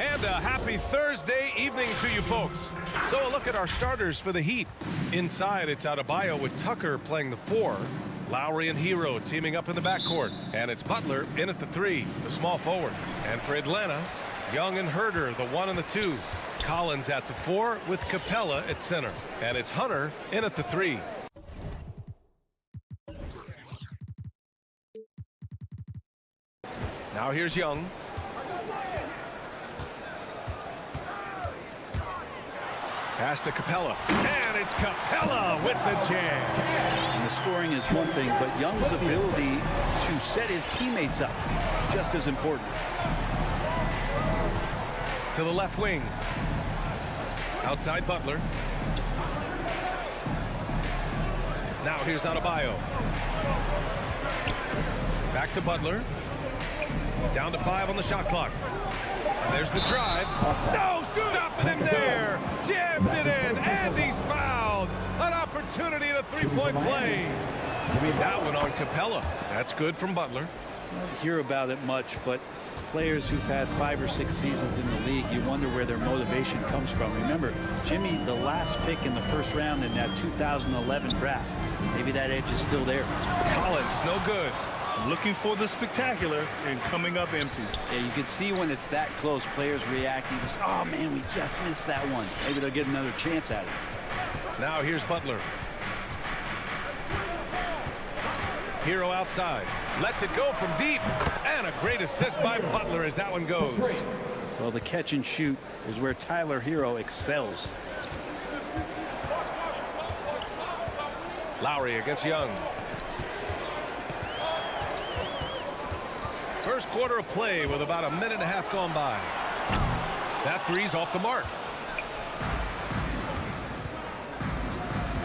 And a happy Thursday evening to you folks. So a look at our starters for the Heat. Inside, it's Adebayo with Tucker playing the 4. Lowry and Hero teaming up in the backcourt. And it's Butler in at the 3, the small forward. And for Atlanta, Young and Herder, the 1 and the 2. Collins at the 4 with Capella at center. And it's Hunter in at the 3. Now here's Young. Pass to Capella. And it's Capella with the jam. And the scoring is one thing, but Young's ability to set his teammates up, just as important. To the left wing. Outside Butler. Now here's Adebayo. Back to Butler. Down to 5 on the shot clock. And there's the drive. No, stopping him there. Jams it in, and he's fouled. An opportunity at a three-point play. That one on Capella. That's good from Butler. You don't hear about it much, but players who've had 5 or 6 seasons in the league, you wonder where their motivation comes from. Remember, Jimmy, the last pick in the first round in that 2011 draft. Maybe that edge is still there. Collins, no good. Looking for the spectacular and coming up empty. Yeah, you can see when it's that close, players reacting. Just, oh, man, we just missed that one. Maybe they'll get another chance at it. Now here's Butler. Hero outside. Lets it go from deep. And a great assist by Butler as that one goes. Well, the catch and shoot is where Tyler Hero excels. Lowry against Young. First quarter of play with about a minute and a half gone by. That three's off the mark.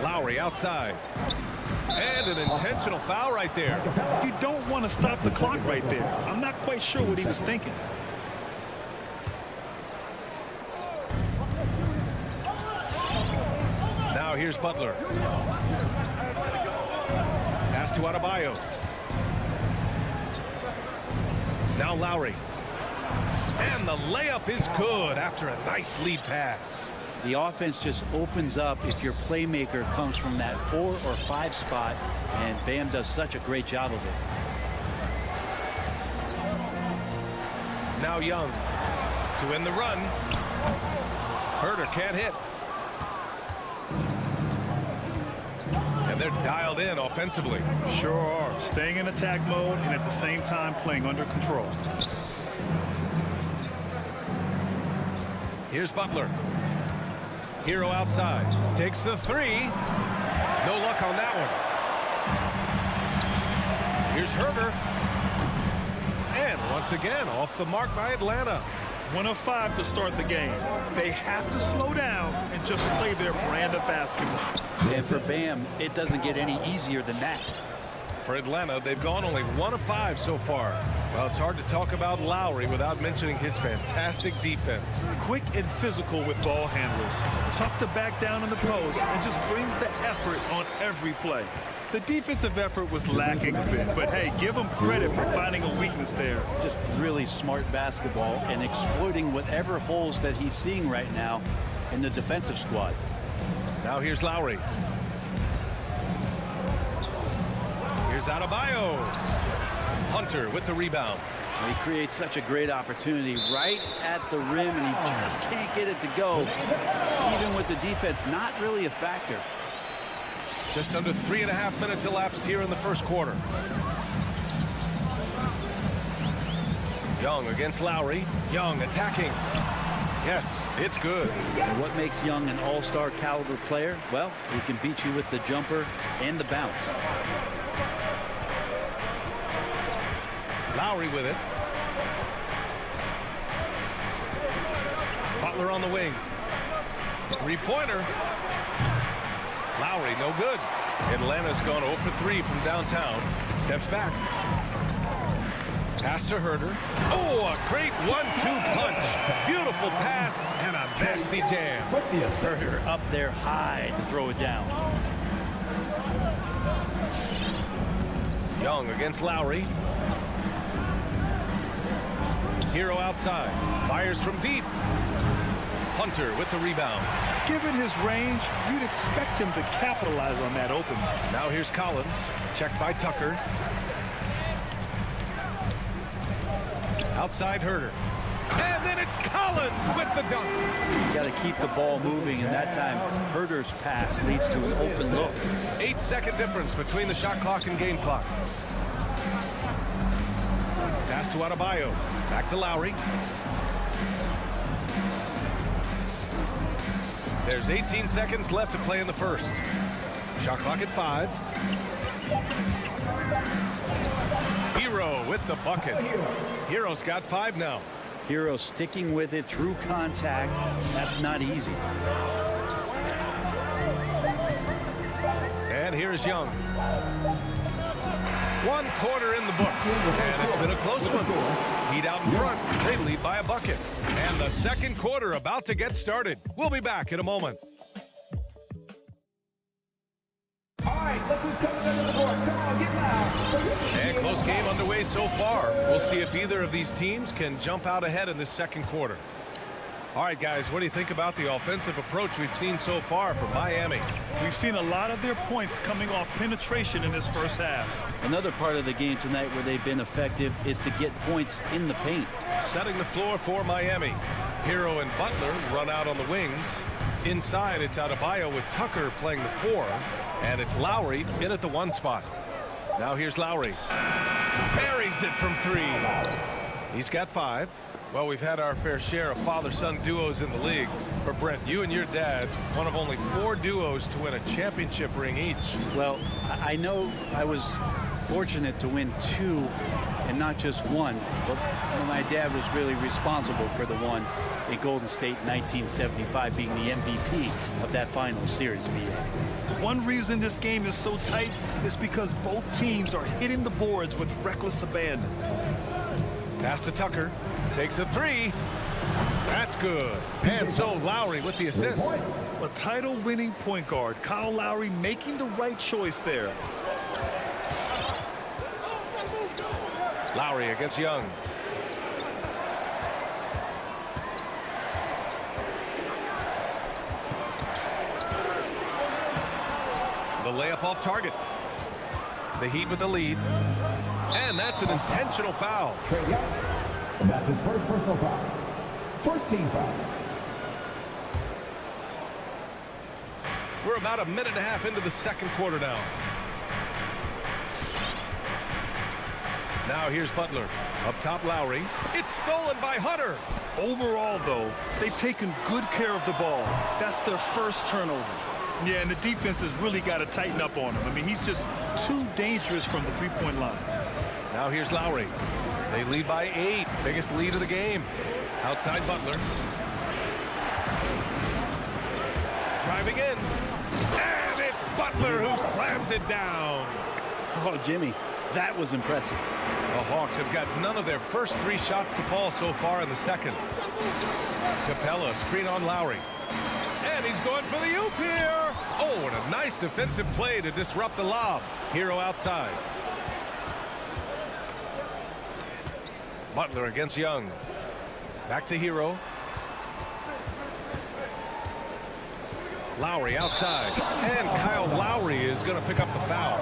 Lowry outside. And an intentional foul right there. You don't want to stop the clock right there. I'm not quite sure what he was thinking. Now here's Butler. Pass to Adebayo. Now Lowry. And the layup is good after a nice lead pass. The offense just opens up if your playmaker comes from that 4 or 5 spot, and Bam does such a great job of it. Now Young to end the run. Herder can't hit. And they're dialed in offensively. Sure are. Staying in attack mode and at the same time playing under control. Here's Butler. Hero outside. Takes the 3. No luck on that one. Here's Herder. And once again, off the mark by Atlanta. 1 of 5 to start the game. They have to slow down and just play their brand of basketball. And for Bam, it doesn't get any easier than that. For Atlanta, they've gone only 1 of 5 so far. Well, it's hard to talk about Lowry without mentioning his fantastic defense. Quick and physical with ball handlers. Tough to back down in the post and just brings the effort on every play. The defensive effort was lacking a bit, but hey, give him credit for finding a weakness there. Just really smart basketball and exploiting whatever holes that he's seeing right now in the defensive squad. Now here's Lowry. Here's Adebayo. Hunter with the rebound. He creates such a great opportunity right at the rim, and he just can't get it to go. Even with the defense not really a factor. Just under 3.5 minutes elapsed here in the first quarter. Young against Lowry. Young attacking. Yes, it's good. And what makes Young an all-star caliber player? Well, he can beat you with the jumper and the bounce. Lowry with it. Butler on the wing. Three-pointer. Lowry, no good. Atlanta's gone 0 for 3 from downtown. Steps back. Pass to Herder. Oh, a great 1-2 punch. Beautiful pass and a nasty jam. Herder up there high to throw it down. Young against Lowry. Hero outside. Fires from deep. Hunter with the rebound. Given his range, you'd expect him to capitalize on that opening. Now here's Collins. Checked by Tucker. Outside Herter. And then it's Collins with the dunk. You got to keep the ball moving, and that time Herter's pass leads to an open look. 8-second difference between the shot clock and game clock. Pass to Adebayo. Back to Lowry. There's 18 seconds left to play in the first. Shot clock at 5. Hero with the bucket. Hero's got 5 now. Hero sticking with it through contact. That's not easy. And here's Young. 1 quarter in the books. And it's been a close one. Heat out in front. They lead by a bucket. And the second quarter about to get started. We'll be back in a moment. All right, look who's coming into the court. Come on, get loud. And close game underway so far. We'll see if either of these teams can jump out ahead in this second quarter. All right, guys, what do you think about the offensive approach we've seen so far from Miami? We've seen a lot of their points coming off penetration in this first half. Another part of the game tonight where they've been effective is to get points in the paint. Setting the floor for Miami. Hero and Butler run out on the wings. Inside, it's Adebayo with Tucker playing the 4. And it's Lowry in at the 1 spot. Now here's Lowry. Buries it from 3. He's got 5. Well, we've had our fair share of father-son duos in the league. But Brent, you and your dad, one of only 4 duos to win a championship ring each. Well, I know I was fortunate to win 2 and not just 1, but my dad was really responsible for the one in Golden State in 1975, being the MVP of that final series. One reason this game is so tight is because both teams are hitting the boards with reckless abandon. Pass to Tucker. Takes a 3. That's good. And so Lowry with the assist. A title-winning point guard, Kyle Lowry, making the right choice there. Lowry against Young. The layup off target. The Heat with the lead. And that's an intentional foul. And that's his first personal foul. First team foul. We're about a minute and a half into the second quarter now. Now here's Butler. Up top, Lowry. It's stolen by Hunter. Overall, though, they've taken good care of the ball. That's their first turnover. Yeah, and the defense has really got to tighten up on him. I mean, he's just too dangerous from the three-point line. Now here's Lowry. They lead by 8. Biggest lead of the game. Outside Butler. Driving in. And it's Butler who slams it down. Oh, Jimmy, that was impressive. The Hawks have got none of their first 3 shots to fall so far in the second. Capella, screen on Lowry. And he's going for the oop here. Oh, and a nice defensive play to disrupt the lob. Hero outside. Butler against Young. Back to Hero. Lowry outside. And Kyle Lowry is going to pick up the foul.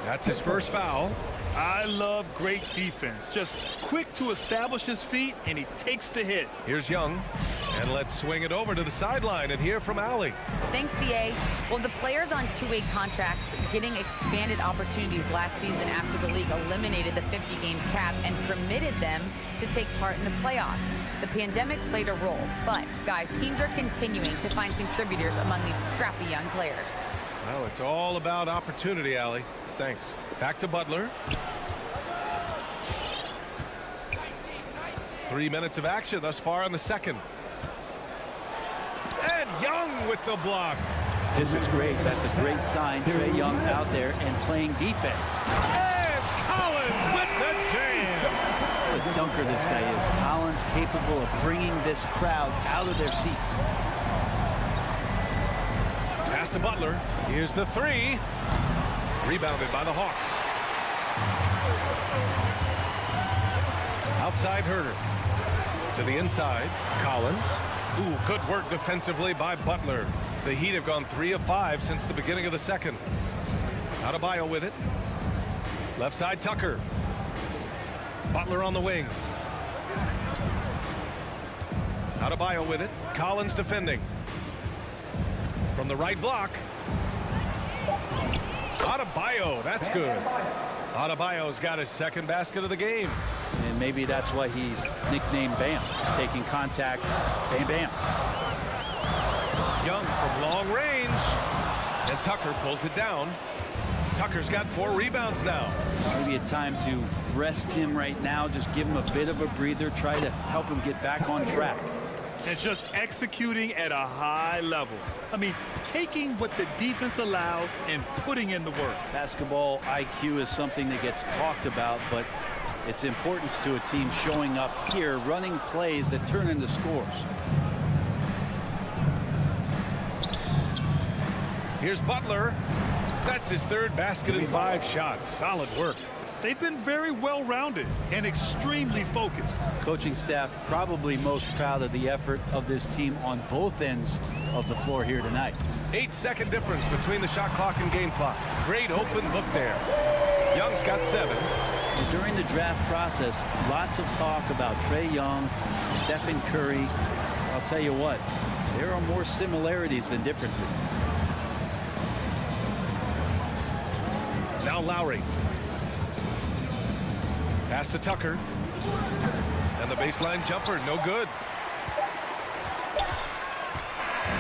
That's his first foul. I love great defense. Just quick to establish his feet, and he takes the hit. Here's Young. And let's swing it over to the sideline and hear from Allie. Thanks, BA. Well, the players on 2-way contracts getting expanded opportunities last season after the league eliminated the 50-game cap and permitted them to take part in the playoffs. The pandemic played a role, but, guys, teams are continuing to find contributors among these scrappy young players. Well, it's all about opportunity, Allie. Thanks. Back to Butler. 3 minutes of action thus far in the second. And Young with the block. This is great. That's a great sign. Trae Young out there and playing defense. And Collins with the jam. What a dunker this guy is. Collins capable of bringing this crowd out of their seats. Pass to Butler. Here's the 3. Rebounded by the Hawks. Outside Herter. To the inside, Collins. Ooh, good work defensively by Butler. The Heat have gone 3 of 5 since the beginning of the second. Adebayo with it. Left side, Tucker. Butler on the wing. Adebayo with it. Collins defending. From the right block. Adebayo, that's good. Adebayo's got his second basket of the game. And maybe that's why he's nicknamed Bam. Taking contact, bam, bam. Young from long range. And Tucker pulls it down. Tucker's got 4 rebounds now. Maybe a time to rest him right now. Just give him a bit of a breather. Try to help him get back on track. And just executing at a high level. I mean, taking what the defense allows and putting in the work. Basketball IQ is something that gets talked about, but its importance to a team showing up here, running plays that turn into scores. Here's Butler. That's his 3rd basket in 5 shots. Solid work. They've been very well-rounded and extremely focused. Coaching staff probably most proud of the effort of this team on both ends of the floor here tonight. 8-second difference between the shot clock and game clock. Great open look there. Young's got 7. And during the draft process, lots of talk about Trae Young, Stephen Curry. I'll tell you what, there are more similarities than differences. Now Lowry. Pass to Tucker. And the baseline jumper, no good.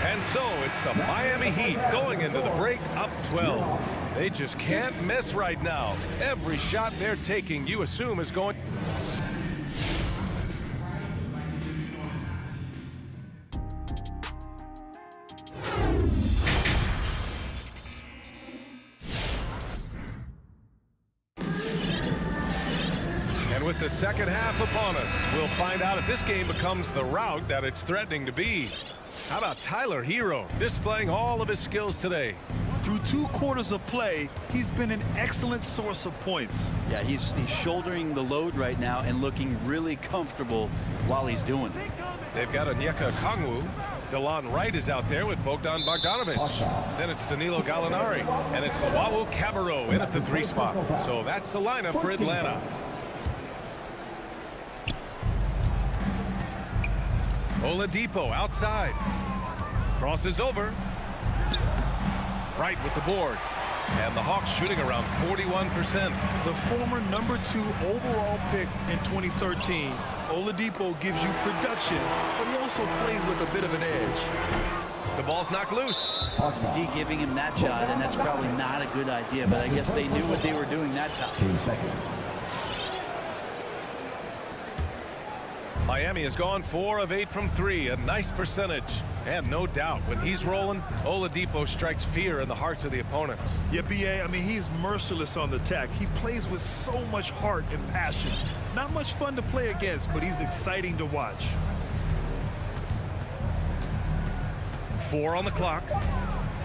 And so it's the Miami Heat going into the break up 12. They just can't miss right now. Every shot they're taking, you assume, is going. With the second half upon us, we'll find out if this game becomes the rout that it's threatening to be. How about Tyler Hero displaying all of his skills today? Through 2 quarters of play, he's been an excellent source of points. Yeah, he's shouldering the load right now and looking really comfortable while he's doing it. They've got Onyeka Okongwu. DeLon Wright is out there with Bogdan Bogdanovic. Then it's Danilo Gallinari. And it's Luau Cabarrot in at the 3 spot. So that's the lineup for Atlanta. Oladipo outside. Crosses over. Wright with the board. And the Hawks shooting around 41%. The former number 2 overall pick in 2013, Oladipo gives you production, but he also plays with a bit of an edge. The ball's knocked loose. D giving him that shot, and that's probably not a good idea, but I guess they knew what they were doing that time. Miami has gone 4 of 8 from 3, a nice percentage. And no doubt, when he's rolling, Oladipo strikes fear in the hearts of the opponents. Yeah, B.A., I mean, he's merciless on the attack. He plays with so much heart and passion. Not much fun to play against, but he's exciting to watch. 4 on the clock.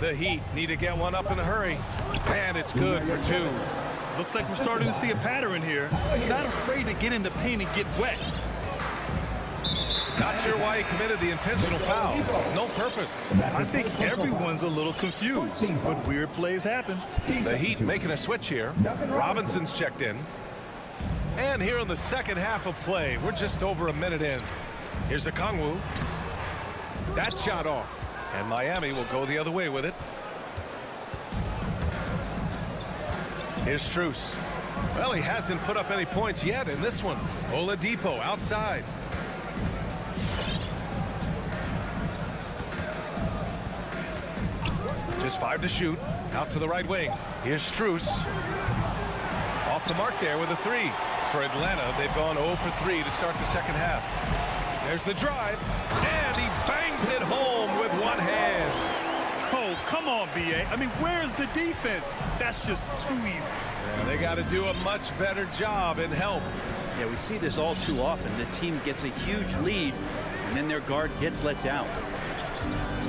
The Heat need to get one up in a hurry. And it's good for 2. Looks like we're starting to see a pattern here. Not afraid to get in the paint and get wet. Not sure why he committed the intentional foul. No purpose. I think everyone's a little confused, but weird plays happen. The Heat making a switch here. Robinson's checked in. And here in the second half of play, we're just over a minute in. Here's Okongwu. That shot off. And Miami will go the other way with it. Here's Strus. Well, he hasn't put up any points yet in this one. Oladipo outside. Just 5 to shoot. Out to the right wing. Here's Strus. Off the mark there with a 3. For Atlanta, they've gone 0 for 3 to start the second half. There's the drive. And he bangs it home with one hand. Oh, come on, B.A. I mean, where's the defense? That's just too easy. Yeah, they got to do a much better job in help. Yeah, we see this all too often. The team gets a huge lead, and then their guard gets let down.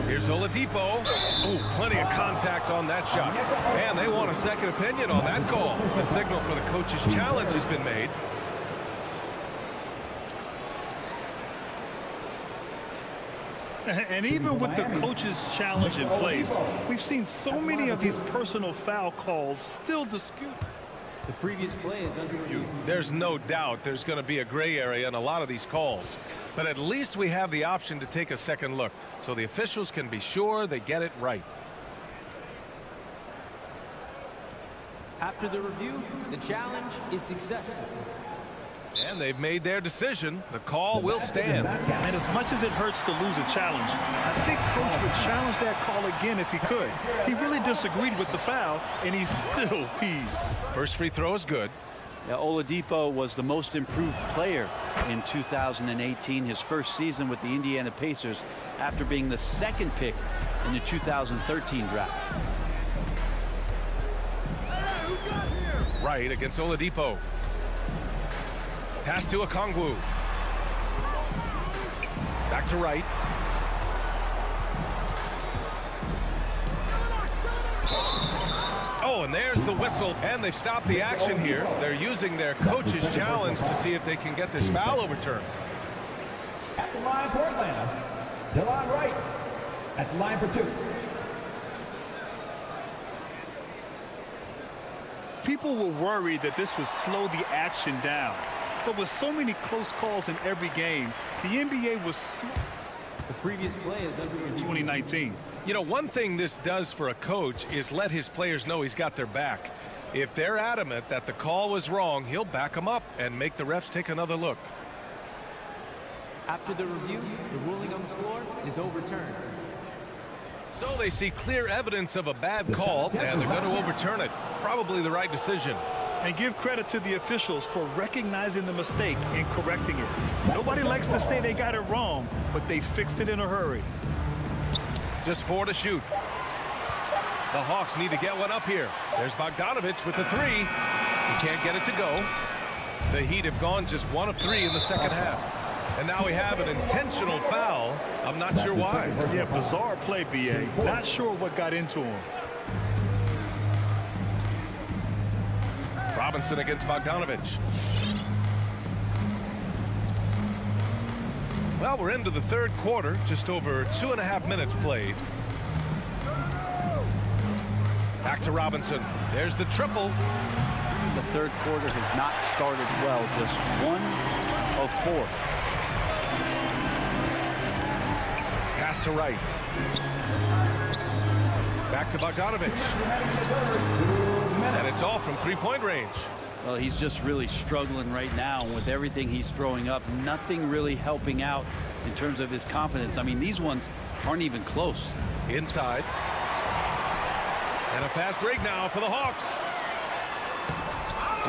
Here's Oladipo. Oh, plenty of contact on that shot. And they want a second opinion on that call. The signal for the coach's challenge has been made. And even with the coach's challenge in place, we've seen so many of these personal foul calls still disputed. The previous play is under review. There's no doubt there's going to be a gray area in a lot of these calls. But at least we have the option to take a second look, so the officials can be sure they get it right. After the review, the challenge is successful. And they've made their decision. The call will stand. And as much as it hurts to lose a challenge, I think Coach would challenge that call again if he could. He really disagreed with the foul, and he's still peeved. First free throw is good. Yeah, Oladipo was the most improved player in 2018, his first season with the Indiana Pacers, after being the second pick in the 2013 draft. Right against Oladipo. Pass to Okongwu. Back to Wright. Oh, and there's the whistle, and they've stopped the action here. They're using their coach's challenge to see if they can get this foul overturned. At the line for Atlanta, DeLon Wright. At the line for 2. People were worried that this would slow the action down. But with so many close calls in every game, the NBA was The previous play is under review. 2019. You know, one thing this does for a coach is let his players know he's got their back. If they're adamant that the call was wrong, he'll back them up and make the refs take another look. After the review, the ruling on the floor is overturned. So they see clear evidence of a bad call, and they're going to overturn it. Probably the right decision. And give credit to the officials for recognizing the mistake and correcting it. Nobody likes to say they got it wrong, but they fixed it in a hurry. Just 4 to shoot. The Hawks need to get one up here. There's Bogdanovich with the 3. He can't get it to go. The Heat have gone just 1 of 3 in the second half. And now we have an intentional foul. I'm not sure why. Yeah, bizarre play, B.A. Not sure what got into him. Robinson against Bogdanovich. Well, we're into the third quarter, just over 2.5 minutes played. Back to Robinson. There's the triple. The third quarter has not started well, just 1 of 4. Pass to Wright. Back to Bogdanovich. And it's all from three-point range. Well, he's just really struggling right now with everything he's throwing up. Nothing really helping out in terms of his confidence. I mean, these ones aren't even close. Inside. And a fast break now for the Hawks.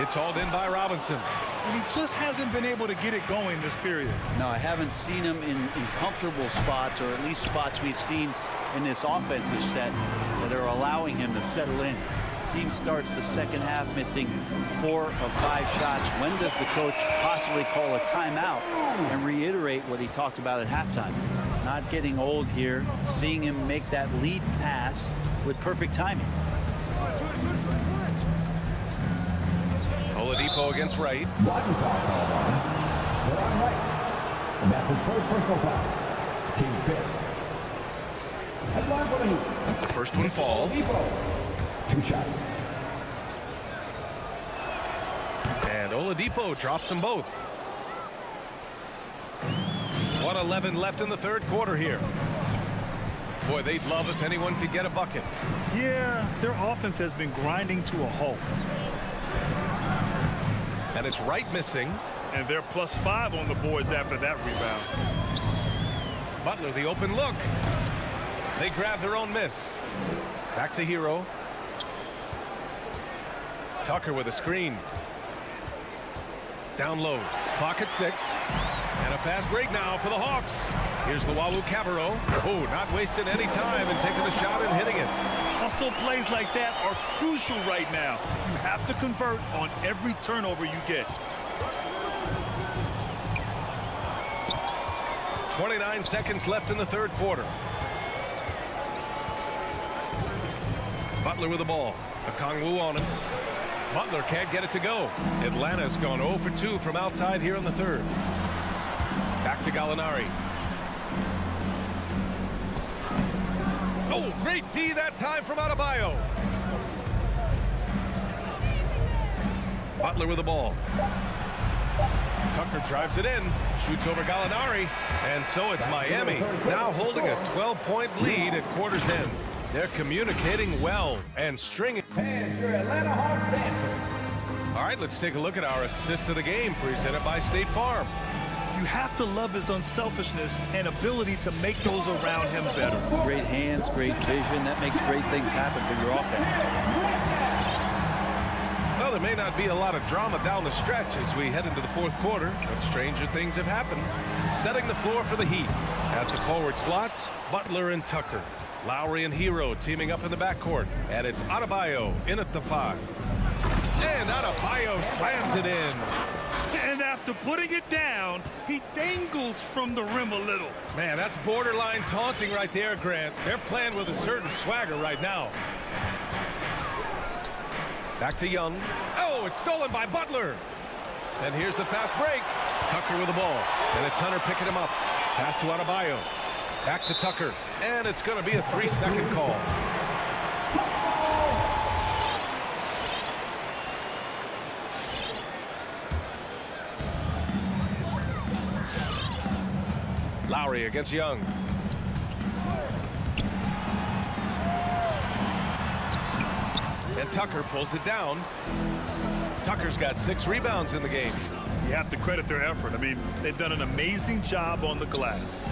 It's hauled in by Robinson. And he just hasn't been able to get it going this period. No, I haven't seen him in comfortable spots, or at least spots we've seen in this offensive set that are allowing him to settle in. Team starts the second half missing 4 of 5 shots. When does the coach possibly call a timeout and reiterate what he talked about at halftime? Not getting old here, seeing him make that lead pass with perfect timing. Oladipo against Wright. Blocking foul called on DeLon Wright. And that's his first personal foul. Team 5th. At the line for the Heat. The first one falls. Oladipo. 2 shots. And Oladipo drops them both. 1:11 left in the third quarter here. Boy, they'd love if anyone could get a bucket. Yeah, their offense has been grinding to a halt. And it's Wright missing. And they're +5 on the boards after that rebound. Butler, the open look. They grab their own miss. Back to Hero. Tucker with a screen. Down low. Clock at 6. And a fast break now for the Hawks. Here's the Walu Cabarro. Oh, not wasting any time and taking the shot and hitting it. Hustle plays like that are crucial right now. You have to convert on every turnover you get. 29 seconds left in the third quarter. Butler with the ball. Okongwu on him. Butler can't get it to go. Atlanta's gone 0 for 2 from outside here in the third. Back to Gallinari. Great D that time from Adebayo. Butler with the ball. Tucker drives it in, shoots over Gallinari, and so it's Miami now holding a 12-point lead at quarter's end. They're communicating well and stringing. And your Atlanta Hawks dancers. All right, let's take a look at our assist of the game presented by State Farm. You have to love his unselfishness and ability to make those around him better. Great hands, great vision. That makes great things happen for your offense. Well, there may not be a lot of drama down the stretch as we head into the fourth quarter, but stranger things have happened. Setting the floor for the Heat. At the forward slots, Butler and Tucker. Lowry and Hero teaming up in the backcourt. And it's Adebayo in at the 5. And Adebayo slams it in. And after putting it down, he dangles from the rim a little. Man, that's borderline taunting right there, Grant. They're playing with a certain swagger right now. Back to Young. Oh, it's stolen by Butler. And here's the fast break. Tucker with the ball. And it's Hunter picking him up. Pass to Adebayo. Back to Tucker. And it's going to be a 3-second call. Lowry against Young. And Tucker pulls it down. Tucker's got 6 rebounds in the game. You have to credit their effort. I mean, they've done an amazing job on the glass.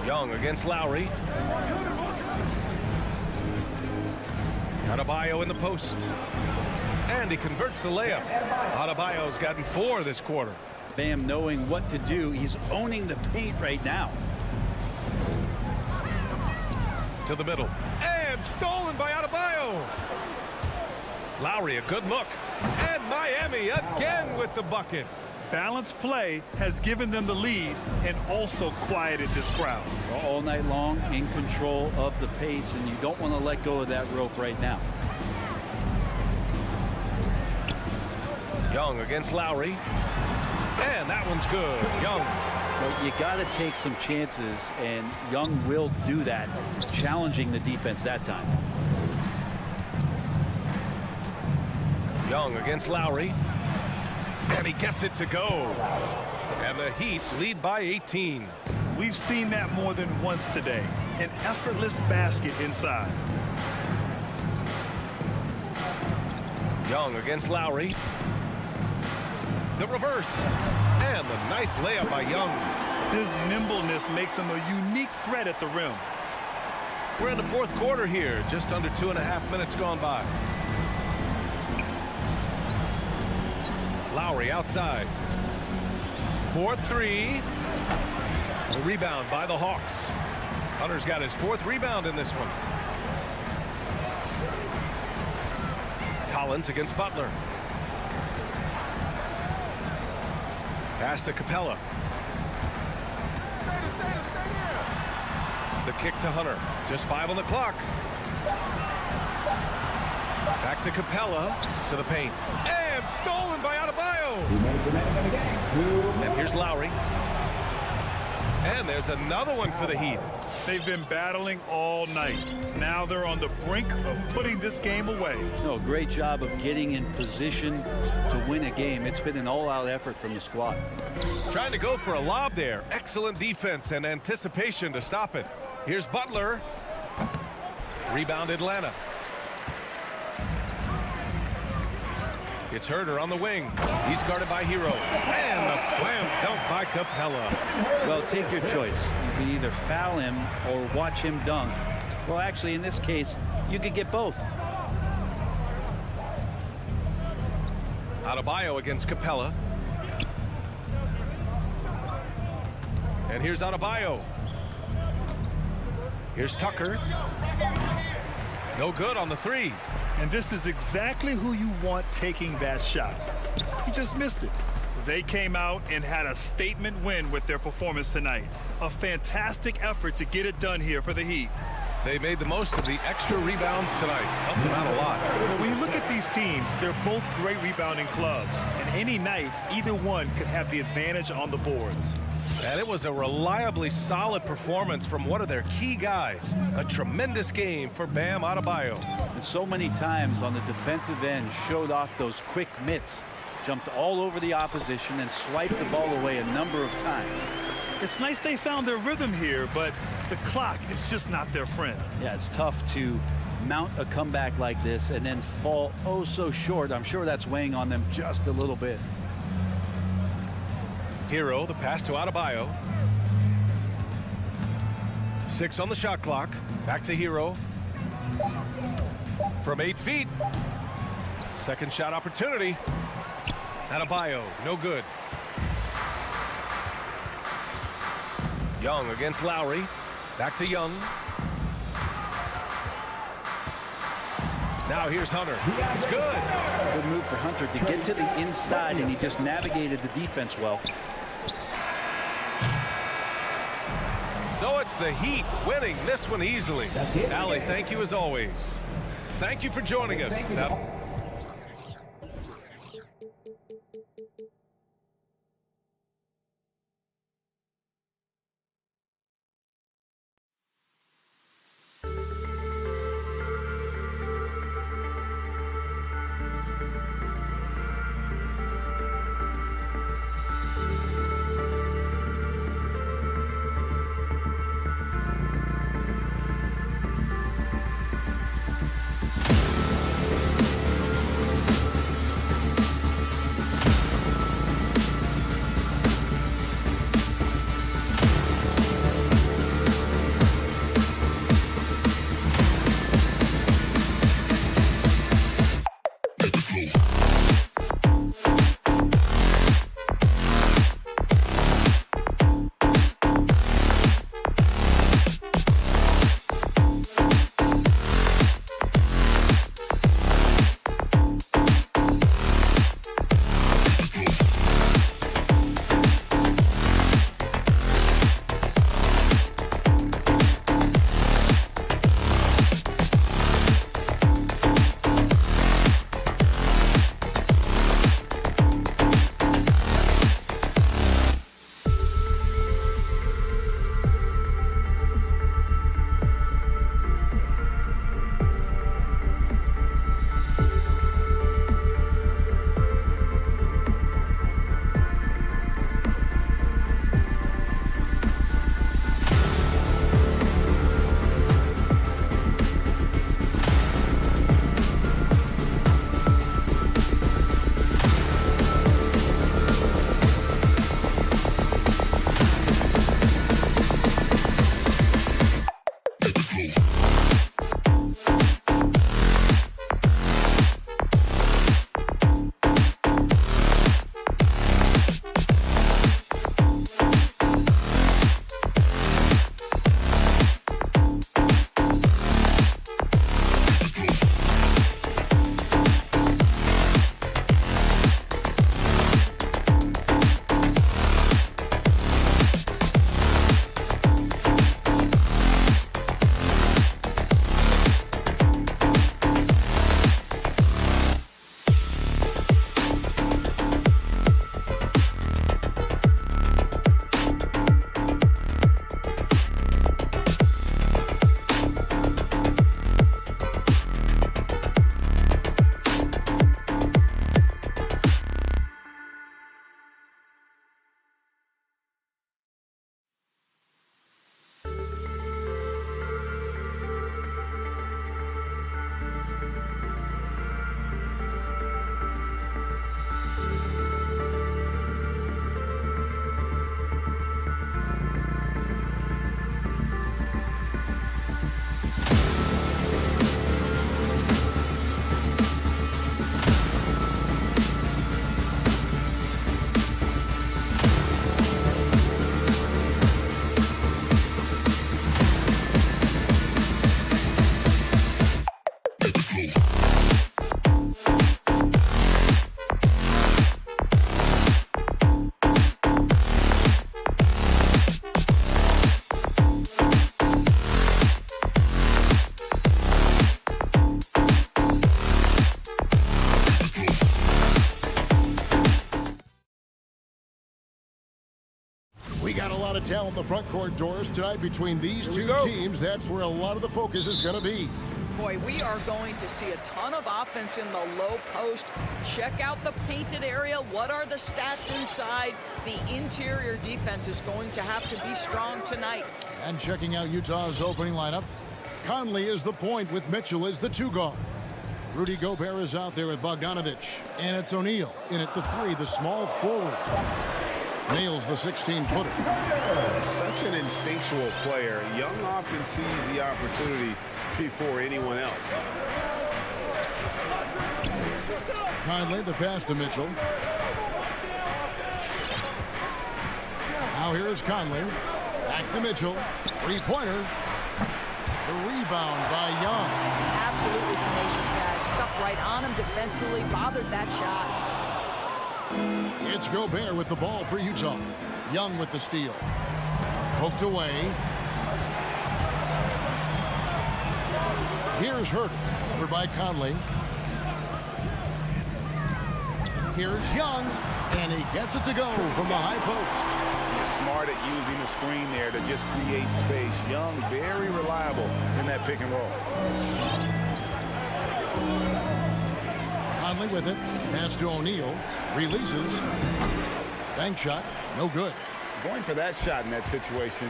Young against Lowry. Adebayo in the post. And he converts the layup. Adebayo's gotten 4 this quarter. Bam knowing what to do. He's owning the paint right now. To the middle. And stolen by Adebayo. Lowry, a good look. And Miami again with the bucket. Balanced play has given them the lead and also quieted this crowd. All night long in control of the pace, and you don't want to let go of that rope right now. Young against Lowry. And that one's good. Young. Well, you got to take some chances, and Young will do that, challenging the defense that time. Young against Lowry. And he gets it to go. And the Heat lead by 18. We've seen that more than once today. An effortless basket inside. Young against Lowry. The reverse. And the nice layup by Young. His nimbleness makes him a unique threat at the rim. We're in the fourth quarter here. Just under 2.5 minutes gone by. Lowry outside. 4-3. The rebound by the Hawks. Hunter's got his 4th rebound in this one. Collins against Butler. Pass to Capella. The kick to Hunter. Just 5 on the clock. Back to Capella. To the paint. And stolen by Adebayo. 2 minutes remaining in the game. And here's Lowry. And there's another one for the Heat. They've been battling all night. Now they're on the brink of putting this game away. No, great job of getting in position to win a game. It's been an all-out effort from the squad. Trying to go for a lob there. Excellent defense and anticipation to stop it. Here's Butler. Rebound Atlanta. It's Herter on the wing. He's guarded by Hero. And a slam dunk by Capella. Well, take your choice. You can either foul him or watch him dunk. Well, actually, in this case, you could get both. Adebayo against Capella. And here's Adebayo. Here's Tucker. No good on the 3. And this is exactly who you want taking that shot. He just missed it. They came out and had a statement win with their performance tonight. A fantastic effort to get it done here for the Heat. They made the most of the extra rebounds tonight. Helped them out a lot. But when you look at these teams, they're both great rebounding clubs. And any night, either one could have the advantage on the boards. And it was a reliably solid performance from one of their key guys. A tremendous game for Bam Adebayo. And so many times on the defensive end showed off those quick mitts. Jumped all over the opposition and swiped the ball away a number of times. It's nice they found their rhythm here, but the clock is just not their friend. Yeah, it's tough to mount a comeback like this and then fall oh so short. I'm sure that's weighing on them just a little bit. Hero, the pass to Adebayo. 6 on the shot clock. Back to Hero. From 8 feet. Second shot opportunity. Adebayo, no good. Young against Lowry. Back to Young. Now here's Hunter. It's good. Good move for Hunter to get to the inside, and he just navigated the defense well. So it's the Heat winning this one easily. Allie, thank you as always. Thank you for joining us. Now Got a lot of talent in the front court, Doris. Tonight between these two teams, that's where a lot of the focus is going to be. Boy, we are going to see a ton of offense in the low post. Check out the painted area. What are the stats inside? The interior defense is going to have to be strong tonight. And checking out Utah's opening lineup, Conley is the point with Mitchell as the 2 guard. Rudy Gobert is out there with Bogdanovich. And it's O'Neal in at the 3, the small forward. Nails the 16-footer. Such an instinctual player. Young often sees the opportunity before anyone else. Conley, the pass to Mitchell. Now here's Conley. Back to Mitchell. 3-pointer. The rebound by Young. Absolutely tenacious guy. Stuck right on him defensively. Bothered that shot. It's Gobert with the ball for Utah. Young with the steal. Poked away. Here's Herter. Over by Conley. Here's Young. And he gets it to go from the high post. He's smart at using the screen there to just create space. Young, very reliable in that pick and roll. Conley with it. Pass to O'Neal. Releases. Bank shot. No good. Going for that shot in that situation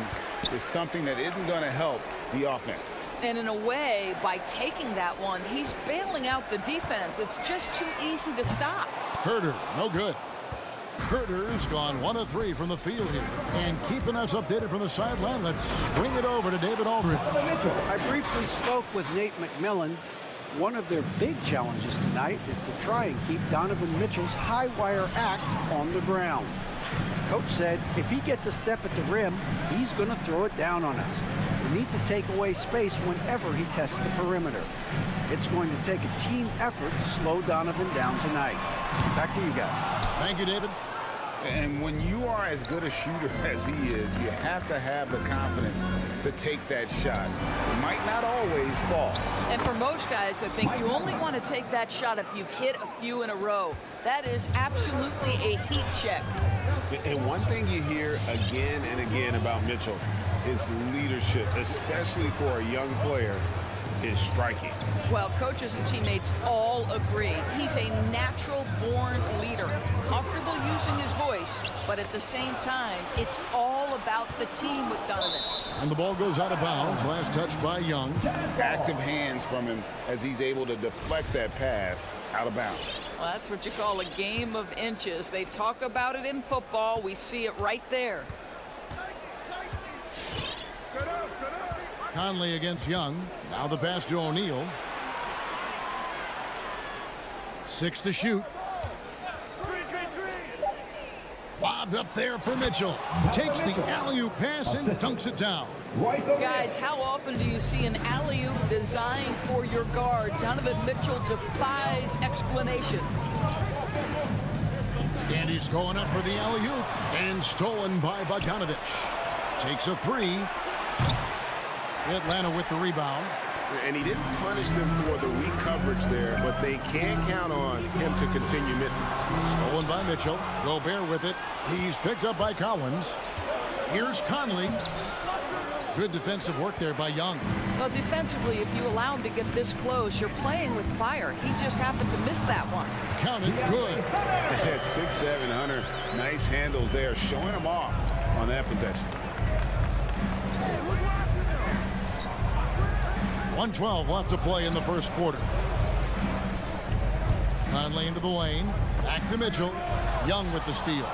is something that isn't going to help the offense. And in a way, by taking that one, he's bailing out the defense. It's just too easy to stop. Herter, no good. Herter's gone 1 of 3 from the field here. And keeping us updated from the sideline, let's swing it over to David Aldridge. I briefly spoke with Nate McMillan. One of their big challenges tonight is to try and keep Donovan Mitchell's high wire act on the ground. Coach said if he gets a step at the rim, he's going to throw it down on us. We need to take away space whenever he tests the perimeter. It's going to take a team effort to slow Donovan down tonight. Back to you guys. Thank you, David. And when you are as good a shooter as he is, you have to have the confidence to take that shot. It might not always fall. And for most guys, I think you only want to take that shot if you've hit a few in a row. That is absolutely a heat check. And one thing you hear again and again about Mitchell is leadership, especially for a young player, is striking. Well, coaches and teammates all agree. He's a natural-born leader, comfortable using his voice, but at the same time, it's all about the team with Donovan. And the ball goes out of bounds. Last touch by Young. Active hands from him as he's able to deflect that pass out of bounds. Well, that's what you call a game of inches. They talk about it in football. We see it right there. Conley against Young. Now the pass to O'Neal. 6 to shoot. Lobbed up there for Mitchell. Takes the alley-oop pass and dunks it down. Guys, how often do you see an alley-oop designed for your guard? Donovan Mitchell defies explanation. And he's going up for the alley-oop. And stolen by Bogdanovich. Takes a 3. Atlanta with the rebound. And he didn't punish them for the weak coverage there, but they can count on him to continue missing. Stolen by Mitchell. Gobert with it. He's picked up by Collins. Here's Conley. Good defensive work there by Young. Well, defensively, if you allow him to get this close, you're playing with fire. He just happened to miss that one. Counted good. At 6'7", Hunter. Nice handles there, showing him off on that possession. 1:12 left to play in the first quarter. Conley into the lane. Back to Mitchell. Young with the steal.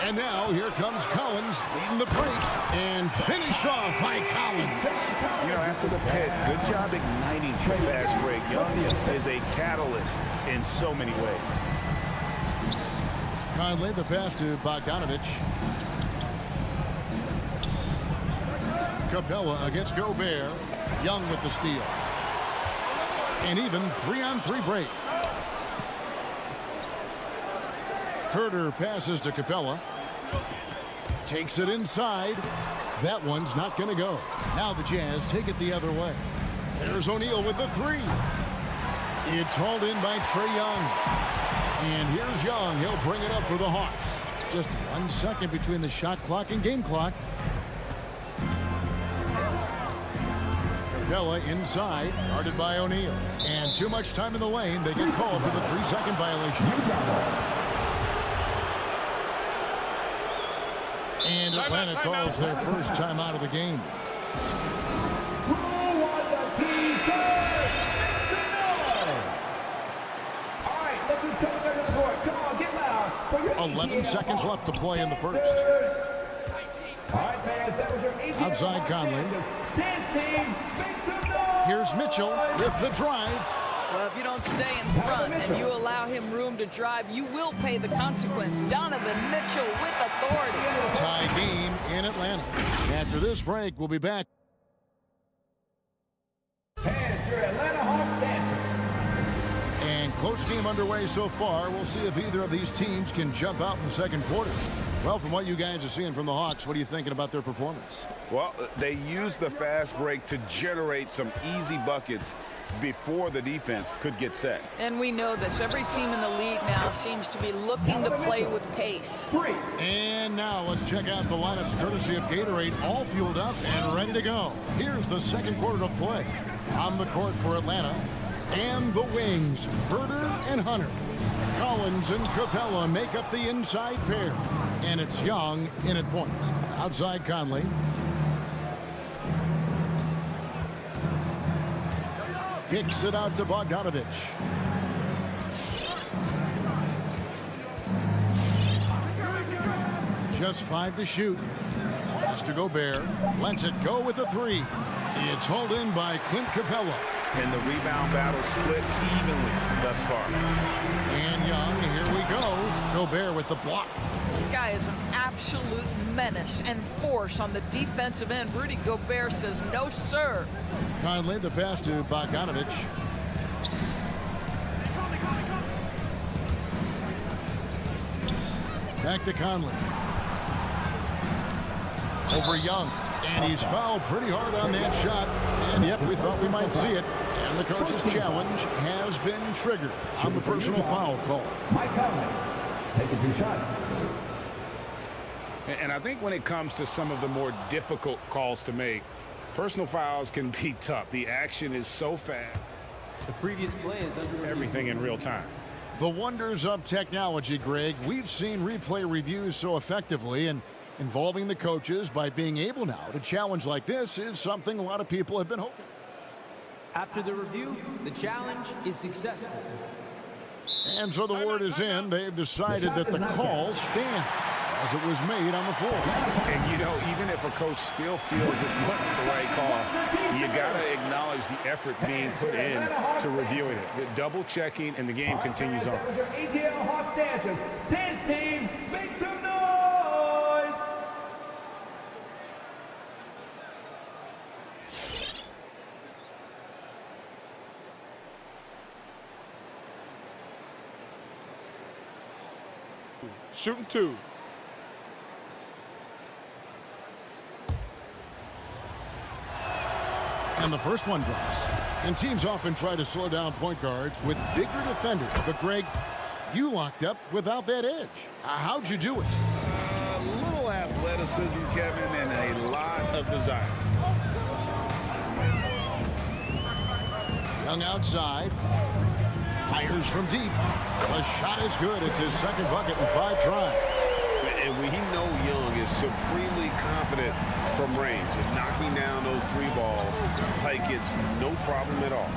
And now here comes Collins leading the break. And finished off by Collins. You know, after the pit, good job igniting the fast break. Young is a catalyst in so many ways. Conley, the pass to Bogdanovich. Capella against Gobert. Young with the steal. And even 3-on-3 break. Herter passes to Capella. Takes it inside. That one's not going to go. Now the Jazz take it the other way. There's O'Neal with the 3. It's hauled in by Trae Young. And here's Young. He'll bring it up for the Hawks. Just 1 second between the shot clock and game clock. Capella inside, guarded by O'Neal. And too much time in the lane. They get called for the 3-second violation. And Atlanta calls their first time out of the game. 11 seconds left to play in the first. Outside Conley. Here's Mitchell with the drive. Well, if you don't stay in front and you allow him room to drive, you will pay the consequence. Donovan Mitchell with authority. Tie game in Atlanta. After this break, we'll be back. And close game underway so far. We'll see if either of these teams can jump out in the second quarter. Well, from what you guys are seeing from the Hawks, what are you thinking about their performance? Well, they used the fast break to generate some easy buckets before the defense could get set. And we know this. Every team in the league now seems to be looking to play with pace. And now let's check out the lineups courtesy of Gatorade, all fueled up and ready to go. Here's the second quarter of play. On the court for Atlanta, and the wings, Herder and Hunter. Collins and Capella make up the inside pair. And it's Young in at point. Outside Conley. Kicks it out to Bogdanovich. Just 5 to shoot. Pass to Gobert. Lets it go with a 3. It's hauled in by Clint Capella. And the rebound battle split evenly thus far. And Young, here we go. Gobert with the block. This guy is an absolute menace and force on the defensive end. Rudy Gobert says no, sir. Conley, the pass to Bogdanovich. Back to Conley. Over Young. And he's fouled pretty hard on that shot. And yep, we thought we might see it. And the coach's challenge has been triggered on the personal foul call. Mike Conley, taking 2 shots. And I think when it comes to some of the more difficult calls to make, personal fouls can be tough. The action is so fast. The previous play is under Everything in real time. The wonders of technology, Greg. We've seen replay reviews so effectively, and involving the coaches by being able now to challenge like this is something a lot of people have been hoping. After the review, the challenge is successful. And so the word is in. They've decided that the call stands as it was made on the floor. And, you know, even if a coach still feels this wasn't the right call, you got to acknowledge the effort being put in to reviewing it. The double checking, and the game continues on. ATL Hawks dancers. Dance team, make some noise! Shooting 2. And the first one drops. And teams often try to slow down point guards with bigger defenders. But, Greg, you locked up without that edge. How'd you do it? A little athleticism, Kevin, and a lot of desire. Young outside. Fires from deep. The shot is good. It's his second bucket in 5 tries. And we know Young is supremely confident from range and knocking down those 3 balls like it's no problem at all.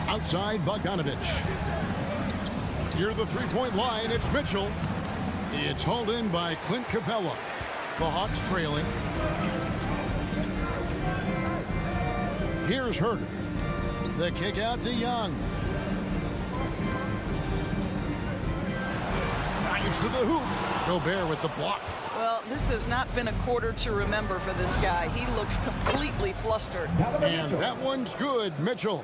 Outside Bogdanovich. Near the 3-point line, it's Mitchell. It's hauled in by Clint Capella. The Hawks trailing. Here's Herder. The kick out to Young. Drives to the hoop. Gobert with the block. Well, this has not been a quarter to remember for this guy. He looks completely flustered. And that one's good, Mitchell.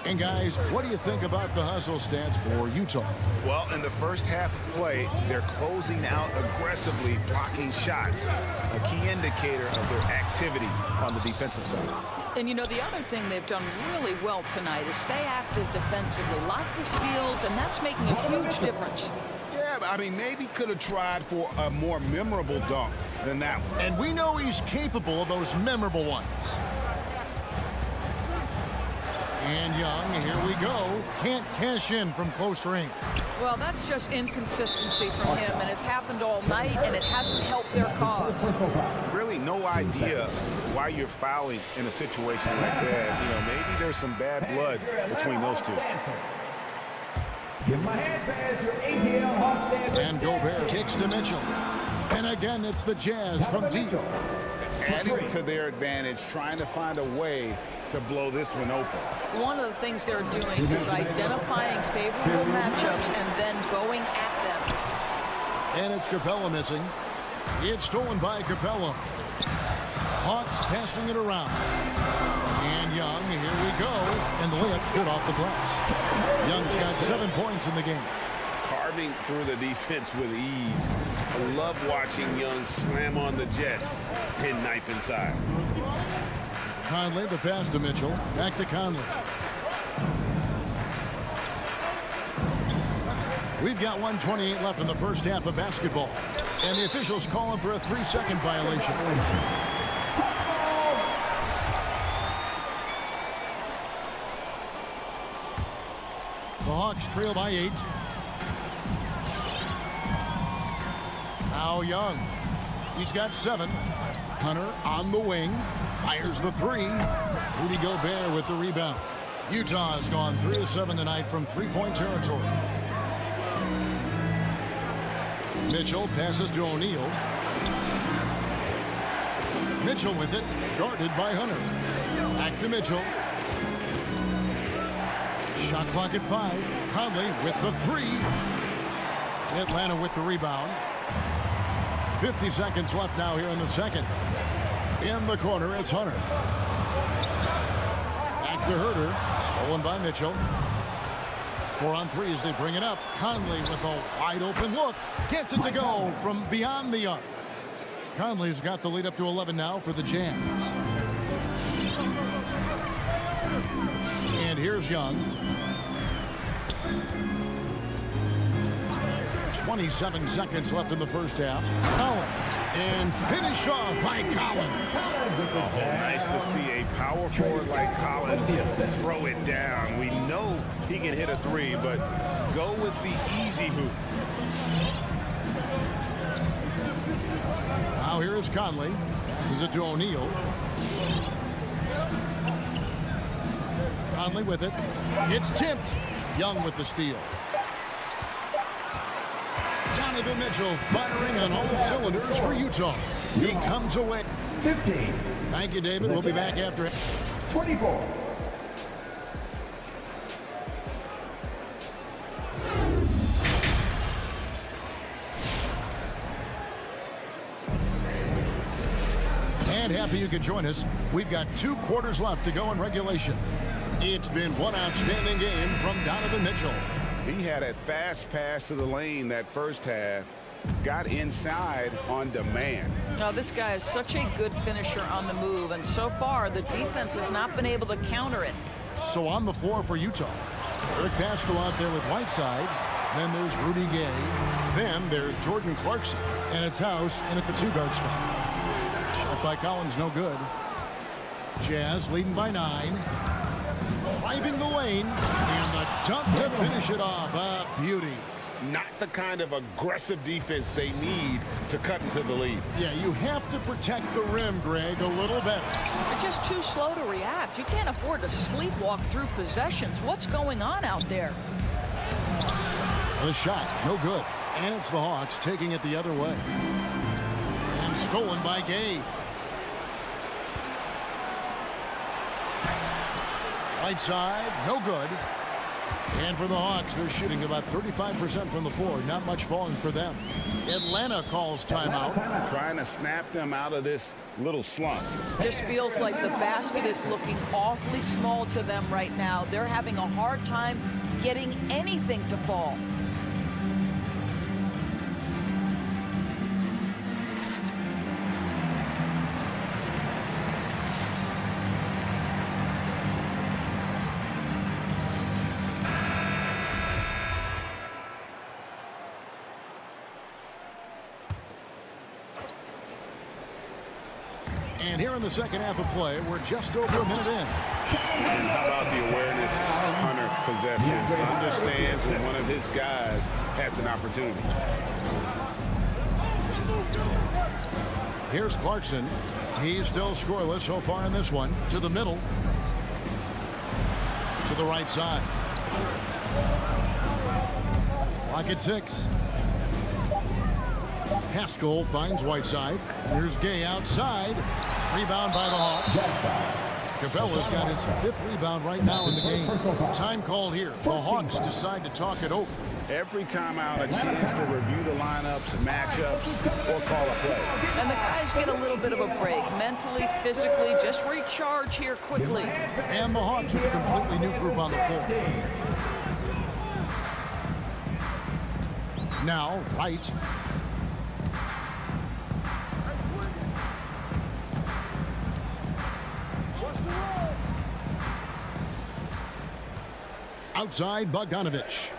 And guys, what do you think about the hustle stats for Utah? Well, in the first half of play, they're closing out aggressively, blocking shots, a key indicator of their activity on the defensive side. And, you know, the other thing they've done really well tonight is stay active defensively. Lots of steals, and that's making a huge difference. Yeah, I mean, maybe could have tried for a more memorable dunk than that one. And we know he's capable of those memorable ones. And Young, here we go. Can't cash in from close range. Well, that's just inconsistency from him, and it's happened all night, and it hasn't helped their cause. Really no idea why you're fouling in a situation like that. You know, maybe there's some bad blood between those two. Give my hand pass your ATL Hawks dancer. And Gobert kicks to Mitchell. And again, it's the Jazz from deep. Adding to their advantage, trying to find a way to blow this one open. One of the things they're doing is identifying favorable matchups and then going at them. And it's Capella missing. It's stolen by Capella. Hawks passing it around. And Young, here we go. And the layup's good off the glass. Young's got 7 points in the game. Carving through the defense with ease. I love watching Young slam on the Jets and knife inside. Conley, the pass to Mitchell. Back to Conley. We've got 1:28 left in the first half of basketball. And the officials calling for a 3-second violation. The Hawks trail by 8. Now Young. He's got 7. Hunter on the wing. Fires the 3. Rudy Gobert with the rebound. Utah's gone 3 of 7 tonight from three-point territory. Mitchell passes to O'Neal. Mitchell with it, guarded by Hunter. Back to Mitchell. Shot clock at 5. Conley with the 3. Atlanta with the rebound. 50 seconds left now here in the second. In the corner, it's Hunter. Back to Herter. Stolen by Mitchell. 4 on 3 as they bring it up. Conley with a wide open look. Gets it to go from beyond the arc. Conley's got the lead up to 11 now for the Jazz. And here's Young. 27 seconds left in the first half. Collins. And finished off by Collins. Oh, nice to see a power forward like Collins throw it down. We know he can hit a 3, but go with the easy move. Now here is Conley. Passes it to O'Neal. Conley with it. It's tipped. Young with the steal. Donovan Mitchell firing on all cylinders for Utah. He comes away. 15. Thank you, David. We'll be back after it. 24. And happy you could join us. We've got 2 quarters left to go in regulation. It's been one outstanding game from Donovan Mitchell. He had a fast pass to the lane that first half. Got inside on demand. Now, this guy is such a good finisher on the move, and so far the defense has not been able to counter it. So on the floor for Utah. Eric Pascal out there with Whiteside. Then there's Rudy Gay. Then there's Jordan Clarkson. And it's House in at the 2-guard spot. Shot by Collins, no good. Jazz leading by 9. Driving the lane. And the dunk to finish it off. A beauty. Not the kind of aggressive defense they need to cut into the lead. Yeah, you have to protect the rim, Greg, a little better. They're just too slow to react. You can't afford to sleepwalk through possessions. What's going on out there? The shot, no good. And it's the Hawks taking it the other way. And stolen by Gay. Right side, no good. And for the Hawks, they're shooting about 35% from the floor. Not much falling for them. Atlanta calls timeout. Trying to snap them out of this little slump. Just feels like the basket is looking awfully small to them right now. They're having a hard time getting anything to fall. And here in the second half of play, we're just over a minute in. And how about the awareness Hunter possesses? He understands when one of his guys has an opportunity. Here's Clarkson. He's still scoreless so far in this one. To the middle. To the right side. Lock at 6. Haskell finds Whiteside. Here's Gay outside. Rebound by the Hawks. Capella's got his 5th rebound right now in the game. Time called here. The Hawks decide to talk it over. Every time out, a chance to review the lineups, matchups, or call a play. And the guys get a little bit of a break, mentally, physically, just recharge here quickly. And the Hawks with a completely new group on the floor. Now, Wright. Outside, Bogdanovich.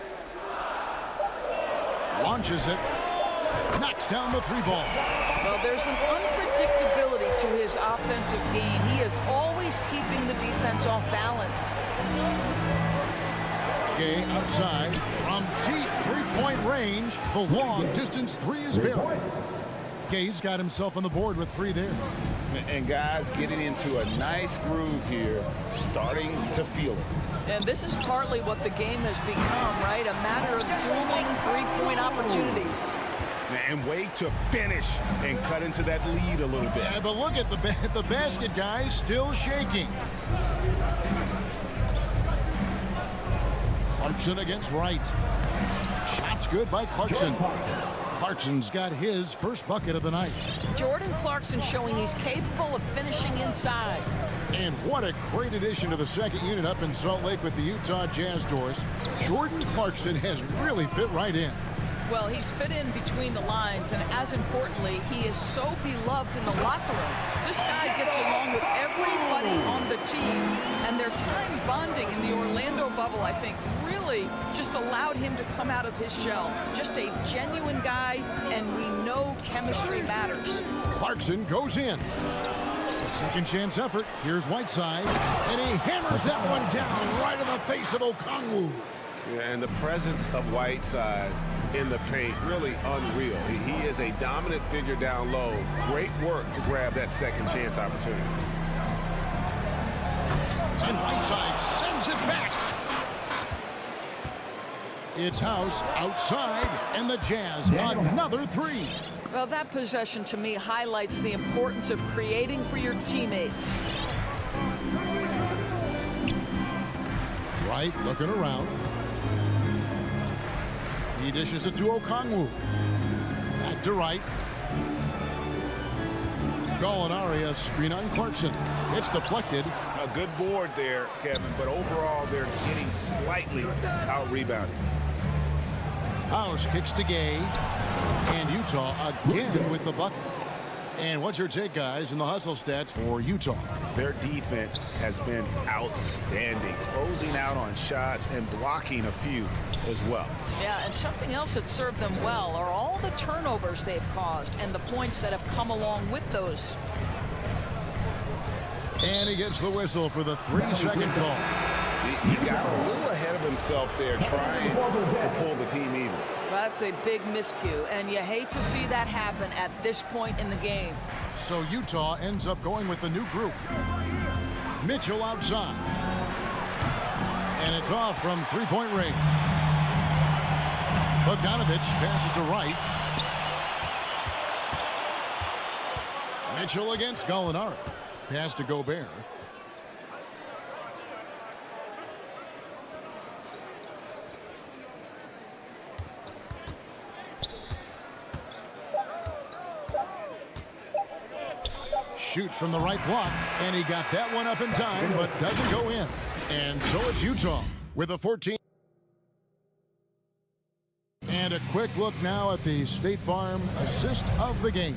Launches it. Knocks down the 3-ball. Well, there's an unpredictability to his offensive game. He is always keeping the defense off balance. Gay outside from deep 3-point range. The long distance 3 is buried. Gay's got himself on the board with 3 there. And guys getting into a nice groove here, starting to feel it. And this is partly what the game has become, right? A matter of dueling 3-point opportunities. And wait to finish and cut into that lead a little bit. Yeah, but look at the basket, guys, still shaking. Clarkson against Wright. Shots good by Clarkson. Clarkson's got his first bucket of the night. Jordan Clarkson showing he's capable of finishing inside. And what a great addition to the second unit up in Salt Lake with the Utah Jazz doors. Jordan Clarkson has really fit right in. Well, he's fit in between the lines, and as importantly, he is so beloved in the locker room. This guy gets along with everybody on the team, and their time bonding in the Orlando bubble, I think, really just allowed him to come out of his shell. Just a genuine guy, and we know chemistry matters. Clarkson goes in. A second chance effort. Here's Whiteside, and he hammers that one down right in the face of Okongwu. Yeah, and the presence of Whiteside in the paint, really unreal. He is a dominant figure down low. Great work to grab that second chance opportunity. And Whiteside sends it back. It's House outside, and the Jazz another 3. Well, that possession to me highlights the importance of creating for your teammates. Wright looking around. He dishes it to Okongwu. Back to Wright. Gallinari, a screen on Clarkson. It's deflected. A good board there, Kevin, but overall they're getting slightly out-rebounded. House kicks to Gay. And Utah again with the bucket. And what's your take, guys, in the hustle stats for Utah? Their defense has been outstanding, closing out on shots and blocking a few as well. Yeah, and something else that served them well are all the turnovers they've caused and the points that have come along with those. And he gets the whistle for the 3-second call. He got a little ahead of himself there, trying to pull the team even. That's a big miscue, and you hate to see that happen at this point in the game. So Utah ends up going with the new group. Mitchell outside. And it's off from 3-point range. Bogdanovich passes to Wright. Mitchell against Gallinari. Pass to Gobert. Shoots from the right block, and he got that one up in time, but doesn't go in. And so it's Utah with a 14. And a quick look now at the State Farm assist of the game.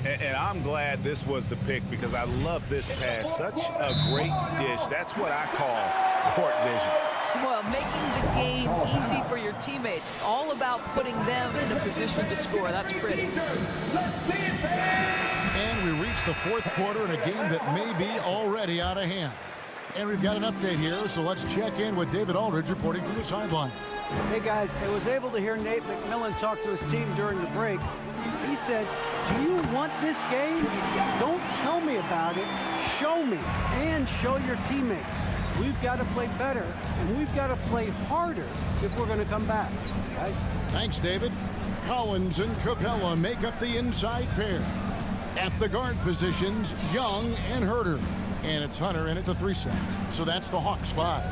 And I'm glad this was the pick because I love this pass. Such a great dish. That's what I call court vision. Well, making the game easy for your teammates. All about putting them in a position to score. That's pretty. And we reach the fourth quarter in a game that may be already out of hand. And we've got an update here, so let's check in with David Aldridge reporting from the sideline. Hey guys, I was able to hear Nate McMillan talk to his team during the break. He said, do you want this game? Don't tell me about it. Show me and show your teammates. We've got to play better, and we've got to play harder if we're going to come back. Guys? Thanks, David. Collins and Capella make up the inside pair. At the guard positions, Young and Herter. And it's Hunter in at the 3 set. So that's the Hawks 5.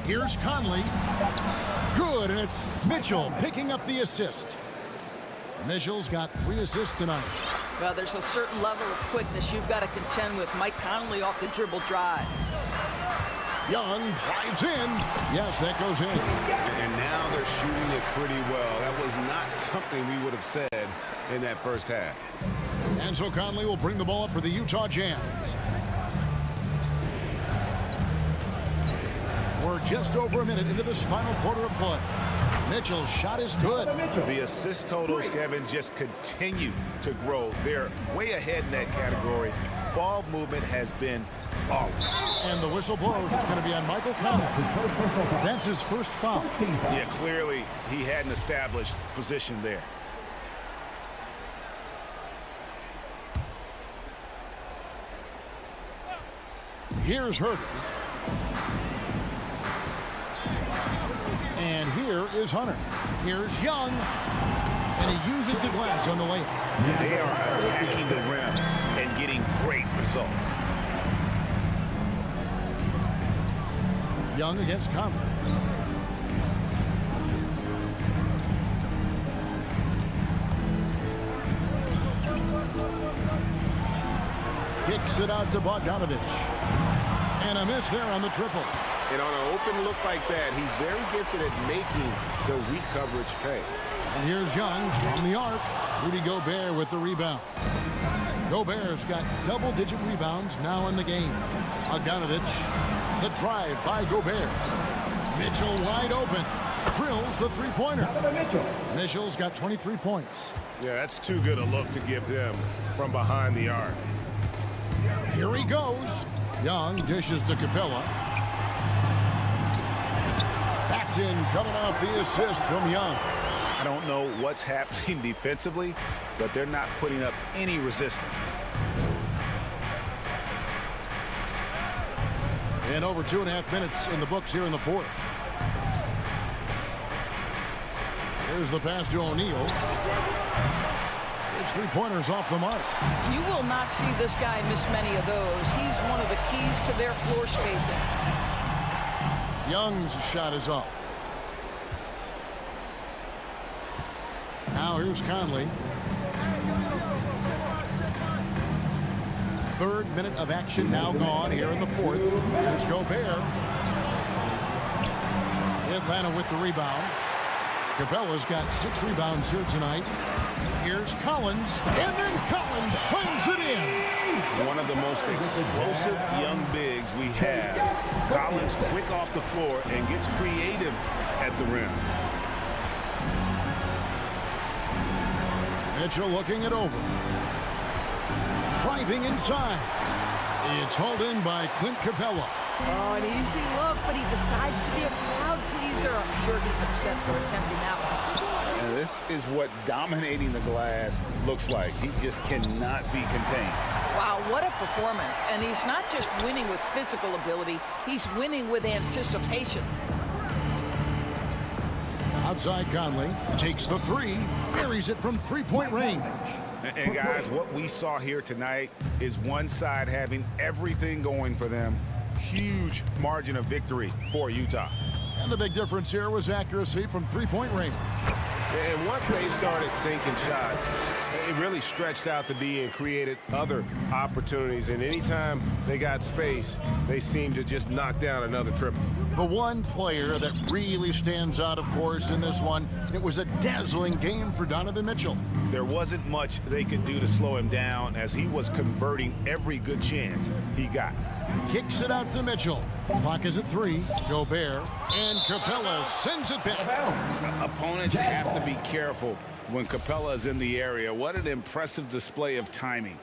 Here's Conley. Good, and it's Mitchell picking up the assist. Mitchell's got 3 assists tonight. Well, there's a certain level of quickness you've got to contend with. Mike Conley off the dribble drive. Young drives in. Yes, that goes in. And now they're shooting it pretty well. That was not something we would have said in that first half. And so Conley will bring the ball up for the Utah Jazz. We're just over a minute into this final quarter of play. Mitchell's shot is good. The assist totals, Kevin, just continue to grow. They're way ahead in that category. Ball movement has been flawless. And the whistle blows. It's going to be on Michael Conley. That's his first foul. Yeah, clearly he had an established position there. Here's Herter. And here is Hunter. Here's Young. And he uses the glass on the layup. They are attacking the rim and getting great results. Young against Conley. Kicks it out to Bogdanovich. And a miss there on the triple. And on an open look like that, he's very gifted at making the weak coverage pay. And here's Young from the arc. Rudy Gobert with the rebound. Gobert's got double-digit rebounds now in the game. Bogdanovich, the drive by Gobert. Mitchell wide open. Drills the three-pointer. Mitchell's got 23 points. Yeah, that's too good a look to give them from behind the arc. Here he goes. Young dishes to Capella. Paxton coming off the assist from Young. I don't know what's happening defensively, but they're not putting up any resistance. And over 2.5 minutes in the books here in the fourth. There's the pass to O'Neal. His three-pointers off the mark. You will not see this guy miss many of those. He's one of the keys to their floor spacing. Young's shot is off. Now here's Conley. Third minute of action now gone here in the fourth. It's Gobert. Atlanta with the rebound. Capella's got 6 rebounds here tonight. Here's Collins, and then Collins swings it in. One of the most explosive young bigs we have. Collins quick off the floor and gets creative at the rim. Mitchell looking it over. Driving inside. It's hauled in by Clint Capella. Oh, an easy look, but he decides to be a crowd pleaser. I'm sure he's upset for attempting that one. And this is what dominating the glass looks like. He just cannot be contained. Wow, what a performance. And he's not just winning with physical ability, he's winning with anticipation. Outside Conley takes the three, buries it from three-point range. And guys, what we saw here tonight is one side having everything going for them. Huge margin of victory for Utah. And the big difference here was accuracy from three-point range. And once they started sinking shots, it really stretched out the D and created other opportunities. And anytime they got space, they seemed to just knock down another triple. The one player that really stands out, of course, in this one, it was a dazzling game for Donovan Mitchell. There wasn't much they could do to slow him down as he was converting every good chance he got. Kicks it out to Mitchell. Clock is at 3. Gobert and Capella sends it back. Opponents have to be careful when Capella is in the area. What an impressive display of timing.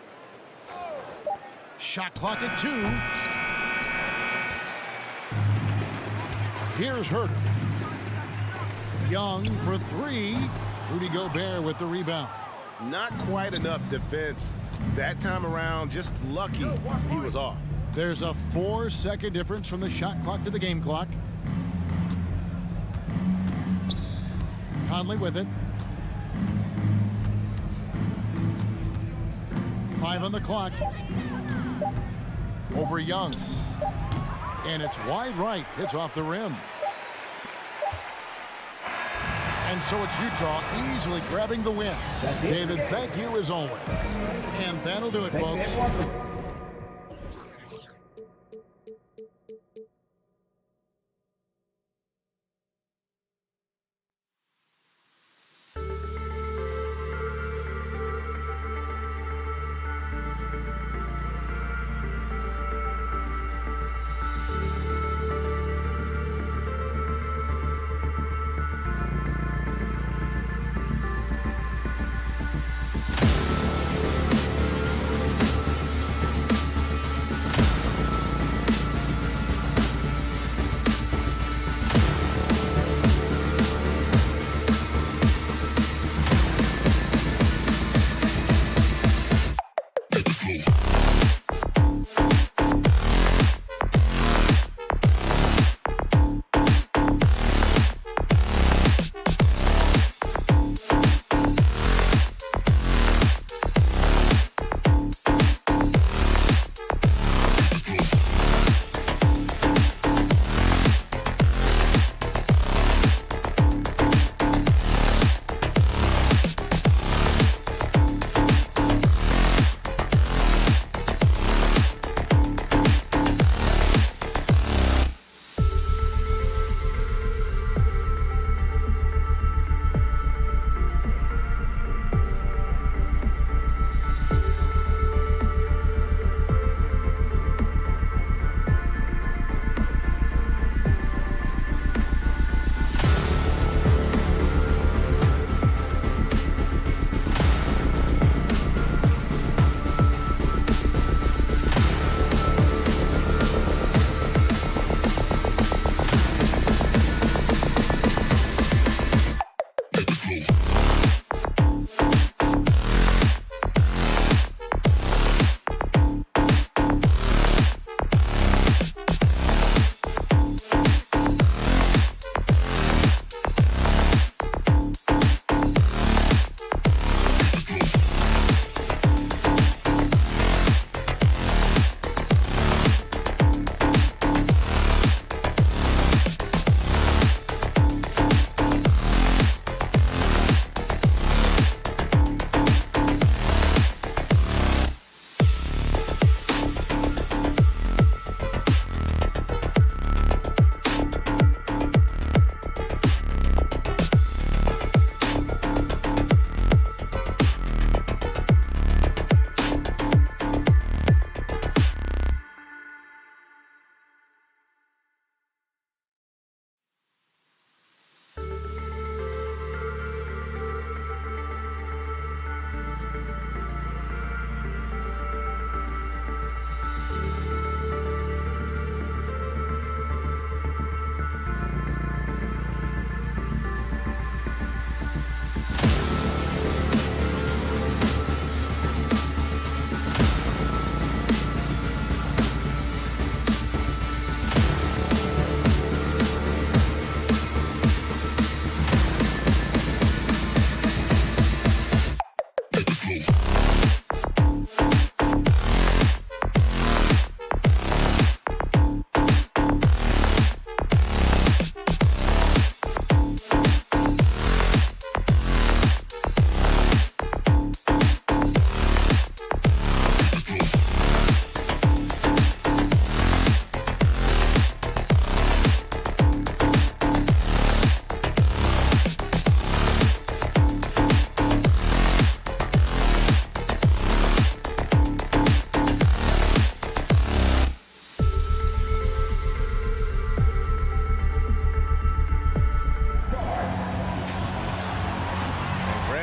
Shot clock at 2. Here's Herter. Young for 3. Rudy Gobert with the rebound. Not quite enough defense that time around. Just lucky he was off. There's a 4-second difference from the shot clock to the game clock. Conley with it. 5 on the clock. Over Young. And it's wide right. It's off the rim. And so it's Utah easily grabbing the win. David, thank you as always. And that'll do it, folks.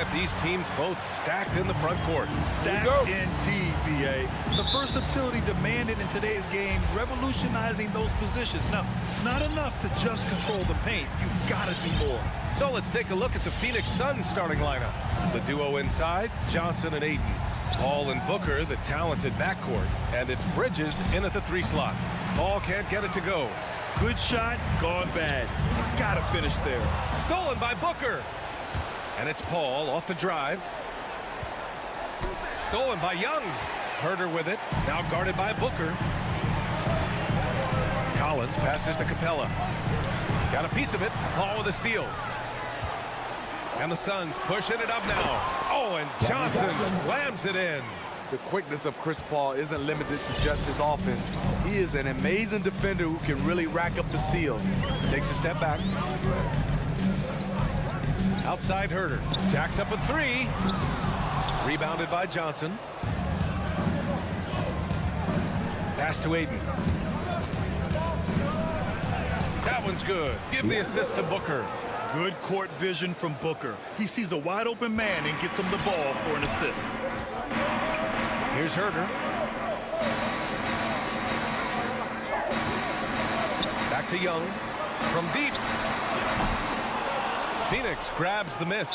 Grant, these teams both stacked in the front court. Stacked indeed, B.A. The versatility demanded in today's game, revolutionizing those positions. Now, it's not enough to just control the paint. You've got to do more. So let's take a look at the Phoenix Suns starting lineup. The duo inside, Johnson and Ayton. Paul and Booker, the talented backcourt. And it's Bridges in at the 3 slot. Paul can't get it to go. Good shot, gone bad. Got to finish there. Stolen by Booker. And it's Paul off the drive. Stolen by Young. Herter with it. Now guarded by Booker. Collins passes to Capella. Got a piece of it. Paul with a steal. And the Suns pushing it up now. Oh, and Johnson slams it in. The quickness of Chris Paul isn't limited to just his offense. He is an amazing defender who can really rack up the steals. Takes a step back. Outside Herter. Jacks up a 3. Rebounded by Johnson. Pass to Ayton. That one's good. Give the assist to Booker. Good court vision from Booker. He sees a wide open man and gets him the ball for an assist. Here's Herter. Back to Young. From deep. Phoenix grabs the miss.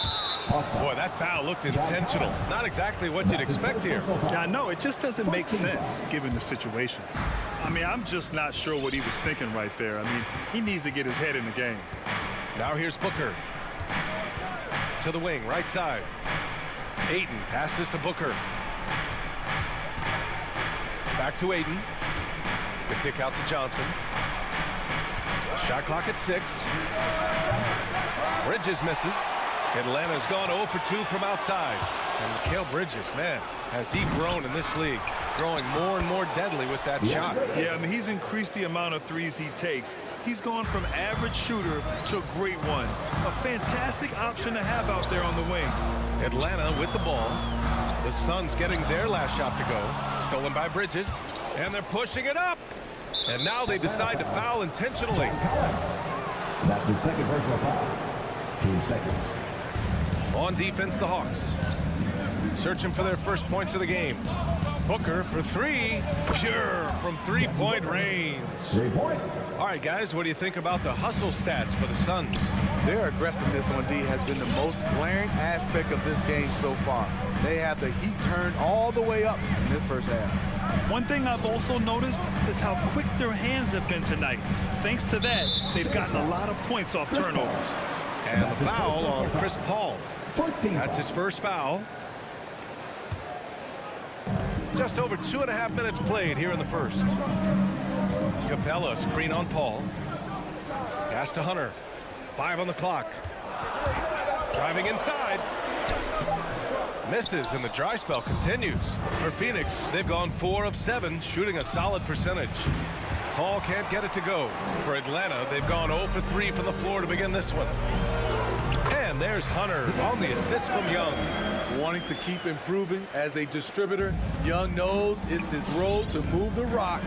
Boy, that foul looked intentional. Not exactly what you'd expect here. Yeah, I know. It just doesn't make sense given the situation. I mean, I'm just not sure what he was thinking right there. I mean, he needs to get his head in the game. Now here's Booker. To the wing, right side. Ayton passes to Booker. Back to Ayton. The kick out to Johnson. Shot clock at 6. Bridges misses. Atlanta's gone 0 for 2 from outside. And Mikal Bridges, man, has he grown in this league, growing more and more deadly with that shot. Yeah, I mean, he's increased the amount of threes he takes. He's gone from average shooter to a great one. A fantastic option to have out there on the wing. Atlanta with the ball. The Suns getting their last shot to go. Stolen by Bridges. And they're pushing it up. And now they decide to foul intentionally. That's his second personal foul. Team second. On defense, the Hawks. Searching for their first points of the game. Booker for 3. Pure from 3-point range. 3 points. All right, guys, what do you think about the hustle stats for the Suns? Their aggressiveness on D has been the most glaring aspect of this game so far. They have the heat turned all the way up in this first half. One thing I've also noticed is how quick their hands have been tonight. Thanks to that, they've gotten a lot of points off turnovers. And the foul on Chris Paul. That's his first foul. Just over 2.5 minutes played here in the first. Capella screen on Paul. Pass to Hunter. 5 on the clock. Driving inside. Misses, and the dry spell continues. For Phoenix, they've gone 4 of 7, shooting a solid percentage. Paul can't get it to go. For Atlanta, they've gone 0 for 3 from the floor to begin this one. And there's Hunter on the assist from Young. Wanting to keep improving as a distributor, Young knows it's his role to move the rock.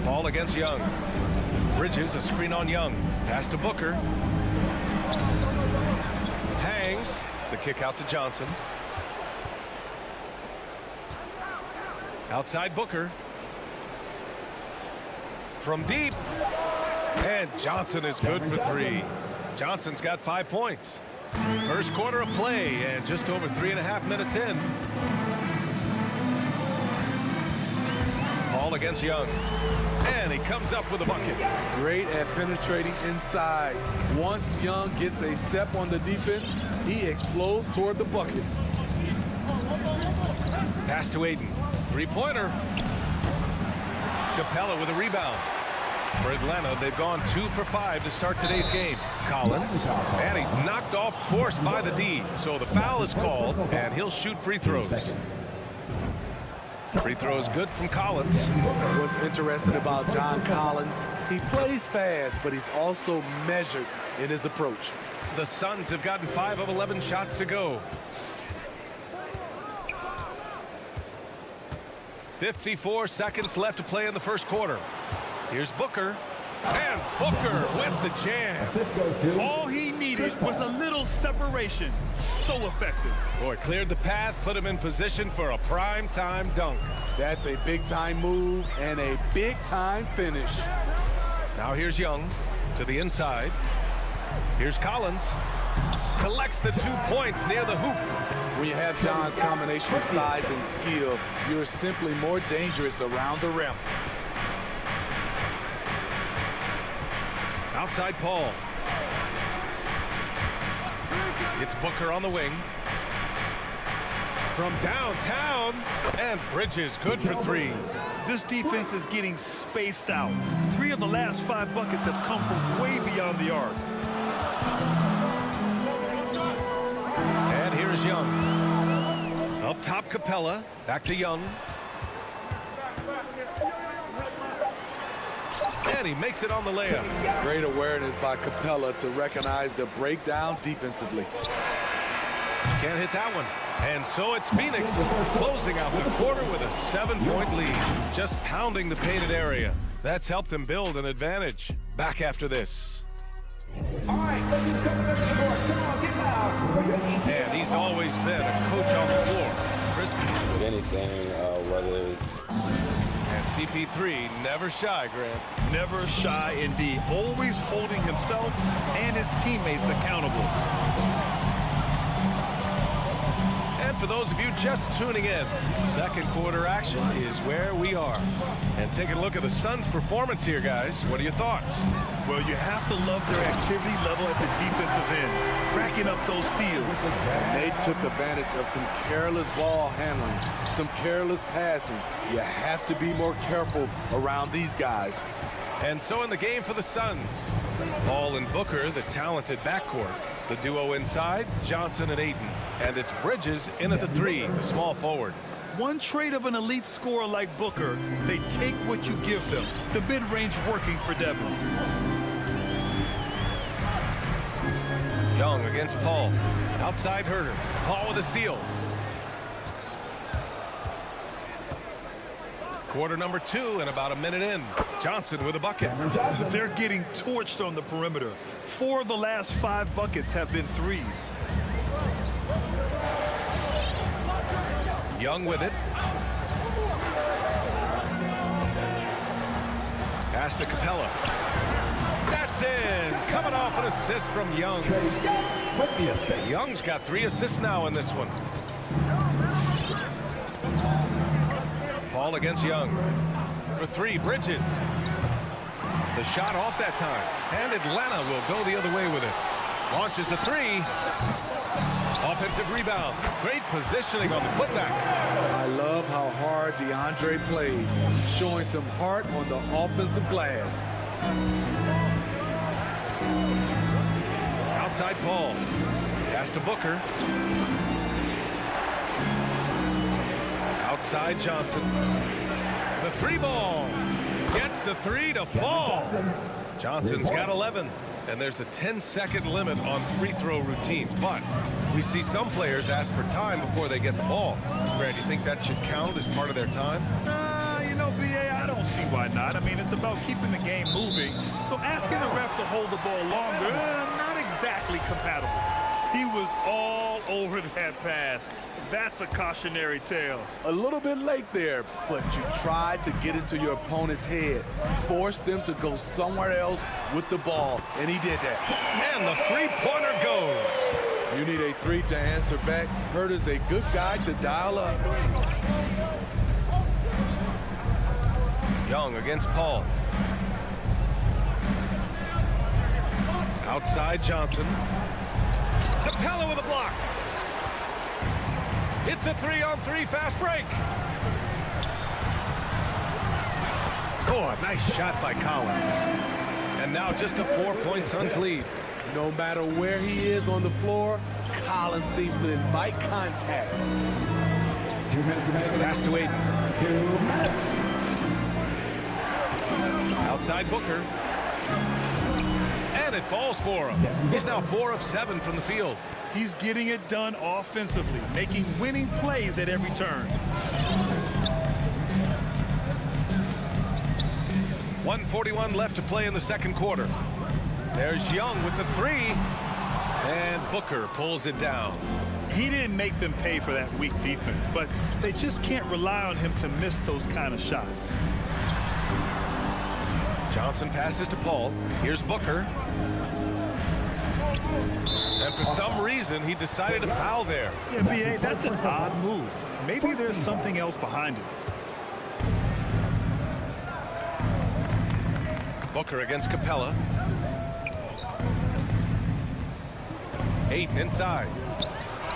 Paul against Young. Bridges, a screen on Young. Pass to Booker. Hangs. The kick out to Johnson. Outside Booker. From deep. And Johnson is good for 3. Johnson's got 5 points. First quarter of play and just over 3.5 minutes in. Paul against Young. And he comes up with a bucket. Great at penetrating inside. Once Young gets a step on the defense, he explodes toward the bucket. Pass to Ayton. 3-pointer. Capella with a rebound. For Atlanta, they've gone 2 for 5 to start today's game. Collins, and he's knocked off course by the D. So the foul is called, and he'll shoot free throws. Free throws good from Collins. What's interesting about John Collins, he plays fast, but he's also measured in his approach. The Suns have gotten 5 of 11 shots to go. 54 seconds left to play in the first quarter. Here's Booker. And Booker with the jam. All he needs needed was a little separation. So effective. Boy, cleared the path, put him in position for a prime-time dunk. That's a big-time move and a big-time finish. Now here's Young to the inside. Here's Collins. Collects the 2 points near the hoop. When you have John's combination of size and skill, you're simply more dangerous around the rim. Outside Paul. It's Booker on the wing. From downtown, and Bridges good for 3. This defense is getting spaced out. 3 of the last 5 buckets have come from way beyond the arc. And here's Young. Up top, Capella. Back to Young. And he makes it on the layup. Great awareness by Capella to recognize the breakdown defensively. Can't hit that one. And so it's Phoenix closing out the quarter with a 7-point lead. Just pounding the painted area. That's helped him build an advantage. Back after this. And he's always been a coach on the floor. Crispy. If anything, whether it's... And CP3 never shy, Grant. Never shy indeed. Always holding himself and his teammates accountable. And for those of you just tuning in, second quarter action is where we are. And taking a look at the Suns' performance here, guys. What are your thoughts? Well, you have to love their activity level at the defensive end, racking up those steals. And they took advantage of some careless ball handling, some careless passing. You have to be more careful around these guys. And so in the game for the Suns, Paul and Booker, the talented backcourt. The duo inside, Johnson and Ayton. And it's Bridges in at the 3, the small forward. One trait of an elite scorer like Booker, they take what you give them. The mid-range working for Devin. Young against Paul. Outside Herter. Paul with a steal. Quarter number 2 and about a minute in. Johnson with a bucket. They're getting torched on the perimeter. 4 of the last 5 buckets have been threes. Young with it. Pass to Capella. That's in. Coming off an assist from Young. Young's got 3 assists now in this one. Paul against Young. For 3, Bridges. The shot off that time. And Atlanta will go the other way with it. Launches the 3. Offensive rebound. Great positioning on the putback. I love how hard DeAndre plays, showing some heart on the offensive glass. Outside Paul. Pass to Booker. Outside Johnson. The 3 ball. Gets the 3 to fall. Johnson's got 11. And there's a 10-second limit on free throw routines. But we see some players ask for time before they get the ball. Grant, do you think that should count as part of their time? You know, B.A., I don't see why not. I mean, it's about keeping the game moving. So asking the ref to hold the ball longer, not exactly compatible. He was all over that pass. That's a cautionary tale. A little bit late there, but you tried to get into your opponent's head. Forced them to go somewhere else with the ball, and he did that. And the 3-pointer goes. You need a 3 to answer back. Herter's a good guy to dial up. Young against Paul. Outside Johnson. Capella with a block. It's a 3-on-3 fast break. Oh, a nice shot by Collins. And now just a 4-point Suns lead. No matter where he is on the floor, Collins seems to invite contact. 2 minutes remaining. Pass to Ayton. 2 minutes. Outside Booker. And it falls for him. He's now 4 of 7 from the field. He's getting it done offensively, making winning plays at every turn. 1:41 left to play in the second quarter. There's Young with the 3. Booker pulls it down. He didn't make them pay for that weak defense, but they just can't rely on him to miss those kind of shots. Johnson passes to Paul. Here's Booker. And for some reason, he decided to foul there. Yeah, B.A., that's an odd move. Maybe there's something else behind it. Booker against Capella. Ayton inside.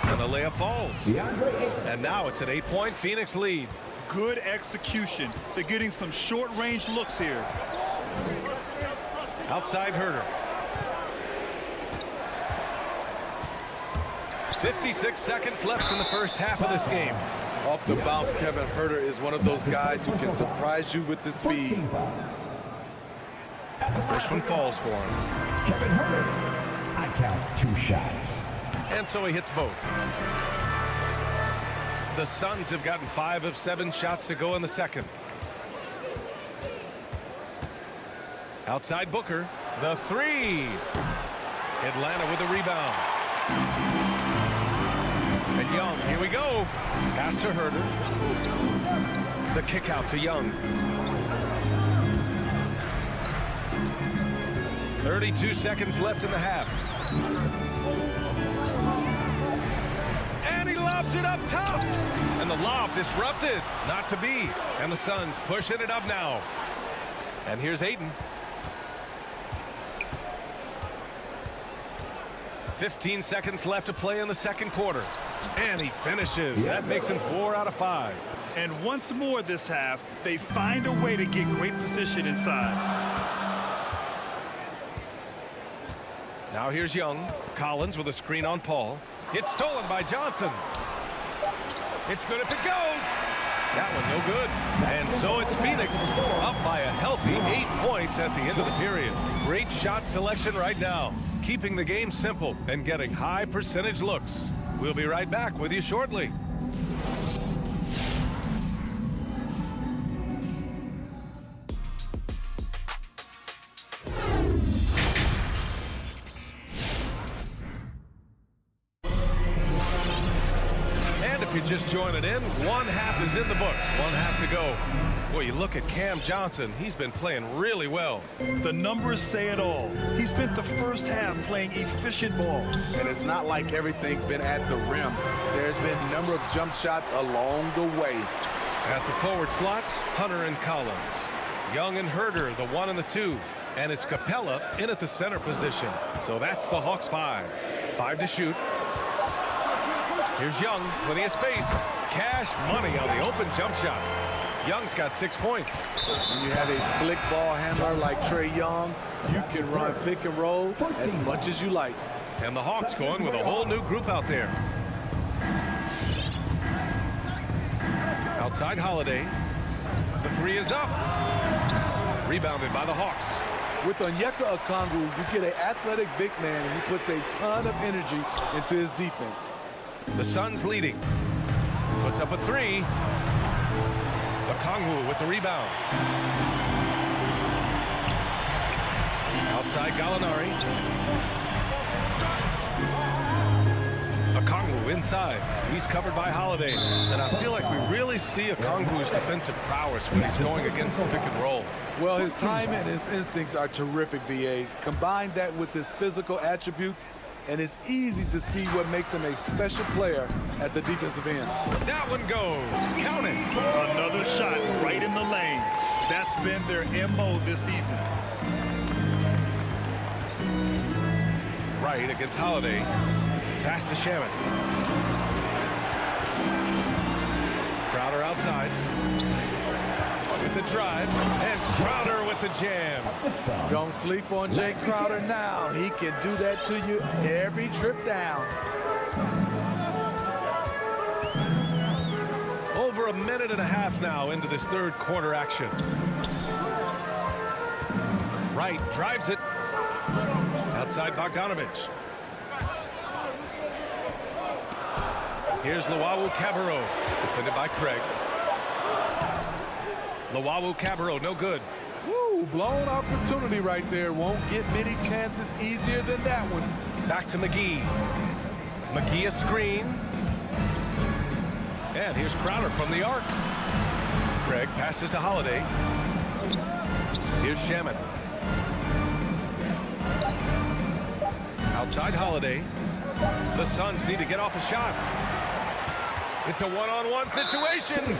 And the layup falls. And now it's an 8-point Phoenix lead. Good execution. They're getting some short-range looks here. Outside Herter. 56 seconds left in the first half of this game. Off the bounce, Kevin Herter is one of those guys who can surprise you with the speed. First one falls for him. Kevin Herter. I count 2 shots. And so he hits both. The Suns have gotten 5 of 7 shots to go in the second. Outside Booker. The 3. Atlanta with a rebound. And Young, here we go. Pass to Herter. The kick out to Young. 32 seconds left in the half. And he lobs it up top. And the lob disrupted. Not to be. And the Suns pushing it up now. And here's Ayton. 15 seconds left to play in the second quarter. And he finishes. That makes him 4 out of 5. And once more this half, they find a way to get great position inside. Now here's Young. Collins with a screen on Paul. It's stolen by Johnson. It's good if it goes. That one no good. And so it's Phoenix up by a healthy 8 points at the end of the period. Great shot selection right now. Keeping the game simple and getting high percentage looks. We'll be right back with you shortly. If you're just joining in, one half is in the books. One half to go. Boy, you look at Cam Johnson. He's been playing really well. The numbers say it all. He spent the first half playing efficient ball. And it's not like everything's been at the rim. There's been a number of jump shots along the way. At the forward slots, Hunter and Collins. Young and Herter, the 1 and the 2. And it's Capella in at the center position. So that's the Hawks 5. 5 to shoot. Here's Young, plenty of space. Cash money on the open jump shot. Young's got 6 points. When you have a slick ball handler like Trae Young, you can run pick and roll as much as you like. And the Hawks going with a whole new group out there. Outside Holiday. The 3 is up. Rebounded by the Hawks. With Onyeka Okongwu, you get an athletic big man, and he puts a ton of energy into his defense. The Suns leading. Puts up a 3. Okongwu with the rebound. Outside Gallinari. Okongwu inside. He's covered by Holiday. And I feel like we really see Okongwu's defensive prowess when he's going against the pick and roll. Well, his timing and his instincts are terrific, B.A. Combine that with his physical attributes, and it's easy to see what makes him a special player at the defensive end. That one goes. Count it. Another shot right in the lane. That's been their MO this evening. Right against Holiday. Pass to Shaman. Crowder outside. With the drive. And Crowder with the jam. Don't sleep on Jay Crowder now. He can do that to you every trip down. Over a minute and a half now into this third quarter action. Wright drives it. Outside Bogdanovich. Here's Luwawu-Cabarrot, defended by Craig. Luwawu-Cabarrot, no good. Woo, blown opportunity right there. Won't get many chances easier than that one. Back to McGee. McGee a screen. And here's Crowder from the arc. Craig passes to Holiday. Here's Shaman. Outside Holiday. The Suns need to get off a shot. It's a one-on-one situation.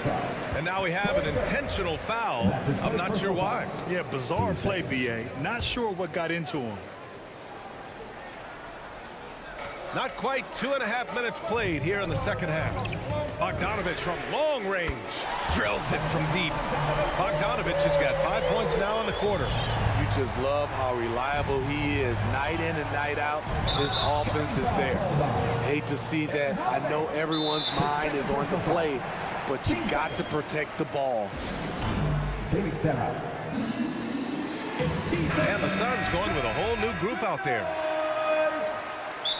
And now we have an intentional foul. I'm not sure why. Yeah, bizarre play, B.A. Not sure what got into him. Not quite 2.5 minutes played here in the second half. Bogdanovich from long range drills it from deep. Bogdanovich has got 5 points now in the quarter. You just love how reliable he is night in and night out. His offense is there. Hate to see that. I know everyone's mind is on the play, but you got to protect the ball. And the Suns going with a whole new group out there.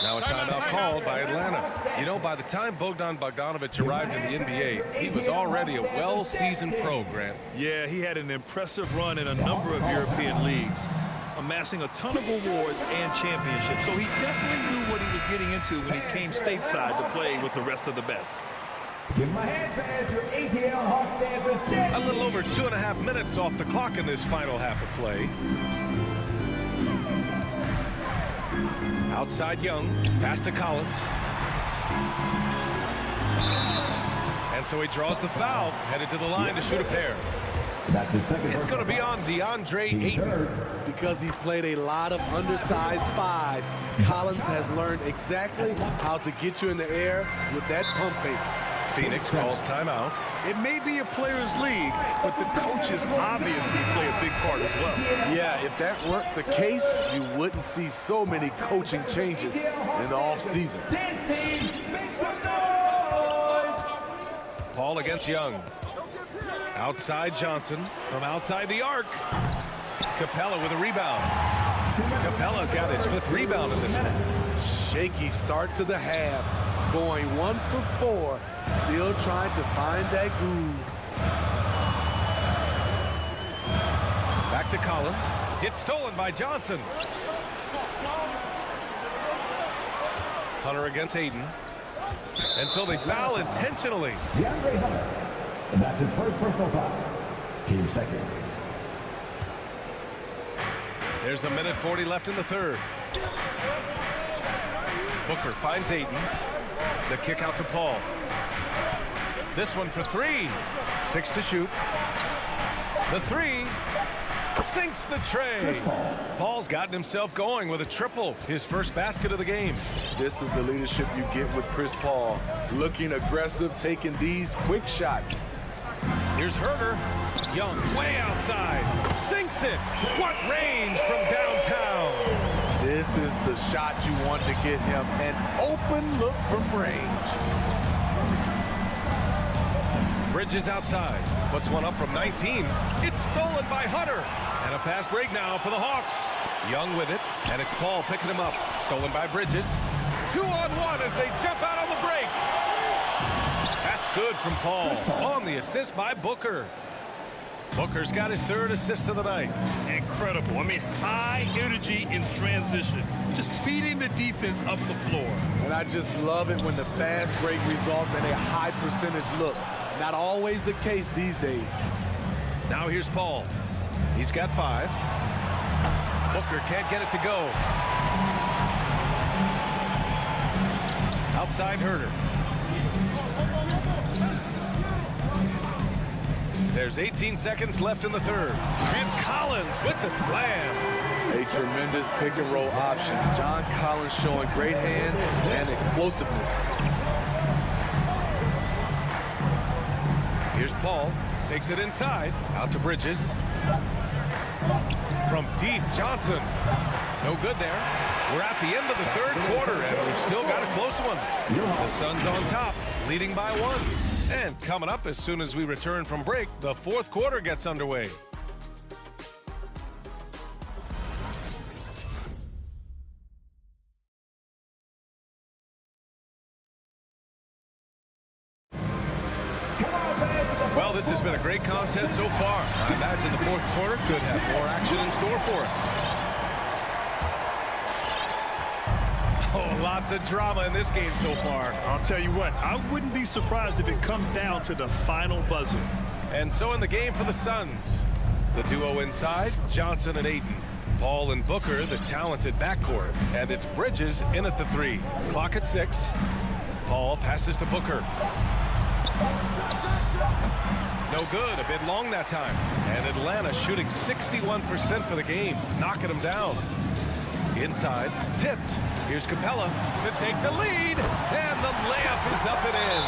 Now a timeout called by Atlanta. You know, by the time Bogdan Bogdanovich arrived in the NBA, he was already a well-seasoned pro, Grant. Yeah, he had an impressive run in a number of European leagues, amassing a ton of awards and championships. So he definitely knew what he was getting into when he came stateside to play with the rest of the best. Give my hand fans your ATL Hawks fans a little over 2.5 minutes off the clock in this final half of play. Outside Young, pass to Collins. And so he draws the foul, headed to the line to shoot a pair. That's his second. It's going to be on DeAndre Ayton. Because he's played a lot of undersized five, Collins has learned exactly how to get you in the air with that pump fake. Phoenix calls timeout. It may be a players' league, but the coaches obviously play a big part as well. Yeah, if that weren't the case, you wouldn't see so many coaching changes in the offseason. Paul against Young. Outside Johnson from outside the arc. Capella with a rebound. Capella's got his 5th rebound in this one. Shaky start to the half. Going 1 for 4. Still trying to find that groove. Back to Collins. It's stolen by Johnson. Hunter against Ayton. And so they foul intentionally. DeAndre Hunter. And that's his first personal foul. Team second. There's 1:40 left in the third. Booker finds Ayton. The kick out to Paul. This one for 3. 6 to shoot. The 3 sinks the tray. Paul's gotten himself going with a triple. His first basket of the game. This is the leadership you get with Chris Paul. Looking aggressive, taking these quick shots. Here's Herter. Young way outside. Sinks it. What range from downtown. This is the shot you want to get him. An open look from range. Bridges outside. Puts one up from 19. It's stolen by Hunter. And a fast break now for the Hawks. Young with it. And it's Paul picking him up. Stolen by Bridges. 2-on-1 as they jump out on the break. That's good from Paul. On the assist by Booker. Booker's got his 3rd assist of the night. Incredible. I mean, high energy in transition. Just feeding the defense up the floor. And I just love it when the fast break results in a high percentage look. Not always the case these days. Now here's Paul. He's got 5. Booker can't get it to go. Outside Herter. There's 18 seconds left in the third. And Collins with the slam. A tremendous pick and roll option. John Collins showing great hands and explosiveness. Here's Paul. Takes it inside. Out to Bridges. From deep, Johnson. No good there. We're at the end of the third quarter, and we've still got a close one. The Suns on top, leading by 1. And coming up as soon as we return from break, the 4th quarter gets underway. Well, this has been a great contest so far. I imagine the 4th quarter could have more action in store for us. Oh, Lots of drama in this game so far. I'll tell you what, I wouldn't be surprised if it comes down to the final buzzer. And so in the game for the Suns, the duo inside, Johnson and Ayton. Paul and Booker, the talented backcourt. And it's Bridges in at the 3. Clock at 6. Paul passes to Booker. No good, a bit long that time. And Atlanta shooting 61% for the game, knocking them down. Inside, tipped. Here's Capella to take the lead. And the layup is up and in.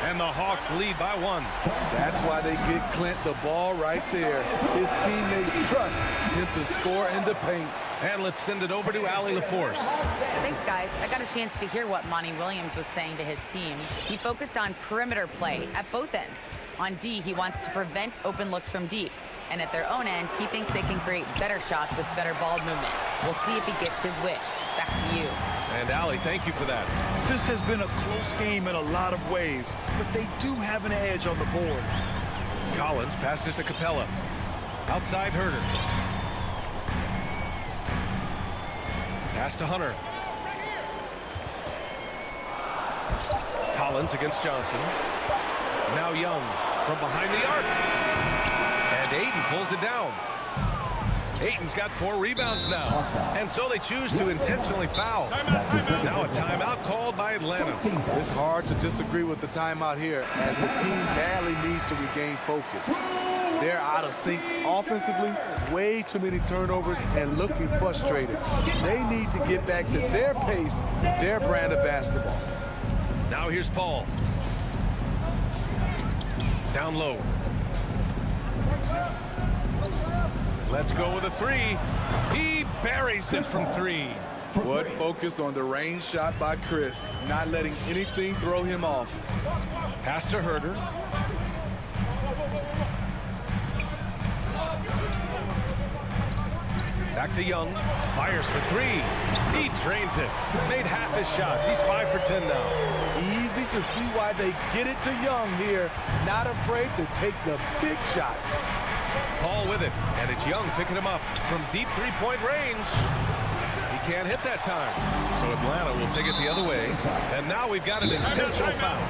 And the Hawks lead by 1. That's why they get Clint the ball right there. His teammates trust him to score in the paint. And let's send it over to Allie LaForce. Thanks, guys. I got a chance to hear what Monty Williams was saying to his team. He focused on perimeter play at both ends. On D, he wants to prevent open looks from deep. And at their own end, he thinks they can create better shots with better ball movement. We'll see if he gets his wish. Back to you. And Allie, thank you for that. This has been a close game in a lot of ways, but they do have an edge on the board. Collins passes to Capella. Outside Herter. Pass to Hunter. Collins against Johnson. Now Young from behind the arc. And Ayton pulls it down. Ayton's got 4 rebounds now. And so they choose to intentionally foul. Now a timeout called by Atlanta. It's hard to disagree with the timeout here as the team badly needs to regain focus. They're out of sync offensively, way too many turnovers, and looking frustrated. They need to get back to their pace, their brand of basketball. Now here's Paul. Down low. Let's go with a 3. He buries it from 3. What focus on the range shot by Chris, not letting anything throw him off. Pass to Herter. Back to Young. Fires for 3. He drains it. Made half his shots. He's 5 for 10 now. Easy to see why they get it to Young here. Not afraid to take the big shots. Paul with it. And it's Young picking him up from deep 3-point range. He can't hit that time. So Atlanta will take it the other way. And now we've got an intentional foul.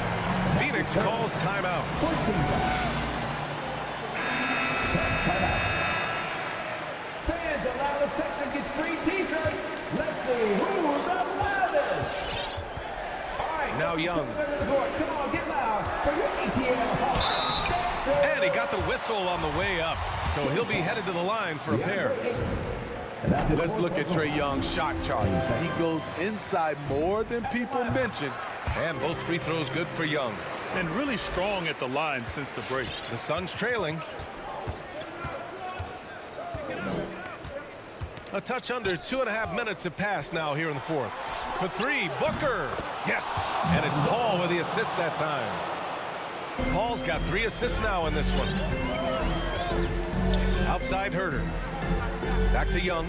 Phoenix calls timeout. Fans, allow the section gets free t-shirt. Let's see who's the loudest. All right. Now Young. Come on, get loud for your ATL Hawks. And he got the whistle on the way up. So he'll be headed to the line for a pair. Let's look at Trae Young's shot chart. He goes inside more than people mention. And both free throws good for Young. And really strong at the line since the break. The Suns trailing. A touch under 2.5 minutes have passed now here in the 4th. For 3, Booker. Yes. And it's Paul with the assist that time. Paul's got 3 assists now in this one. Outside Herter. Back to Young.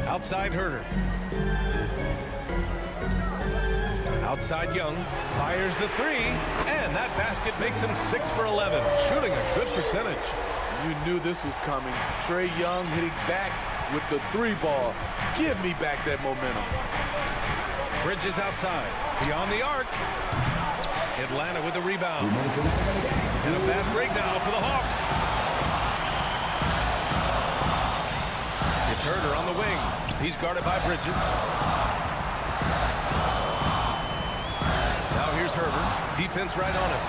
Outside Herter. Outside Young. Fires the 3. And that basket makes him 6 for 11. Shooting a good percentage. You knew this was coming. Trae Young hitting back with the 3 ball. Give me back that momentum. Bridges outside. Beyond the arc. Atlanta with the rebound. And a fast break now for the Hawks. It's Herter on the wing. He's guarded by Bridges. Now here's Herter. Defense right on it.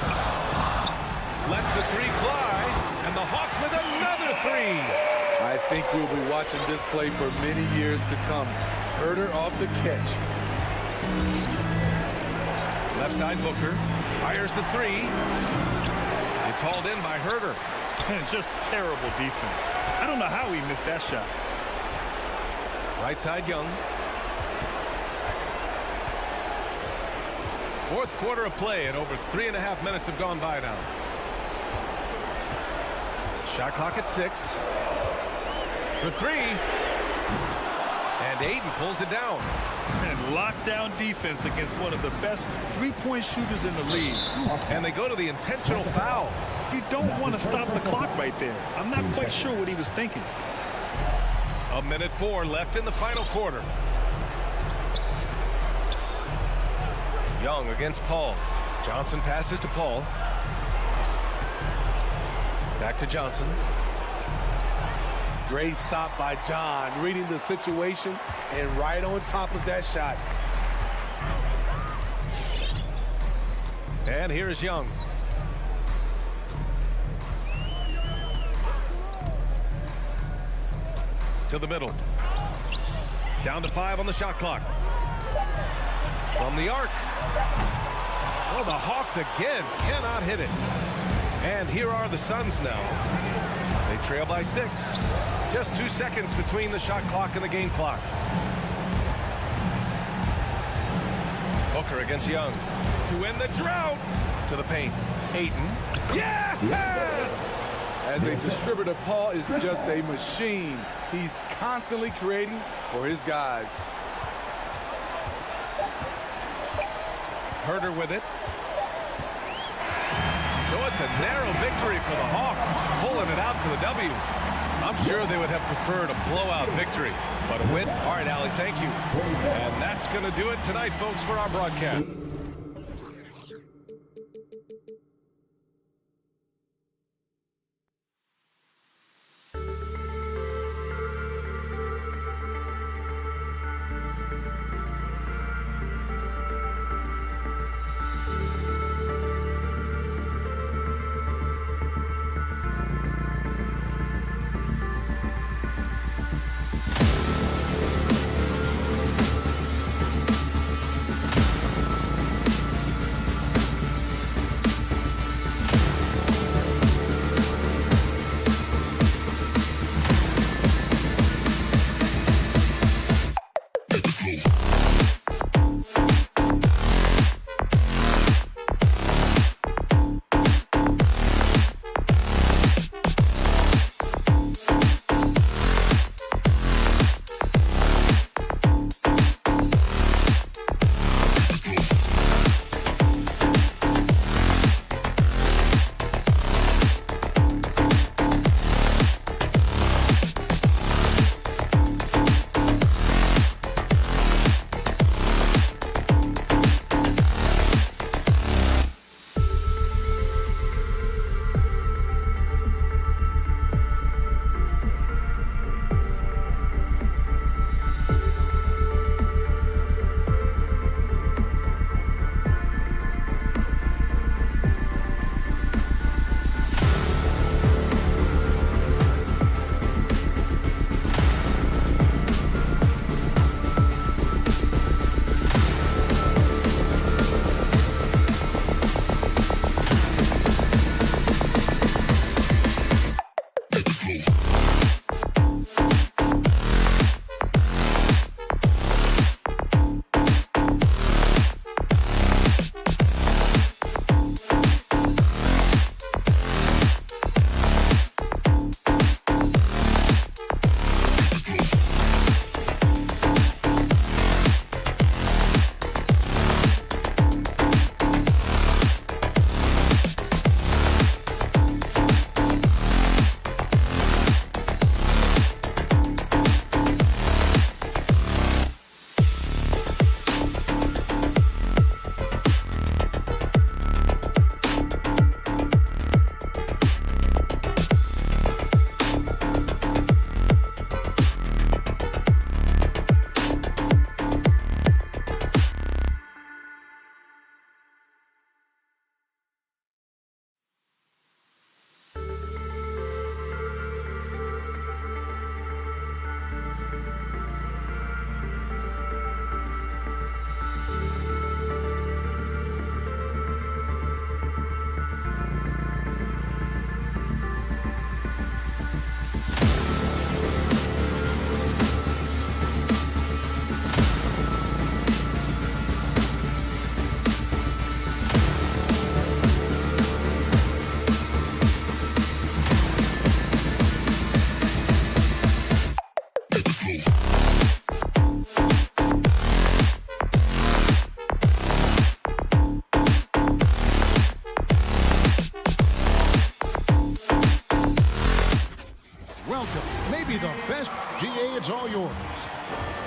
Lets the 3 fly. And the Hawks with another 3. I think we'll be watching this play for many years to come. Herter off the catch. Left side Booker. Fires the 3. It's hauled in by Herter. And just terrible defense. I don't know how he missed that shot. Right side Young. 4th quarter of play and over 3.5 minutes have gone by now. Shot clock at 6. For 3. And Ayton pulls it down. And lockdown defense against one of the best 3-point shooters in the league. And they go to the intentional foul. You don't want to stop the clock right there. I'm not quite sure what he was thinking. 1:04 left in the final quarter. Young against Paul. Johnson passes to Paul. Back to Johnson. Great stop by John, reading the situation and right on top of that shot. And here's Young. To the middle. Down to 5 on the shot clock. From the arc. Oh, the Hawks again cannot hit it. And here are the Suns now. They trail by 6. Just 2 seconds between the shot clock and the game clock. Booker against Young. To win the drought. To the paint. Ayton. Yes! As a distributor, Paul is just a machine. He's constantly creating for his guys. Herter with it. So it's a narrow victory for the Hawks, pulling it out for the W. I'm sure they would have preferred a blowout victory, but a win. All right, Allie, thank you. And that's going to do it tonight, folks, for our broadcast.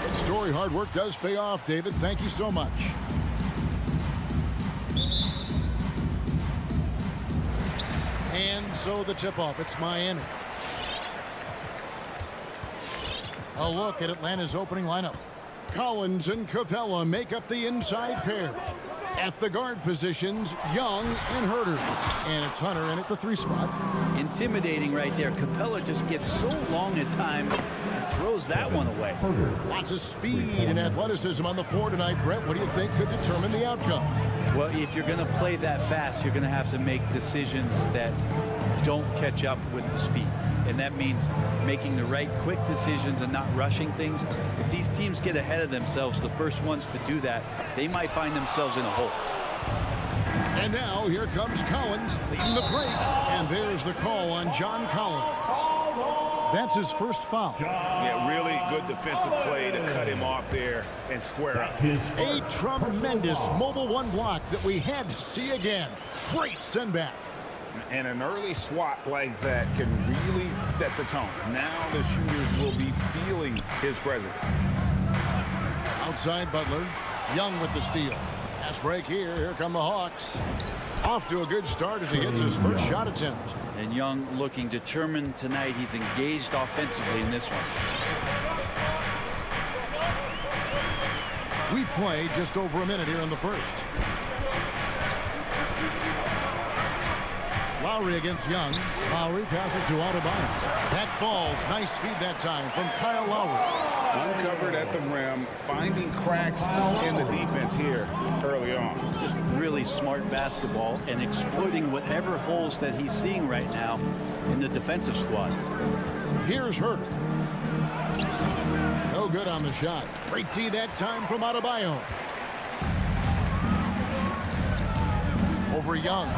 Good story. Hard work does pay off, David. Thank you so much. And so the tip-off. It's Miami. A look at Atlanta's opening lineup. Collins and Capella make up the inside pair. At the guard positions, Young and Herter. And it's Hunter in at the 3 spot. Intimidating right there. Capella just gets so long at times and throws that one away. Lots of speed and athleticism on the floor tonight. Brett, what do you think could determine the outcome? Well, if you're going to play that fast, you're going to have to make decisions that don't catch up with the speed. And that means making the right quick decisions and not rushing things. If these teams get ahead of themselves, the first ones to do that, they might find themselves in a hole. And now here comes Collins leading the break. And there's the call on John Collins. That's his first foul. Yeah, really good defensive play to cut him off there and square up. A tremendous mobile 1 block that we had to see again. Great send back. And an early swat like that can really set the tone. Now the shooters will be feeling his presence. Outside Butler. Young with the steal. Pass break here. Here come the Hawks. Off to a good start as he hits his first shot attempt. And Young looking determined tonight. He's engaged offensively in this one. We play just over a minute here in the first. Lowry against Young. Lowry passes to Adebayo. That falls. Nice feed that time from Kyle Lowry. Uncovered at the rim, finding cracks in the defense here early on. Just really smart basketball and exploiting whatever holes that he's seeing right now in the defensive squad. Here's Herter. No good on the shot. Great D that time from Adebayo. Over Young.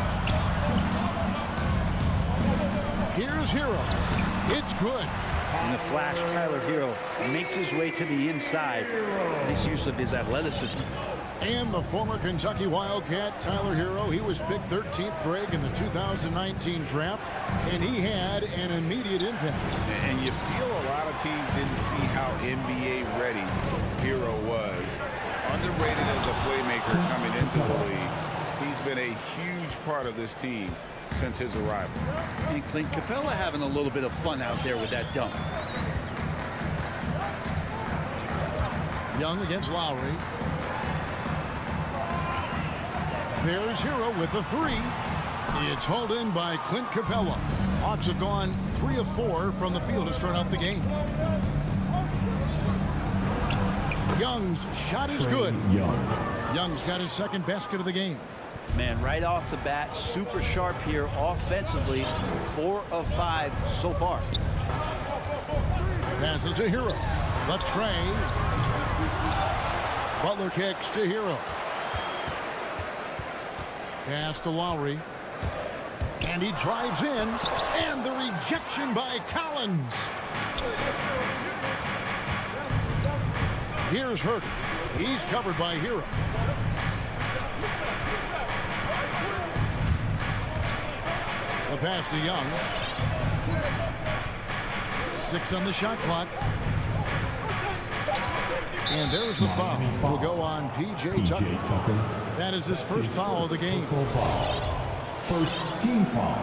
Here's Hero. It's good. In the flash, Tyler Hero makes his way to the inside. Nice use of his athleticism. And the former Kentucky Wildcat, Tyler Hero, he was picked 13th grade in the 2019 draft, and he had an immediate impact. And you feel a lot of teams didn't see how NBA ready Hero was. Underrated as a playmaker coming into the league. He's been a huge part of this team since his arrival. And Clint Capella having a little bit of fun out there with that dunk. Young against Lowry. There's Hero with the 3. It's hauled in by Clint Capella. Hawks have gone 3 of 4 from the field to start out the game. Young's shot is good. Young's got his second basket of the game. Man, right off the bat, super sharp here offensively. 4 of 5 so far. Passes to Hero. The tray. Butler kicks to Hero. Pass to Lowry. And he drives in. And the rejection by Collins. Here's Herter. He's covered by Hero. The pass to Young. 6 on the shot clock. And there's the foul. Will go on P.J. Tucker. That is his first foul of the game. First team foul.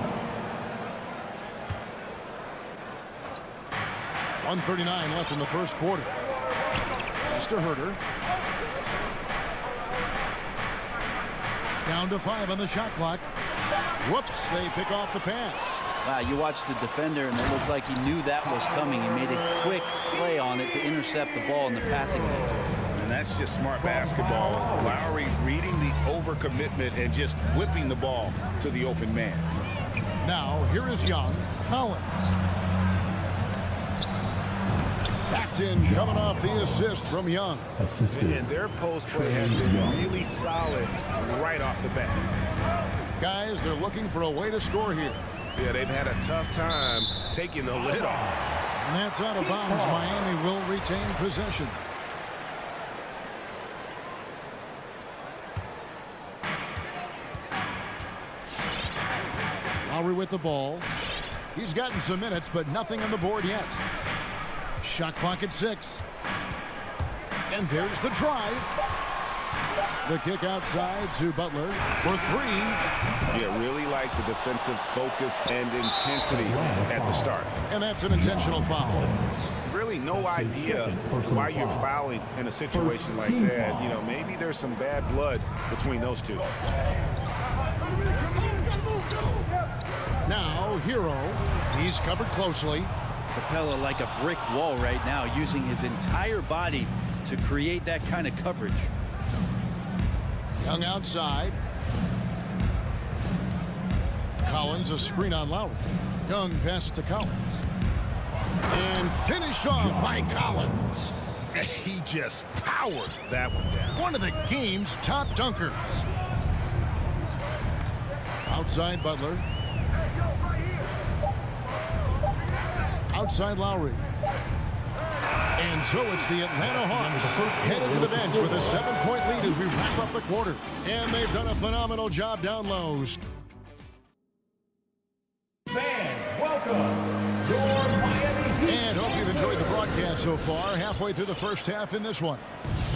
1:39 left in the first quarter. Mr. Herter. Down to 5 on the shot clock. Whoops, they pick off the pass. Wow, you watched the defender, and it looked like he knew that was coming. He made a quick play on it to intercept the ball in the passing lane. And that's just smart basketball. Lowry reading the overcommitment and just whipping the ball to the open man. Now, here is Young. Collins. That's in, coming off the assist from Young. And their post play has been really solid right off the bat. Guys, they're looking for a way to score here. Yeah, they've had a tough time taking the lid off. And that's out of bounds. Miami will retain possession. Lowry with the ball. He's gotten some minutes, but nothing on the board yet. Shot clock at 6. And there's the drive. The kick outside to Butler for three. Yeah, really like the defensive focus and intensity at the start. And that's an intentional foul. Really no idea why you're fouling in a situation like that. You know, maybe there's some bad blood between those two. Now, Hero. He's covered closely. Capella like a brick wall right now, using his entire body to create that kind of coverage. Young outside. Collins, a screen on Lowry. Young pass to Collins. And finished off by Collins. He just powered that one down. One of the game's top dunkers. Outside Butler. Outside Lowry. And so it's the Atlanta Hawks headed to the bench with a 7-point lead as we wrap up the quarter. And they've done a phenomenal job down low. Fans, welcome your Miami Heat. And hope you've enjoyed the broadcast so far. Halfway through the first half in this one.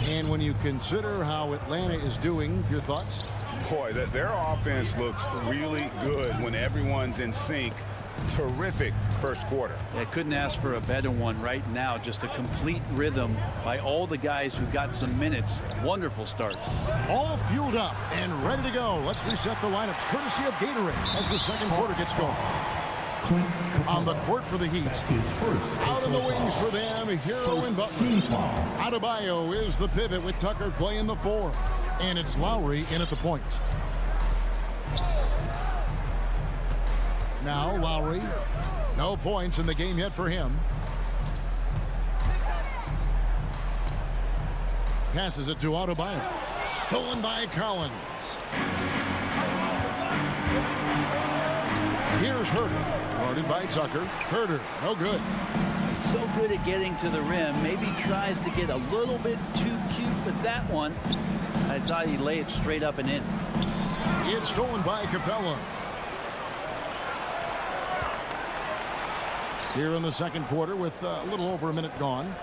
And when you consider how Atlanta is doing, your thoughts? Boy, their offense looks really good when everyone's in sync. Terrific first quarter. I couldn't ask for a better one right now. Just a complete rhythm by all the guys who got some minutes. Wonderful start. All fueled up and ready to go. Let's reset the lineups courtesy of Gatorade as the second quarter gets going. On the court for the Heat. Out of the wings for them, Hero and Butler. Adebayo is the pivot with Tucker playing the 4. And it's Lowry in at the point. Now Lowry. No points in the game yet for him. Passes it to Adebayo. Stolen by Collins. Here's Herter. Guarded by Tucker. Herter, no good. He's so good at getting to the rim. Maybe tries to get a little bit too cute with that one. I thought he'd lay it straight up and in. It's stolen by Capella. Here in the second quarter with a little over a minute gone.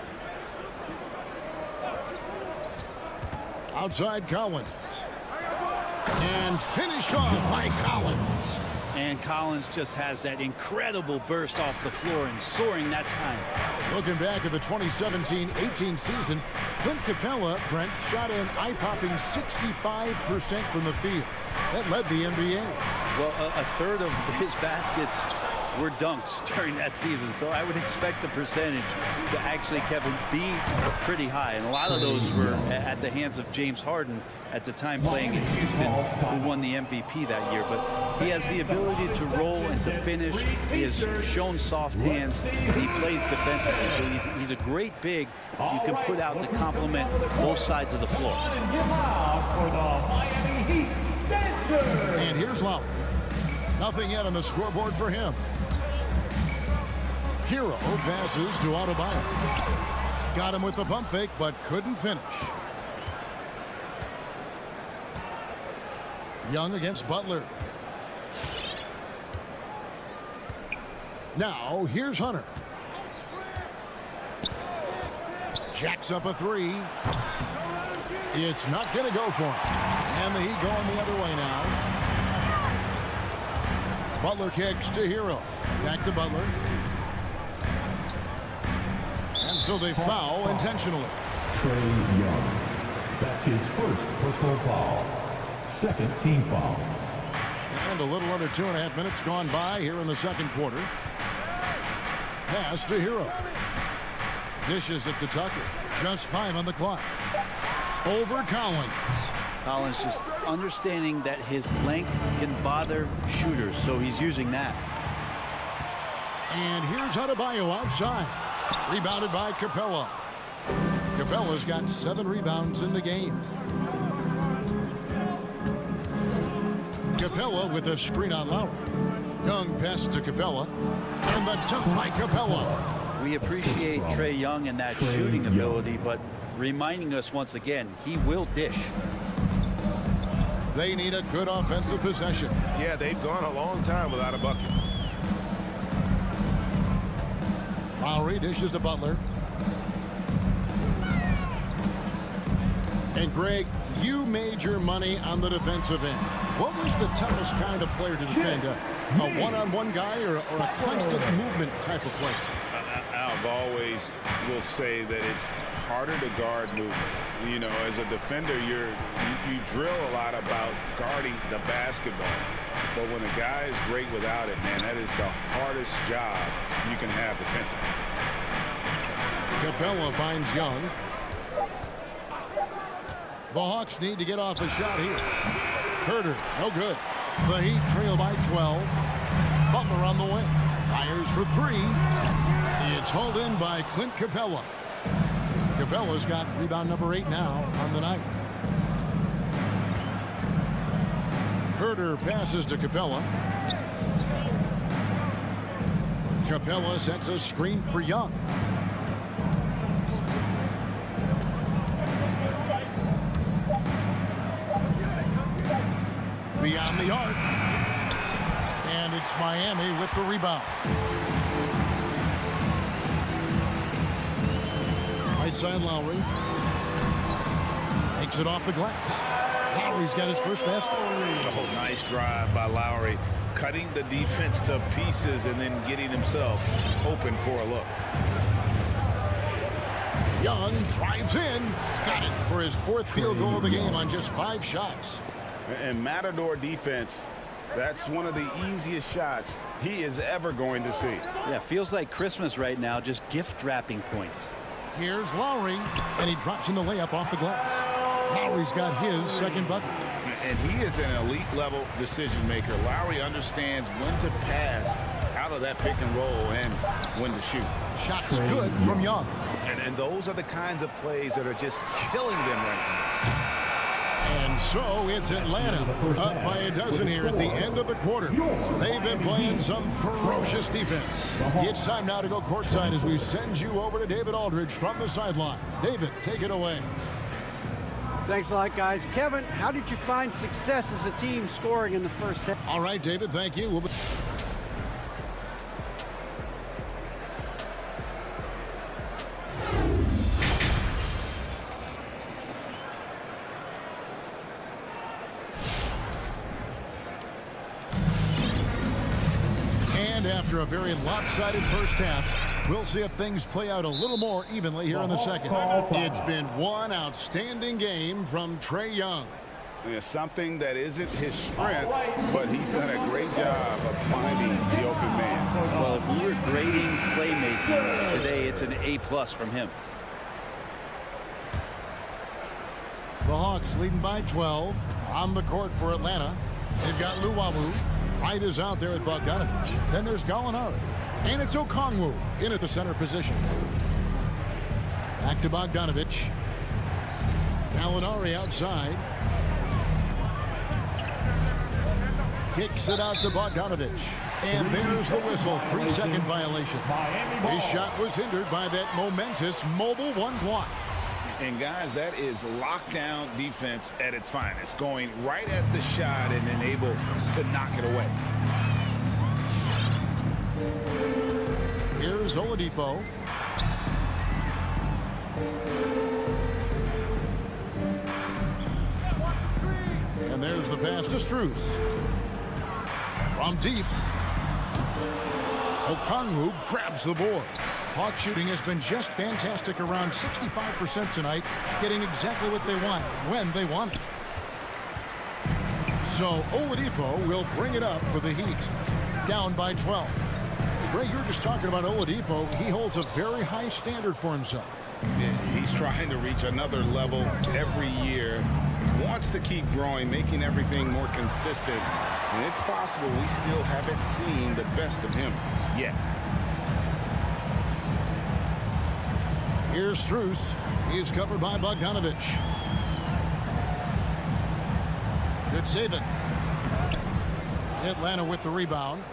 Outside Collins. And finished off by Collins. And Collins just has that incredible burst off the floor and soaring that time. Looking back at the 2017-18 season, Clint Capella, Brent, shot an eye-popping 65% from the field. That led the NBA. Well, a third of his baskets were dunks during that season, so I would expect the percentage to actually, Kevin, be pretty high. And a lot of those were at the hands of James Harden at the time playing in Houston, who won the MVP that year. But he has the ability to roll and to finish. He has shown soft hands, and he plays defensively. So he's a great big you can put out to complement both sides of the floor. And here's Lowry. Nothing yet on the scoreboard for him. Hero passes to Adebayo. Got him with the pump fake, but couldn't finish. Young against Butler. Now, here's Hunter. Jacks up a 3. It's not going to go for him. And the Heat going the other way now. Butler kicks to Hero. Back to Butler. And so they foul intentionally. Trae Young. That's his first personal foul. Second team foul. And a little under 2.5 minutes gone by here in the second quarter. Pass to Hero. Dishes it to Tucker. Just 5 on the clock. Over Collins. Collins just understanding that his length can bother shooters, so he's using that. And here's Adebayo outside. Rebounded by Capella. Capella's got 7 rebounds in the game. Capella with a screen on Lowry. Young passes to Capella. And the jump by Capella. We appreciate Trae Young and that shooting ability, but reminding us once again, he will dish. They need a good offensive possession. Yeah, they've gone a long time without a bucket. Lowry dishes to Butler. And Greg, you made your money on the defensive end. What was the toughest kind of player to defend? A one-on-one guy or a constant movement type of player? I've always will say that it's harder to guard movement. You know, as a defender, you drill a lot about guarding the basketball. But when a guy is great without it, man, that is the hardest job you can have defensively. Capella finds Young. The Hawks need to get off a shot here. Herter, no good. The Heat trail by 12. Butler on the wing. Fires for three. It's hauled in by Clint Capella. Capella's got rebound number 8 now on the night. Herter passes to Capella. Capella sets a screen for Young. Beyond the arc. And it's Miami with the rebound. Right side Lowry. Takes it off the glass. Lowry's got his first basket. Oh, nice drive by Lowry. Cutting the defense to pieces and then getting himself open for a look. Young drives in. Got it for his 4th field goal of the game on just 5 shots. And Matador defense, that's one of the easiest shots he is ever going to see. Yeah, feels like Christmas right now, just gift wrapping points. Here's Lowry, and he drops in the layup off the glass. Lowry's got his second bucket. And he is an elite-level decision maker. Lowry understands when to pass out of that pick and roll and when to shoot. Shots good from Young. And those are the kinds of plays that are just killing them right now. And so it's Atlanta up by a dozen here at the end of the quarter. They've been playing some ferocious defense. It's time now to go courtside as we send you over to David Aldridge from the sideline. David, take it away. Thanks a lot, guys. Kevin, how did you find success as a team scoring in the first half? All right, David, thank you. And after a very lopsided first half, we'll see if things play out a little more evenly here in the second. It's been one outstanding game from Trae Young. It's something that isn't his strength, but he's done a great job of finding the open man. Well, if we were grading playmaking today, it's an A+ from him. The Hawks leading by 12 on the court for Atlanta. They've got Luwawu. Wright is out there with Bogdanovich. Then there's Gallinari. And it's Okongwu in at the center position. Back to Bogdanovich. Gallinari outside. Kicks it out to Bogdanovich. And there's the whistle. 3-second violation. His shot was hindered by that momentous mobile one block. And guys, that is lockdown defense at its finest. Going right at the shot and then able to knock it away. Here's Oladipo. And there's the pass to Strus. From deep. Okongwu grabs the board. Hawk shooting has been just fantastic, around 65% tonight, getting exactly what they want when they want it. So Oladipo will bring it up for the Heat, down by 12. Ray, you were just talking about Oladipo. He holds a very high standard for himself. Yeah, he's trying to reach another level every year. Wants to keep growing, making everything more consistent. And it's possible we still haven't seen the best of him yet. Here's Strus. He's covered by Bogdanovich. Good save it. Atlanta with the rebound.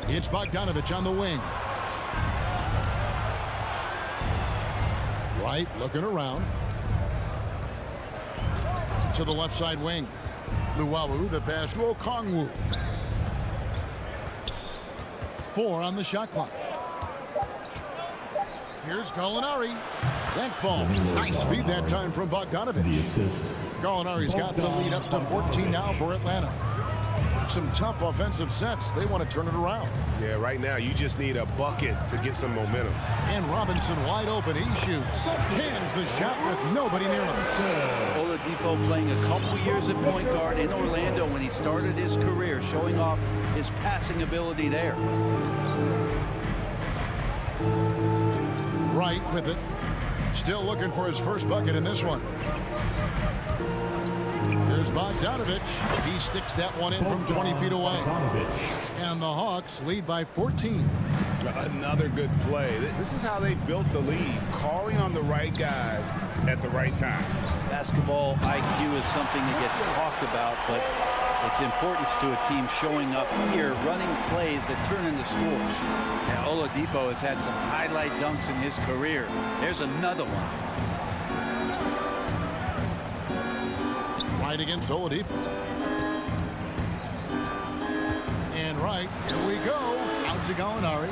It's Bogdanovich on the wing. Wright looking around. To the left side wing. Luwawu, the pass to Okongwu. 4 on the shot clock. Here's Gallinari. That ball. Nice feed that time from Bogdanovich. The assist. Gallinari's got the lead up to 14 now for Atlanta. Some tough offensive sets. They want to turn it around. Yeah, right now you just need a bucket to get some momentum. And Robinson wide open. He shoots. Cans the shot with nobody near him. Oladipo playing a couple years at point guard in Orlando when he started his career, showing off his passing ability there. Right with it. Still looking for his first bucket in this one. Here's Bogdanovich. He sticks that one in from 20 feet away. And the Hawks lead by 14. Another good play. This is how they built the lead, calling on the right guys at the right time. Basketball IQ is something that gets talked about, but its importance to a team showing up here, running plays that turn into scores. Now, Oladipo has had some highlight dunks in his career. There's another one. Right against Oladipo. And right, here we go. Out to Gallinari.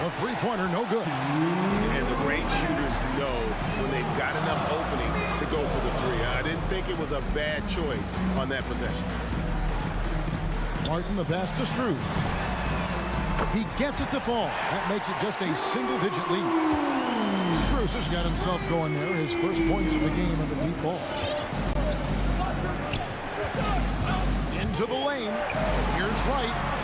The three-pointer, no good. And the great shooters know when they've got enough opening to go for the three. I didn't think it was a bad choice on that possession. Martin the pass to Strus. He gets it to fall. That makes it just a single-digit lead. Strus has got himself going there. His first points of the game on the deep ball. Into the lane. Here's Wright.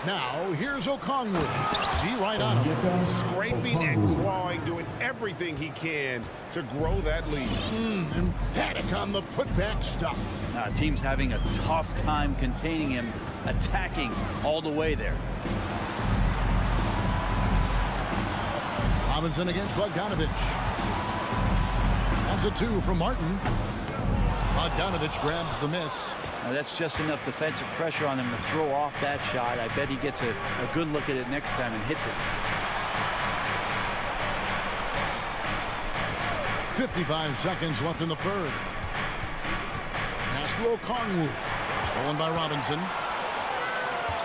Now, here's Okongwu. D right on him. Scraping and clawing, doing everything he can to grow that lead. Emphatic on the putback stuff. Team's having a tough time containing him, attacking all the way there. Robinson against Bogdanovich. That's a two from Martin. Bogdanovich grabs the miss. Now that's just enough defensive pressure on him to throw off that shot. I bet he gets a good look at it next time and hits it. 55 seconds left in the third. Pass to Okongwu. Stolen by Robinson.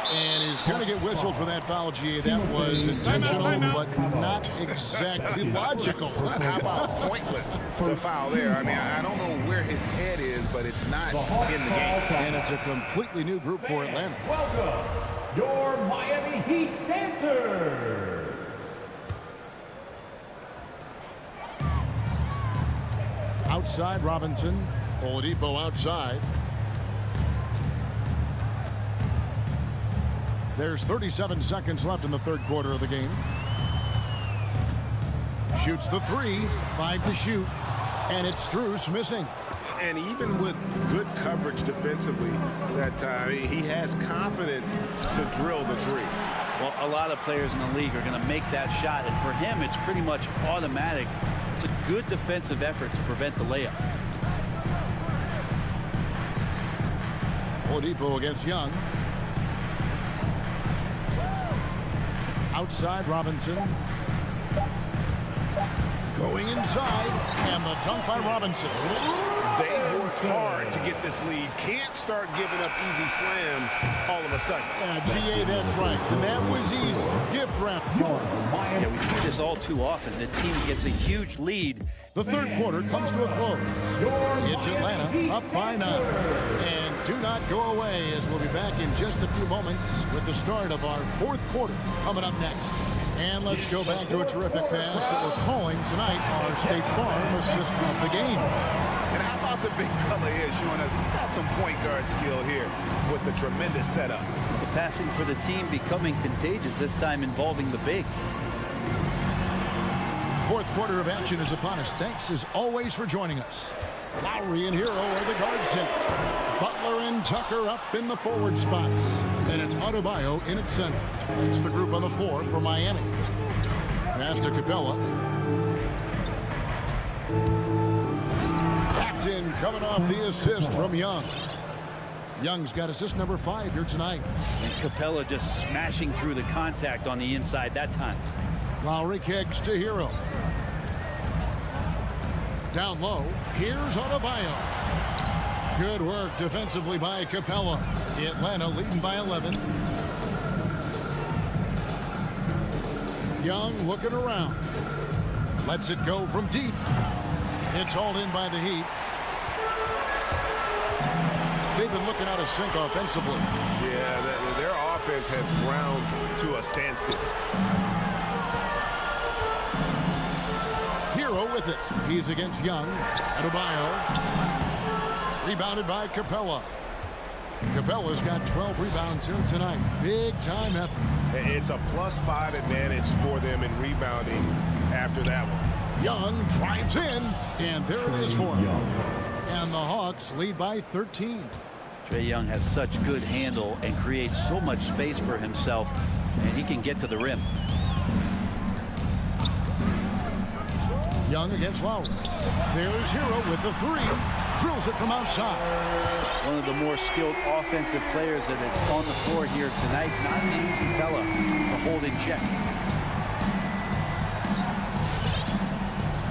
And he's going to get whistled for that foul, G. That was intentional, but not exactly logical. How about pointless to foul there? I mean, I don't know where his head is, but it's not in the game. And it's a completely new group for Atlanta. Welcome, your Miami Heat dancers. Outside Robinson. Oladipo outside. There's 37 seconds left in the third quarter of the game. Shoots the three. 5 to shoot. And it's Strus missing. And even with good coverage defensively that time, he has confidence to drill the three. Well, a lot of players in the league are going to make that shot, and for him, it's pretty much automatic. It's a good defensive effort to prevent the layup. Oladipo against Young. Outside Robinson. Going inside. And the dunk by Robinson. They worked hard to get this lead. Can't start giving up easy slams all of a sudden. GA, that's right. And that was easy. Gift wrap. Yeah, we see this all too often. The team gets a huge lead. The third quarter comes to a close. It's Atlanta up by 9. And do not go away, as we'll be back in just a few moments with the start of our fourth quarter coming up next. And let's go back to a terrific pass that we're calling tonight our State Farm assist of the game. And how about the big fella here showing us he's got some point guard skill here with the tremendous setup. The passing for the team becoming contagious, this time involving the big. Fourth quarter of action is upon us. Thanks as always for joining us. Lowry and Hero are the guard set. Butler and Tucker up in the forward spots. And it's Adebayo in its center. It's the group on the floor for Miami. Pass to Capella. That's in, coming off the assist from Young. Young's got assist number 5 here tonight. And Capella just smashing through the contact on the inside that time. Lowry kicks to Hero. Down low. Here's Adebayo. Good work defensively by Capella. Atlanta leading by 11. Young looking around. Lets it go from deep. It's hauled in by the Heat. They've been looking out of sync offensively. Yeah, their offense has ground to a standstill. Hero with it. He's against Young. Adebayo. Rebounded by Capella. Capella's got 12 rebounds here tonight. Big time effort. It's a +5 advantage for them in rebounding after that one. Young drives in, and there it is for him. And the Hawks lead by 13. Trae Young has such good handle and creates so much space for himself, and he can get to the rim. Young against Lowry. There's Hero with the three. Drills it from outside. One of the more skilled offensive players that is on the floor here tonight. Not an easy fella to hold in check.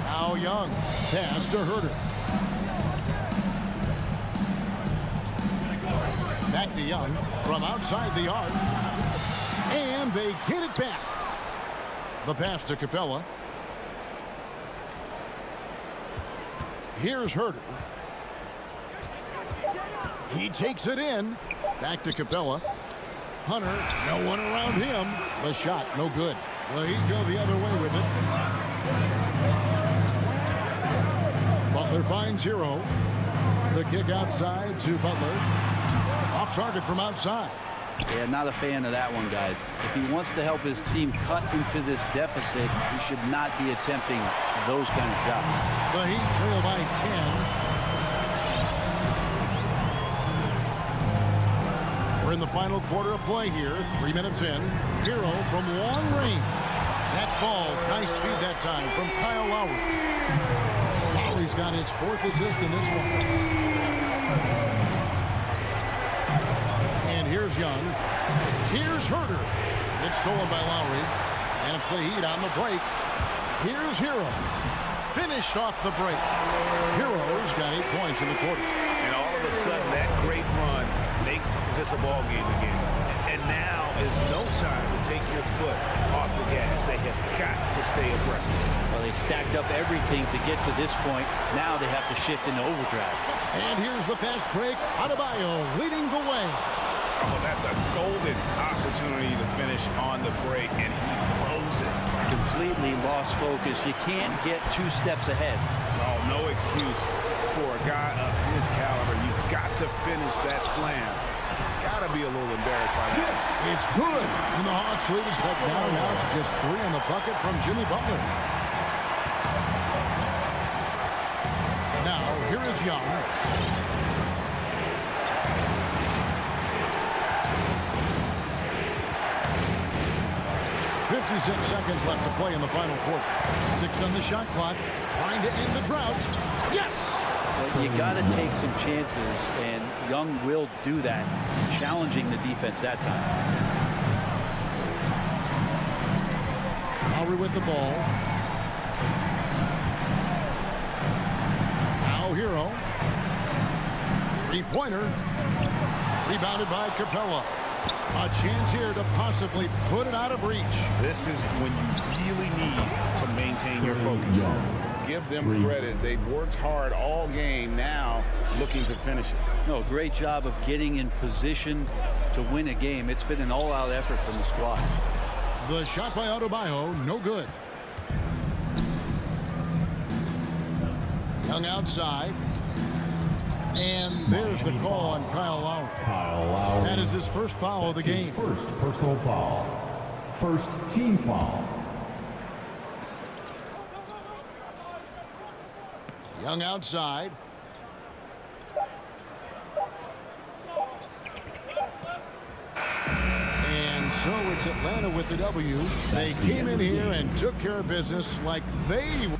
Now Young. Pass to Herter. Back to Young from outside the arc. And they get it back. The pass to Capella. Here's Herter. He takes it in. Back to Capella. Hunter, no one around him. The shot, no good. Well, he'd go the other way with it. Butler finds Hero. The kick outside to Butler. Off target from outside. Yeah, not a fan of that one, guys. If he wants to help his team cut into this deficit, he should not be attempting those kind of shots. The Heat trail by 10. We're in the final quarter of play here. 3 minutes in. Hero from long range. That falls. Nice speed that time from Kyle Lowry. Lowry's got his 4th assist in this one. And here's Young. Here's Herter. It's stolen by Lowry. And it's the Heat on the break. Here's Hero. Finished off the break. Hero's got 8 points in the quarter. And all of a sudden, that great run makes this a ball game again. And now is no time to take your foot off the gas. They have got to stay aggressive. Well, they stacked up everything to get to this point. Now they have to shift into overdrive. And here's the fast break. Adebayo leading the way. Oh, that's a golden opportunity to finish on the break, and he blows it. Completely lost focus. You can't get 2 steps ahead. Oh, no excuse for a guy of his caliber. You've got to finish that slam. Got to be a little embarrassed by that. It's good. And the Hawks lead is cut down now to just 3 on the bucket from Jimmy Butler. Now, here is Young. 56 seconds left to play in the final quarter. 6 on the shot clock. Trying to end the drought. Yes! Well, you got to take some chances, and Young will do that, challenging the defense that time. Lowry with the ball. Now Hero. 3-pointer. Rebounded by Capella. A chance here to possibly put it out of reach. This is when you really need to maintain your focus. Give them credit. They've worked hard all game, now looking to finish it. No, great job of getting in position to win a game. It's been an all-out effort from the squad. The shot by Adebayo, no good. Young outside. And there's the call on Kyle Lowry. Kyle Lowry. That is his first foul of the game. First personal foul. First team foul. Young outside. And so it's Atlanta with the W. They came in here and took care of business like they were.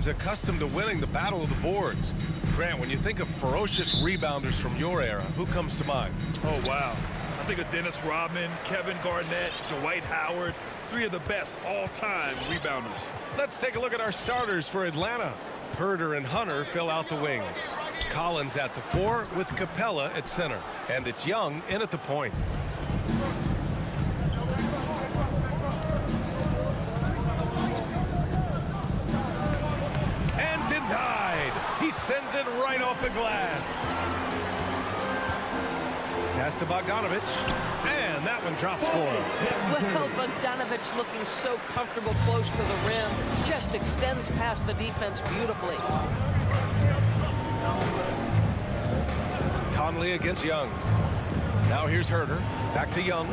Accustomed to winning the battle of the boards. Grant, when you think of ferocious rebounders from your era, who comes to mind? Oh, wow. I think of Dennis Rodman, Kevin Garnett, Dwight Howard, three of the best all-time rebounders. Let's take a look at our starters for Atlanta. Herder and Hunter fill out the wings. Collins at the 4 with Capella at center. And it's Young in at the point. He sends it right off the glass. Pass to Bogdanovich, and that one drops for him. Well, Bogdanovich looking so comfortable close to the rim, just extends past the defense beautifully. Conley against Young. Now here's Herder, back to Young.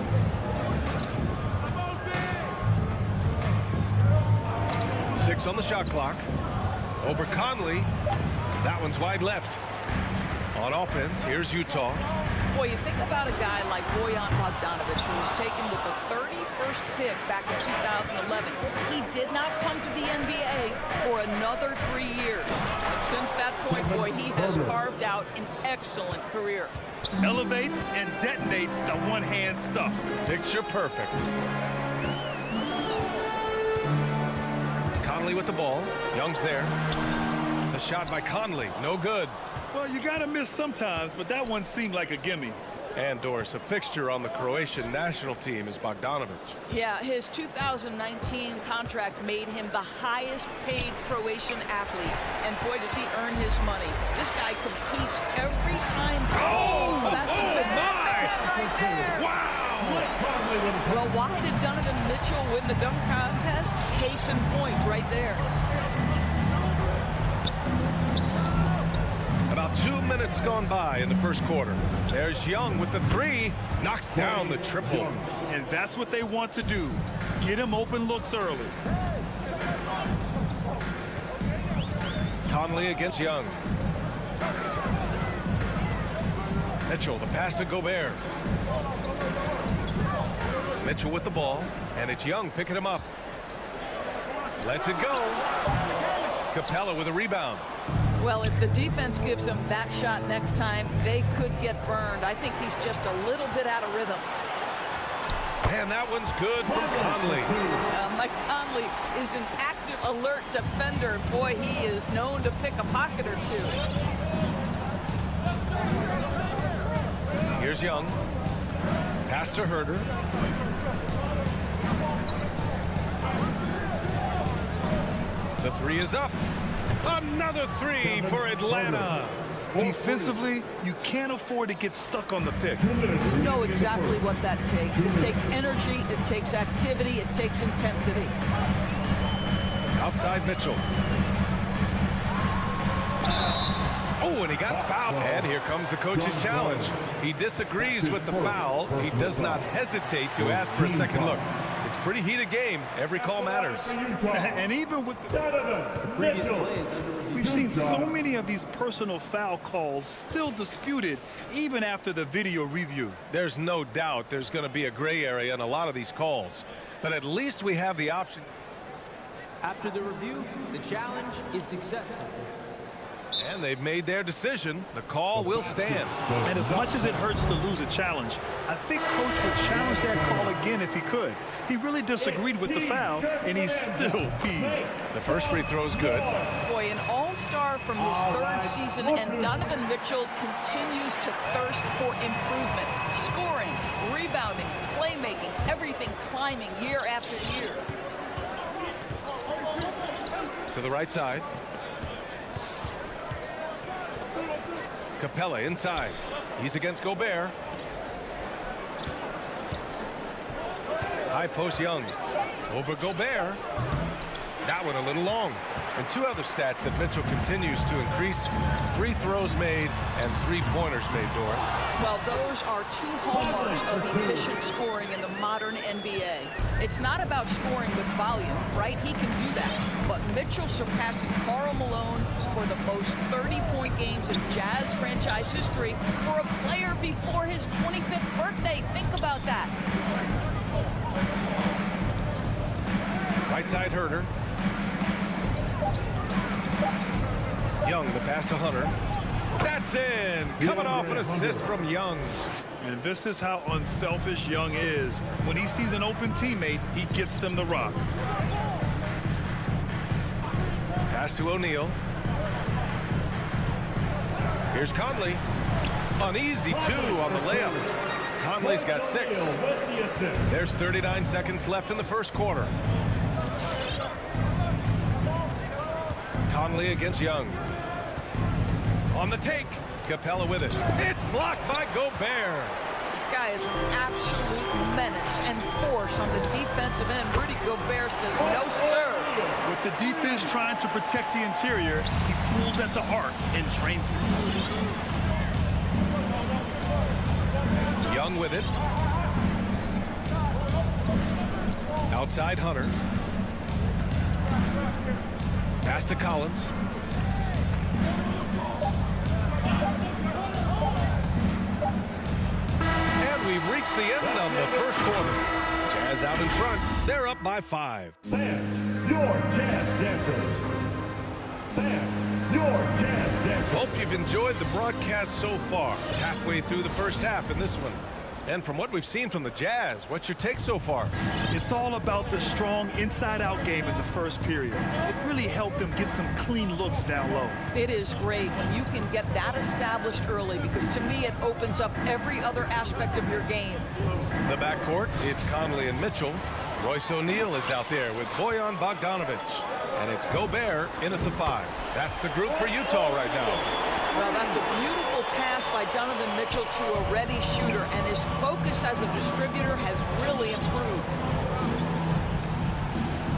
Six on the shot clock. Over Conley. That one's wide left. On offense, here's Utah. Boy, you think about a guy like Bojan Bogdanovich, who was taken with the 31st pick back in 2011. He did not come to the NBA for another 3 years. Since that point, boy, he has carved out an excellent career. Elevates and detonates the one-hand stuff. Picture perfect. Conley with the ball. Young's there. The shot by Conley, no good. Well, you got to miss sometimes, but that one seemed like a gimme. And Doris, a fixture on the Croatian national team is Bogdanovich. Yeah, his 2019 contract made him the highest paid Croatian athlete. And boy, does he earn his money. This guy competes every time. Oh, that's right there. Wow. Well, why did Donovan Mitchell win the dunk contest? Case in point right there. About 2 minutes gone by in the first quarter. There's Young with the 3, knocks down the triple. And that's what they want to do. Get him open looks early. Conley against Young. Mitchell, the pass to Gobert. Mitchell with the ball, and it's Young picking him up. Lets it go. Capella with a rebound. Well, if the defense gives him that shot next time, they could get burned. I think he's just a little bit out of rhythm. And that one's good from Conley. Mike Conley is an active, alert defender. Boy, he is known to pick a pocket or two. Here's Young. Pass to Herder. three is up. Another three for Atlanta. Defensively, you can't afford to get stuck on the pick. You know exactly what that takes. It takes energy, it takes activity, it takes intensity. Outside Mitchell. Oh, and he got fouled. And here comes the coach's challenge. He disagrees with the foul. He does not hesitate to ask for a second look. It's a pretty heated game. Every call matters. And even with the Previous play is under review. we've seen so many of these personal foul calls still disputed even after the video review. There's no doubt there's going to be a gray area in a lot of these calls. But at least we have the option. After the review, the challenge is successful. And they've made their decision. The call will stand. And as much as it hurts to lose a challenge, I think Coach would challenge that call again if he could. He really disagreed with the foul, and he's still peeved. The first free throw's good. Boy, an all-star from his third season, and Donovan Mitchell continues to thirst for improvement. Scoring, rebounding, playmaking, everything climbing year after year. To the right side. Capella inside. He's against Gobert. High post Young. Over Gobert. That one a little long. And two other stats that Mitchell continues to increase: free throws made and three-pointers made, Doris. Well, those are two hallmarks of efficient scoring in the modern NBA. It's not about scoring with volume, right? He can do that. But Mitchell surpassing Karl Malone for the most 30-point games in Jazz franchise history for a player before his 25th birthday. Think about that. Right side Herder. Young, the pass to Hunter. That's in. Coming off an assist from Young. And this is how unselfish Young is. When he sees an open teammate, he gets them the rock. Pass to O'Neal. Here's Conley. An easy two on the layup. Conley's got 6. There's 39 seconds left in the first quarter. Conley against Young. On the take. Capella with it. It's blocked by Gobert. This guy is an absolute menace and force on the defensive end. Rudy Gobert says, no, sir. With the defense trying to protect the interior, he pulls at the arc and drains it. Young with it. Outside Hunter. Pass to Collins. And we've reached the end of the first quarter. Jazz out in front. They're up by 5. Fans, your Jazz dancers. Fans, your Jazz dancers. Hope you've enjoyed the broadcast so far. Halfway through the first half in this one. And from what we've seen from the Jazz, what's your take so far? It's all about the strong inside-out game in the first period. It really helped them get some clean looks down low. It is great when you can get that established early, because to me it opens up every other aspect of your game. The backcourt, it's Conley and Mitchell. Royce O'Neal is out there with Bojan Bogdanovic. And it's Gobert in at the 5. That's the group for Utah right now. Well, that's a beautiful pass by Donovan Mitchell to a ready shooter, and his focus as a distributor has really improved.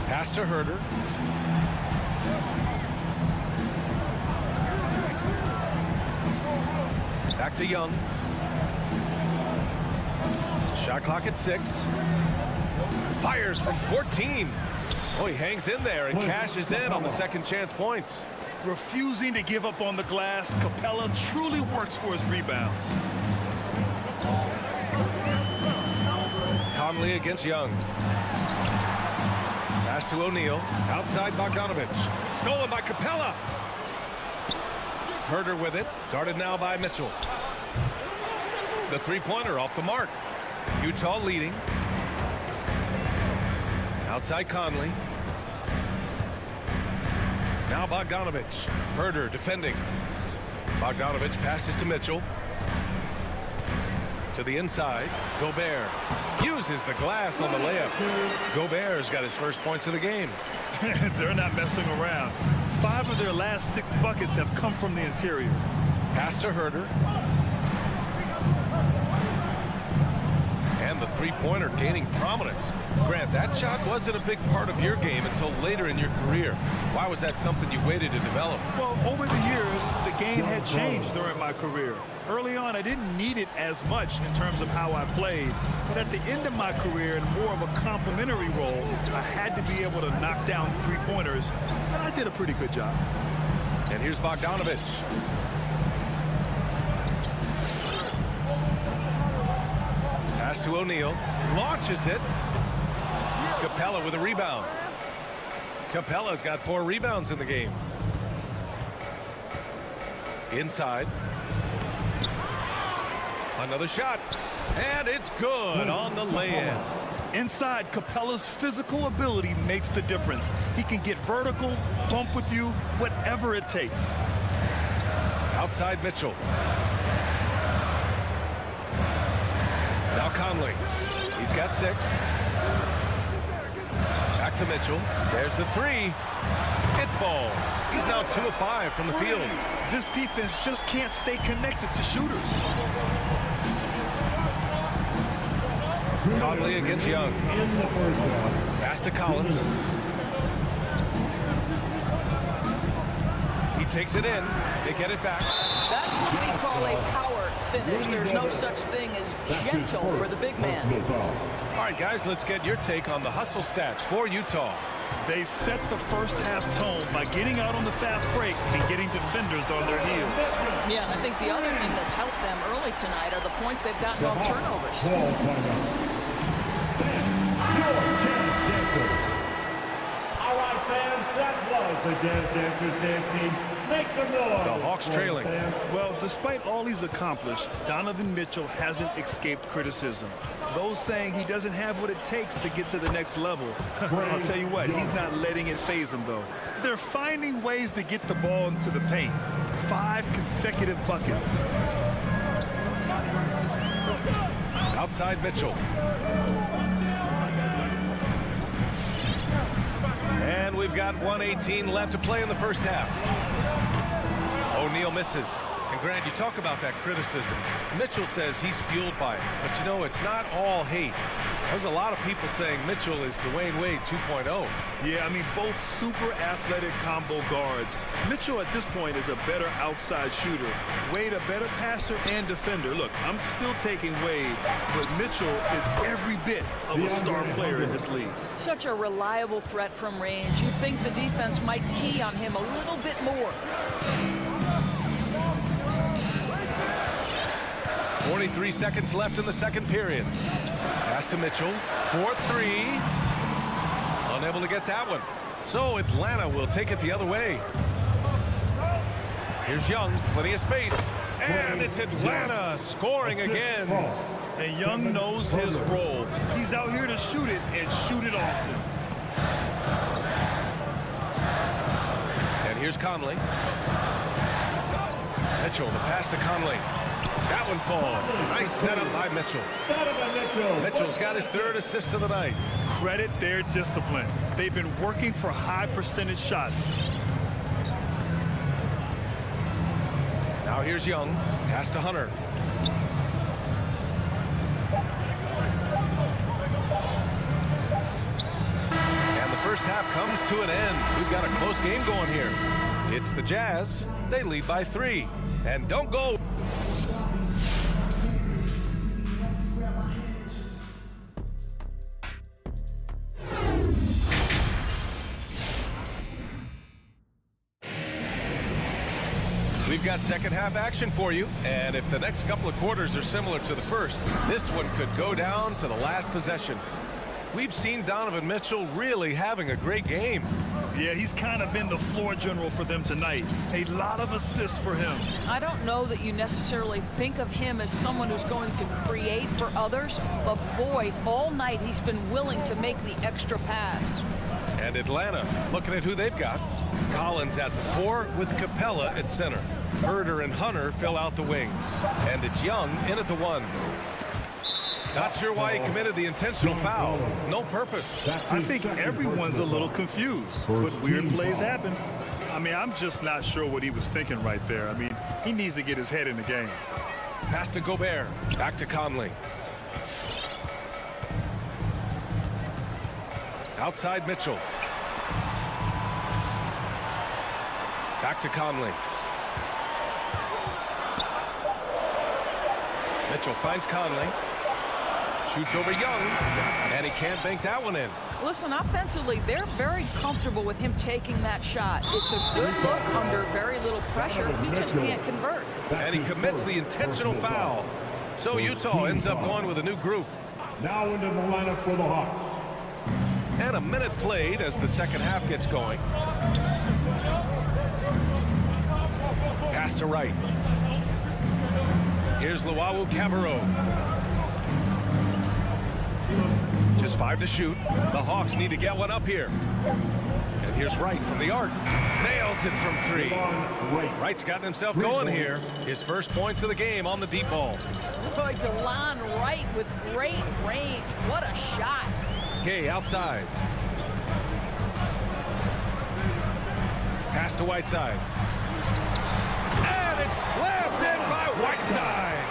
Pass to Herder. Back to Young. Shot clock at 6. Fires from 14. Oh, he hangs in there and cashes in on the second chance points. Refusing to give up on the glass, Capella truly works for his rebounds. Conley against Young. Pass to O'Neal. Outside Bogdanovic. Stolen by Capella. Herder with it. Guarded now by Mitchell. The three-pointer off the mark. Utah leading. Outside Conley. Now Bogdanovic. Herder defending. Bogdanovic passes to Mitchell. To the inside, Gobert uses the glass on the layup. Gobert's got his first points of the game. They're not messing around. 5 of their last 6 buckets have come from the interior. Pass to Herter. And the three-pointer gaining prominence. Grant, that shot wasn't a big part of your game until later in your career. Why was that something you waited to develop? Well, over the years, the game had changed during my career. Early on, I didn't need it as much in terms of how I played. But at the end of my career, in more of a complementary role, I had to be able to knock down three-pointers, and I did a pretty good job. And here's Bogdanovich. Pass to O'Neal. Launches it. Capella with a rebound. Capella's got 4 rebounds in the game. Inside. Another shot. And it's good on the lay-in. Inside, Capella's physical ability makes the difference. He can get vertical, bump with you, whatever it takes. Outside Mitchell. Now Conley. He's got 6. Back to Mitchell. There's the 3. It falls. He's now 2 of 5 from the field. This defense just can't stay connected to shooters. Conley against Young. Pass to Collins. He takes it in. They get it back. That's what we call a power finish. There's no such thing as gentle for the big man. All right, guys, let's get your take on the hustle stats for Utah. They set the first half tone by getting out on the fast break and getting defenders on their heels. Yeah, and I think the other thing that's helped them early tonight are the points they've gotten off turnovers. All right, fans, that was the Dance Dancers Dance Team. Make some noise. The Hawks trailing. Well, despite all he's accomplished, Donovan Mitchell hasn't escaped criticism. Those saying he doesn't have what it takes to get to the next level. I'll tell you what, he's not letting it faze him, though. They're finding ways to get the ball into the paint. 5 consecutive buckets. Outside Mitchell. And we've got 1:18 left to play in the first half. O'Neal misses. And Grant, you talk about that criticism. Mitchell says he's fueled by it. But, you know, it's not all hate. There's a lot of people saying Mitchell is Dwayne Wade 2.0. Yeah, I mean, both super athletic combo guards. Mitchell at this point is a better outside shooter. Wade a better passer and defender. Look, I'm still taking Wade, but Mitchell is every bit of a star player in this league. Such a reliable threat from range. You'd think the defense might key on him a little bit more. 43 seconds left in the second period. Pass to Mitchell. 4-3. Unable to get that one. So Atlanta will take it the other way. Here's Young. Plenty of space. And it's Atlanta scoring again. And Young knows his role. He's out here to shoot it and shoot it often. And here's Conley. Mitchell, the pass to Conley. That one falls. Nice setup by Mitchell. Mitchell's got his 3rd assist of the night. Credit their discipline. They've been working for high percentage shots. Now here's Young. Pass to Hunter. And the first half comes to an end. We've got a close game going here. It's the Jazz. They lead by 3. And don't go. We've got second half action for you, and if the next couple of quarters are similar to the first, this one could go down to the last possession. We've seen Donovan Mitchell really having a great game. Yeah, he's kind of been the floor general for them tonight. A lot of assists for him. I don't know that you necessarily think of him as someone who's going to create for others, but boy, all night he's been willing to make the extra pass. And Atlanta, looking at who they've got. Collins at the 4 with Capella at center. Herter and Hunter fill out the wings. And it's Young in at the 1. Not sure why he committed the intentional foul. No purpose. I think everyone's a little confused, but weird plays happen. I mean, I'm just not sure what he was thinking right there. I mean, he needs to get his head in the game. Pass to Gobert. Back to Conley. Outside Mitchell. Back to Conley. Mitchell finds Conley. Shoots over Young. And he can't bank that one in. Listen, offensively, they're very comfortable with him taking that shot. It's a good look under very little pressure. He just can't convert. And he commits the intentional foul. So Utah ends up going with a new group. Now into the lineup for the Hawks. And a minute played as the second half gets going. Pass to Wright. Here's Luau Cabarrot. Just 5 to shoot. The Hawks need to get one up here. And here's Wright from the arc. Nails it from 3. Wright's gotten himself going here. His first points of the game on the deep ball. Boy, DeLon Wright with great range. What a shot. Gay outside. Pass to Whiteside. And it's slammed in by Whiteside.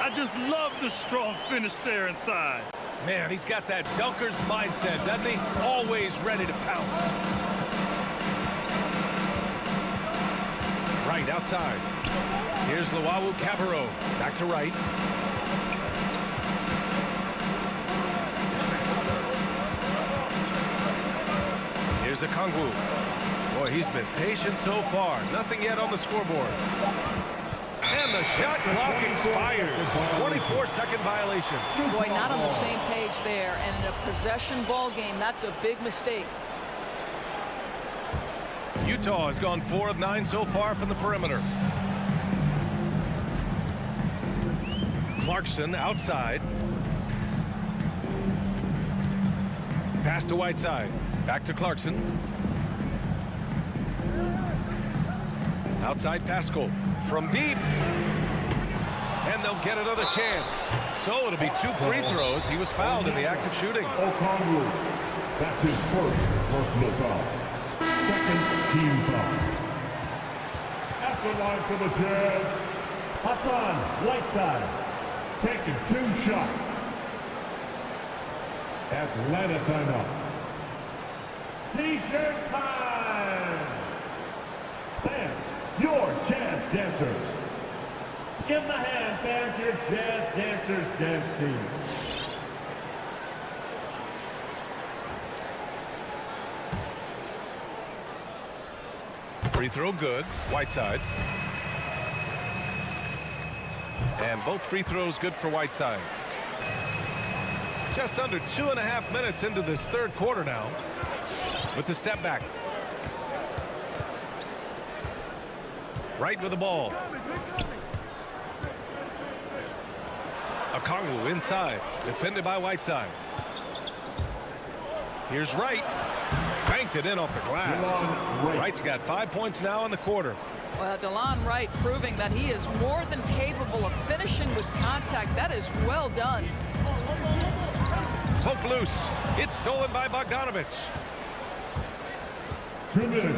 I just love the strong finish there inside. Man, he's got that dunker's mindset, doesn't he? Always ready to pounce. Wright outside. Here's Luau Cabarrot. Back to Wright. Here's Okongwu. Boy, he's been patient so far. Nothing yet on the scoreboard. And the shot clock expires. 24-second violation. Boy, not on the same page there. And in a possession ball game, that's a big mistake. Utah has gone 4 of 9 so far from the perimeter. Clarkson outside. Pass to Whiteside. Back to Clarkson. Outside Pascal from deep. And they'll get another chance. So it'll be 2 free throws. He was fouled in the act of shooting. Okongwu. That's his first personal foul. Second team foul. At the line for the Jazz, Hassan Whiteside. Taking 2 shots. Atlanta timeout. T-shirt time! Fans, your Jazz dancers. Give them a hand, fans, your Jazz dancers dance team. Free throw good. Whiteside. And both free throws good for Whiteside. Just under 2.5 minutes into this third quarter now. With the step back. Wright with the ball. Okongwu inside. Defended by Whiteside. Here's Wright. Banked it in off the glass. Wright's got 5 points now in the quarter. Well, DeLon Wright proving that he is more than capable of finishing with contact. That is well done. Poke loose. It's stolen by Bogdanovich.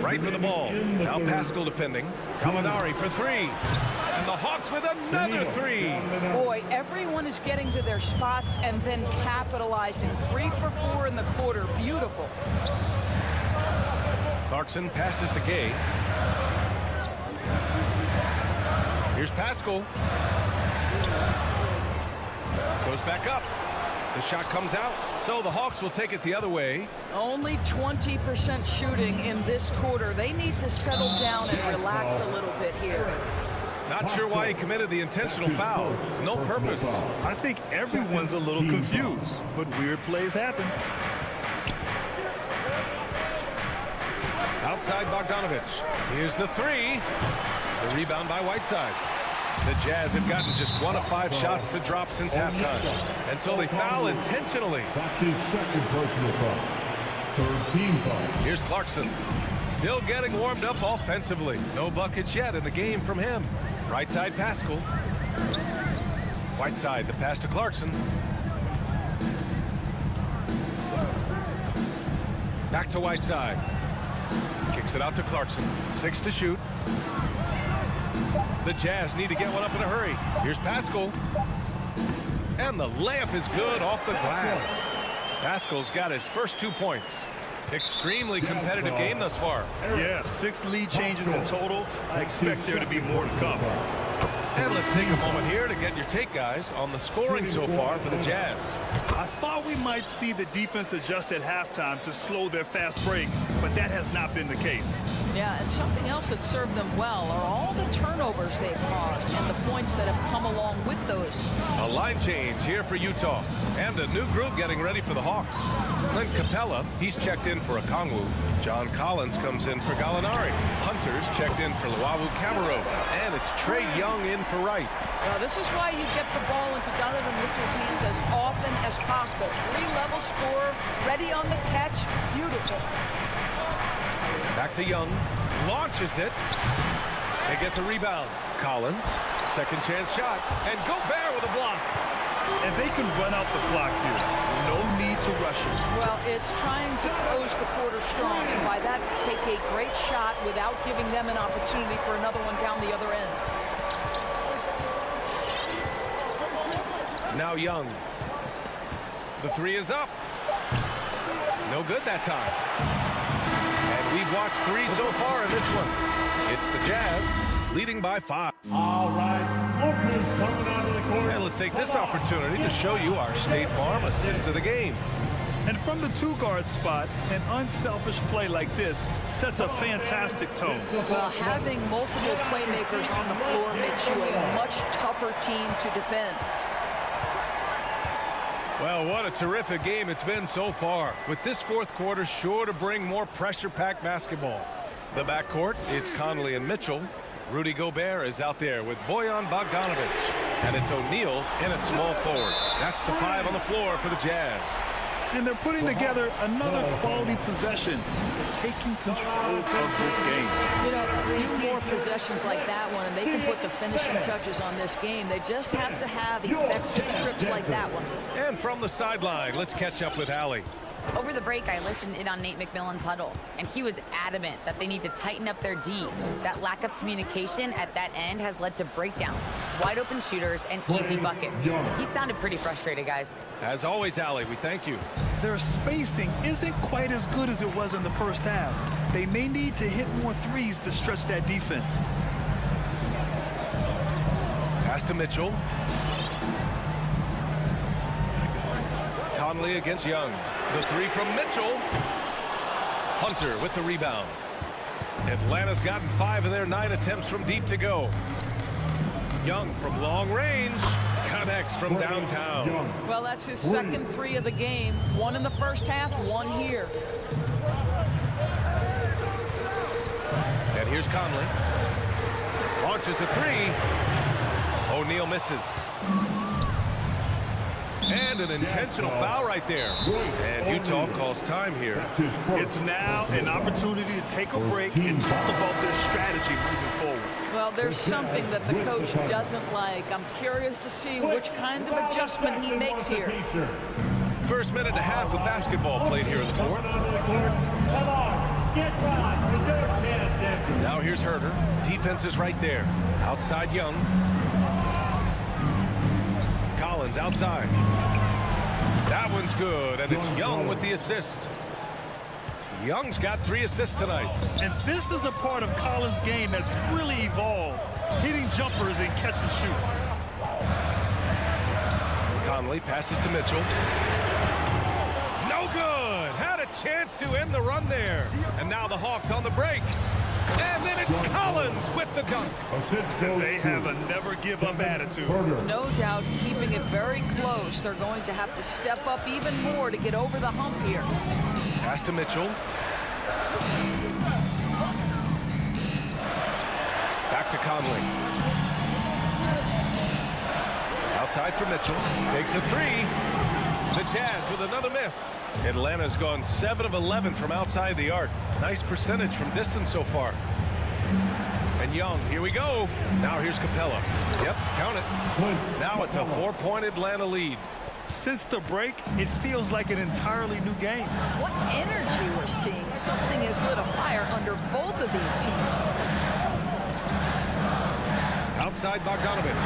Wright with the ball. Now Pascal defending. Gallinari for 3. And the Hawks with another 3. Boy, everyone is getting to their spots and then capitalizing. 3 for 4 in the quarter. Beautiful. Clarkson passes to Gay. Here's Pascal. Goes back up. The shot comes out. So the Hawks will take it the other way. Only 20% shooting in this quarter. They need to settle down and relax a little bit here. Not sure why he committed the intentional foul. No purpose. I think everyone's a little confused, but weird plays happen. Outside Bogdanovich. Here's the 3. The rebound by Whiteside. The Jazz have gotten just 1 of 5 shots to drop since halftime. And so they foul intentionally. That's his second personal foul. Third team foul. Here's Clarkson. Still getting warmed up offensively. No buckets yet in the game from him. Right side Pascal. Whiteside, the pass to Clarkson. Back to Whiteside. Kicks it out to Clarkson. 6 to shoot. The Jazz need to get one up in a hurry. Here's Pascal. And the layup is good off the glass. Pascal's got his first 2 points. Extremely competitive game thus far. Yeah, 6 lead changes in total. I expect there to be more to come. And let's take a moment here to get your take, guys, on the scoring so far for the Jazz. I thought we might see the defense adjust at halftime to slow their fast break, but that has not been the case. Yeah, and something else that served them well are all the turnovers they've caused and the points that have come along with those. A line change here for Utah. And a new group getting ready for the Hawks. Clint Capella, he's checked in for Okongwu. John Collins comes in for Gallinari. Hunter's checked in for Luawu Camaro. And it's Trae Young in for Wright. Now, this is why you get the ball into Donovan Mitchell's hands as often as possible. 3-level scorer, ready on the catch. Beautiful. Back to Young. Launches it. They get the rebound. Collins. Second chance shot. And Gobert with a block. And they can run out the clock here. No need to rush it. Well, it's trying to close the quarter strong. And by that, take a great shot without giving them an opportunity for another one down the other end. Now Young. The 3 is up. No good that time. And we've watched 3 so far in this one. It's the Jazz leading by 5. All right. Lucas coming onto the court. And let's take this opportunity to show you our State Farm assist of the game. And from the 2-guard spot, an unselfish play like this sets a fantastic tone. Well, having multiple playmakers on the floor makes you a much tougher team to defend. Well, what a terrific game it's been so far, with this fourth quarter sure to bring more pressure-packed basketball. The backcourt is Conley and Mitchell. Rudy Gobert is out there with Bojan Bogdanovic. And it's O'Neal in at small forward. That's the 5 on the floor for the Jazz. And they're putting together another quality possession. They're taking control of this game. You know, a few more possessions like that one, and they can put the finishing touches on this game. They just have to have effective trips like that one. And from the sideline, let's catch up with Allie. Over the break, I listened in on Nate McMillan's huddle, and he was adamant that they need to tighten up their D. That lack of communication at that end has led to breakdowns, wide open shooters, and easy buckets. He sounded pretty frustrated, guys. As always, Allie, we thank you. Their spacing isn't quite as good as it was in the first half. They may need to hit more threes to stretch that defense. Pass to Mitchell. Conley against Young. The 3 from Mitchell. Hunter with the rebound. Atlanta's gotten 5 of their 9 attempts from deep to go. Young from long range. Connects from downtown. Well, that's his second 3 of the game. 1 in the first half, 1 here. And here's Conley. Launches a 3. O'Neal misses. And an intentional foul right there. And Utah calls time here. It's now an opportunity to take a break and talk about their strategy moving forward. Well, there's something that the coach doesn't like. I'm curious to see which kind of adjustment he makes here. First minute and a half of basketball played here in the fourth. Now here's Herter. Defense is right there. Outside Young. Collins outside. That one's good, and it's Young with the assist. Young's got 3 assists tonight. And this is a part of Collins' game that's really evolved. Hitting jumpers and catch and shoot. Conley passes to Mitchell. No good. Had a chance to end the run there. And now the Hawks on the break. And then it's Collins with the dunk. They have a never-give-up attitude. No doubt, keeping it very close. They're going to have to step up even more to get over the hump here. Pass to Mitchell. Back to Conley. Outside for Mitchell. Takes a 3. The Jazz with another miss. Atlanta's gone 7 of 11 from outside the arc. Nice percentage from distance so far. And Young, here we go. Now here's Capella. Yep, count it. Now it's a 4-point Atlanta lead. Since the break, it feels like an entirely new game. What energy we're seeing. Something has lit a fire under both of these teams. Outside Bogdanovich.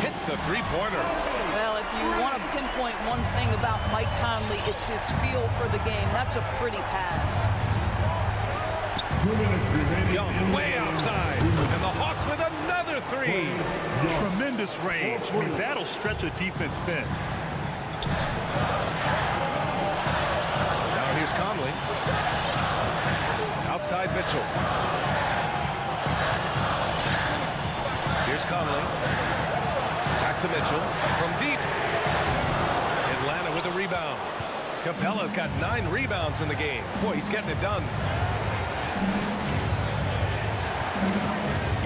Hits the three-pointer. Well, if you want to pinpoint one thing about Mike Conley, it's his feel for the game. That's a pretty pass. 2 minutes remaining. Young way outside. And the Hawks with another three. Tremendous range. I mean, that'll stretch a defense thin. Now here's Conley. Outside Mitchell. Here's Conley. Back to Mitchell. From deep. Atlanta with a rebound. Capella's got 9 rebounds in the game. Boy, he's getting it done.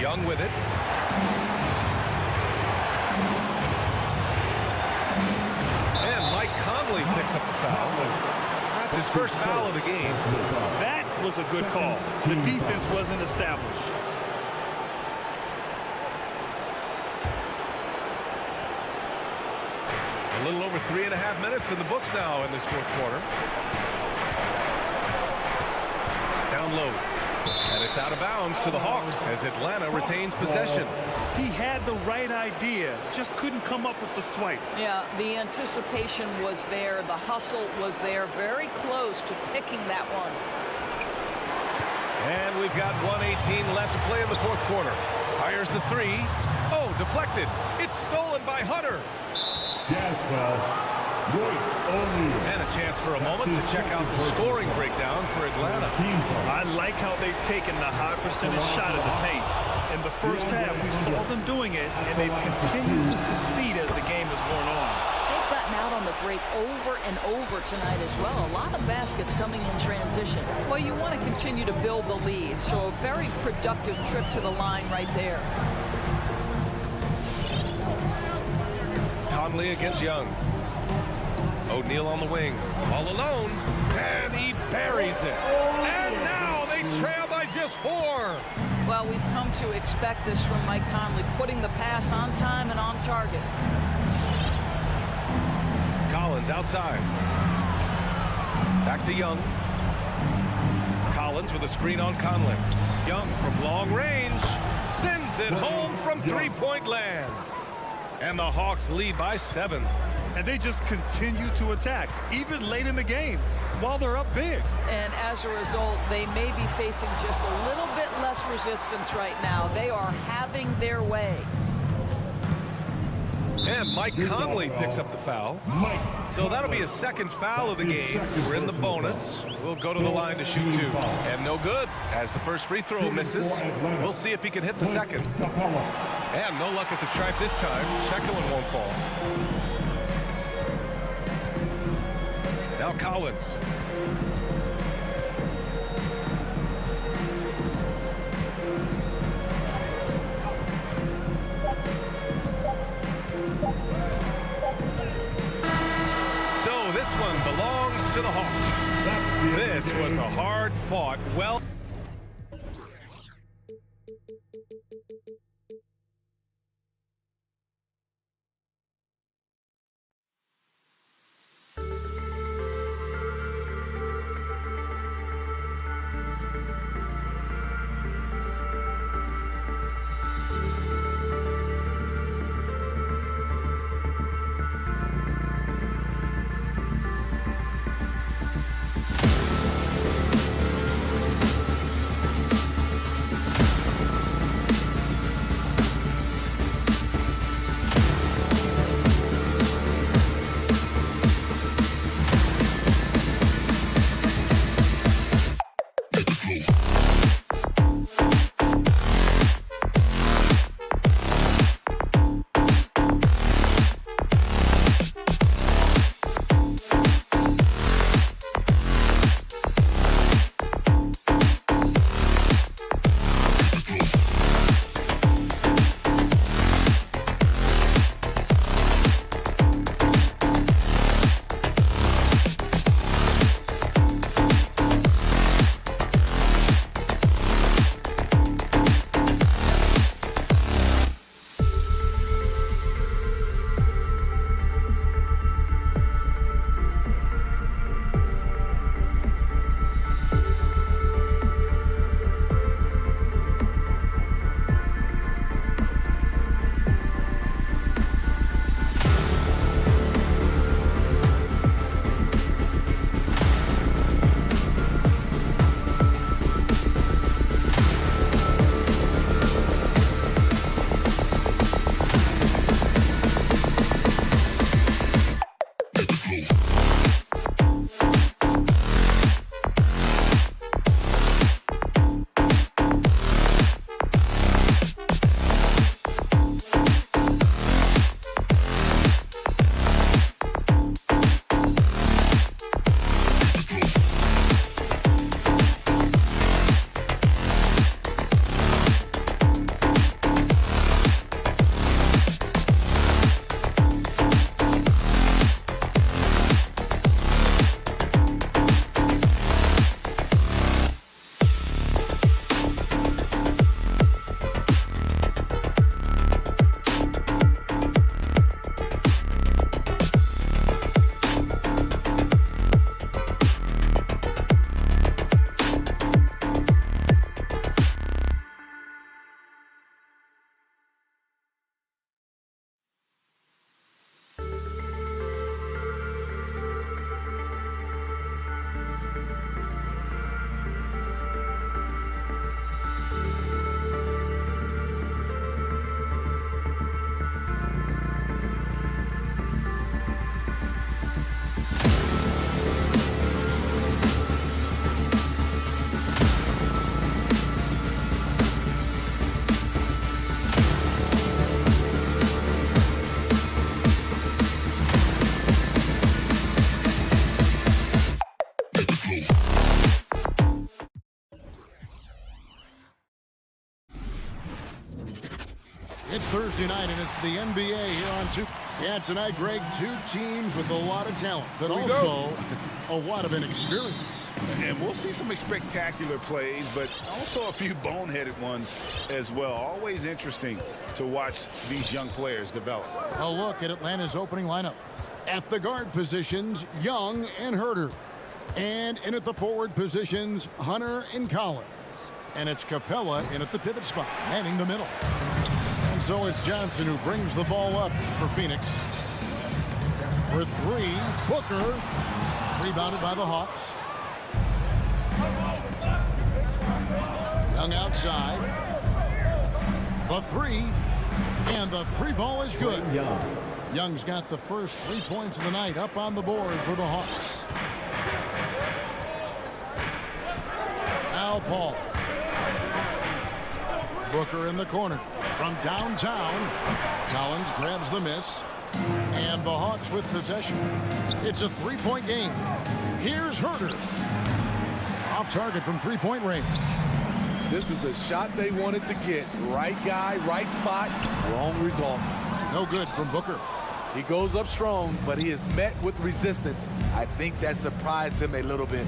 Young with it. And Mike Conley picks up the foul. That's his first foul of the game. That was a good call. The defense wasn't established. A little over 3.5 minutes in the books now in this fourth quarter. Down low. And it's out of bounds to the Hawks as Atlanta retains possession. He had the right idea, just couldn't come up with the swipe. Yeah, the anticipation was there. The hustle was there. Very close to picking that one. And we've got 1:18 left to play in the fourth quarter. Fires the three. Oh, deflected. It's stolen by Hunter. Jazz foul. Royce O'Neal. And a chance for a moment to check out the scoring breakdown for Atlanta. I like how they've taken the high percentage shot of the paint. In the first half, we saw them doing it, and they've continued to succeed as the game has worn on. They've gotten out on the break over and over tonight as well. A lot of baskets coming in transition. Well, you want to continue to build the lead, so a very productive trip to the line right there. Conley against Young. O'Neal on the wing, all alone, and he buries it. And now they trail by just 4. Well, we've come to expect this from Mike Conley, putting the pass on time and on target. Collins outside. Back to Young. Collins with a screen on Conley. Young from long range sends it home from three-point land. And the Hawks lead by 7. And they just continue to attack, even late in the game, while they're up big. And as a result, they may be facing just a little bit less resistance right now. They are having their way. And Mike Conley picks up the foul. So that'll be his second foul of the game. We're in the bonus. We'll go to the line to shoot 2. And no good, as the first free throw misses. We'll see if he can hit the second. And no luck at the stripe this time. Second one won't fall. Now Collins. So this one belongs to the Hawks. This was a hard-fought, well... It's Thursday night, and it's the NBA here on 2. Yeah, tonight, Greg, two teams with a lot of talent, but also a lot of inexperience. And we'll see some spectacular plays, but also a few boneheaded ones as well. Always interesting to watch these young players develop. A look at Atlanta's opening lineup. At the guard positions, Young and Herter. And in at the forward positions, Hunter and Collins. And it's Capella in at the pivot spot, manning the middle. And so it's Johnson who brings the ball up for Phoenix. For three, Booker. Rebounded by the Hawks. Young outside. The three. And the three ball is good. Young's got the first 3 points of the night up on the board for the Hawks. Now Paul. Booker in the corner. From downtown, Collins grabs the miss. And the Hawks with possession. It's a three-point game. Here's Herter. Off target from three-point range. This is the shot they wanted to get. Right guy, right spot, wrong result. No good from Booker. He goes up strong, but he is met with resistance. I think that surprised him a little bit.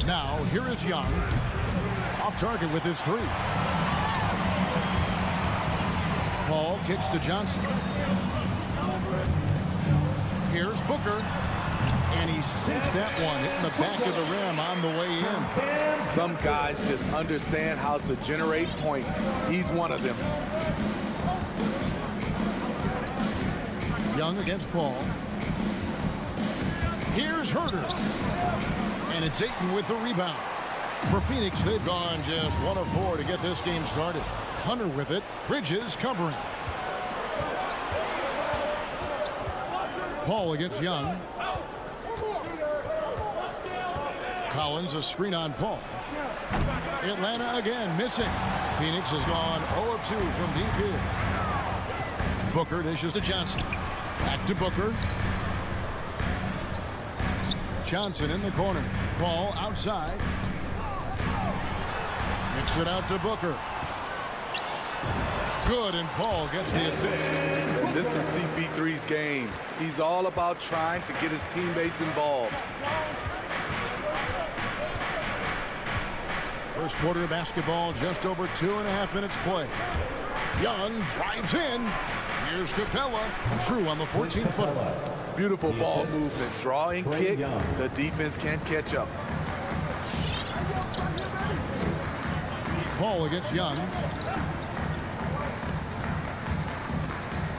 Now, here is Young. Off target with his three. Paul kicks to Johnson. Here's Booker. And he sinks that one, hitting the back of the rim on the way in. Some guys just understand how to generate points. He's one of them. Young against Paul. Here's Herter. And it's Ayton with the rebound. For Phoenix, they've gone just 1 of 4 to get this game started. Hunter with it. Bridges covering. Paul against Young. Collins a screen on Paul. Atlanta again missing. Phoenix has gone 0 of 2 from deep here. Booker dishes to Johnson. Back to Booker. Johnson in the corner. Paul outside. Kicks it out to Booker. Good, and Paul gets the assist. And this is CP3's game. He's all about trying to get his teammates involved. First quarter of basketball, just over 2.5 minutes play. Young drives in. Here's Capella. True on the 14-footer. Beautiful ball movement. Drawing kick. The defense can't catch up. Paul against Young.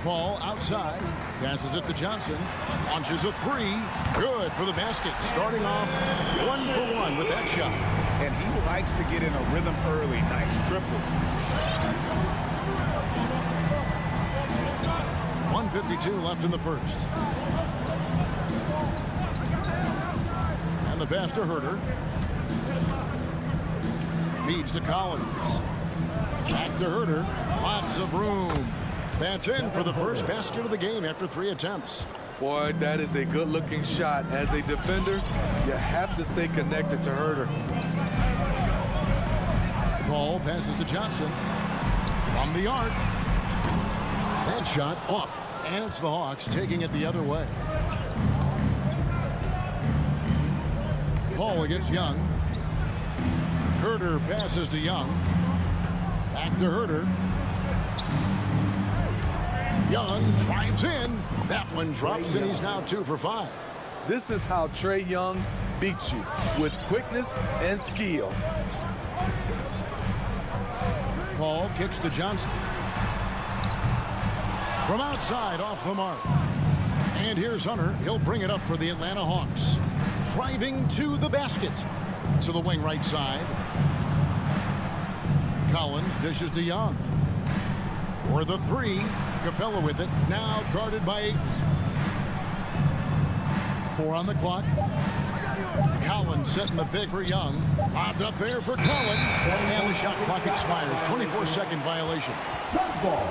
Paul outside. Passes it to Johnson. Launches a three. Good for the basket. Starting off 1 for 1 with that shot. And he likes to get in a rhythm early. Nice triple. 1:52 left in the first. And the pass to Herter. Feeds to Collins. Back to Herter. Lots of room. That's in for the first basket of the game after 3 attempts. Boy, that is a good-looking shot. As a defender, you have to stay connected to Herter. Paul passes to Johnson. From the arc. That shot off. And it's the Hawks taking it the other way. Paul against Young. Herter passes to Young. Back to Herter. Young drives in. That one drops, and he's now 2 for 5. This is how Trae Young beats you, with quickness and skill. Paul kicks to Johnson. From outside, off the mark. And here's Hunter. He'll bring it up for the Atlanta Hawks. Driving to the basket. To the wing right side. Collins dishes to Young. For the three. Capella with it. Now guarded by Ayton. 4 on the clock. Collins setting the big for Young. Lobbed up there for Collins. And the shot clock expires. 24-second violation. Suns ball.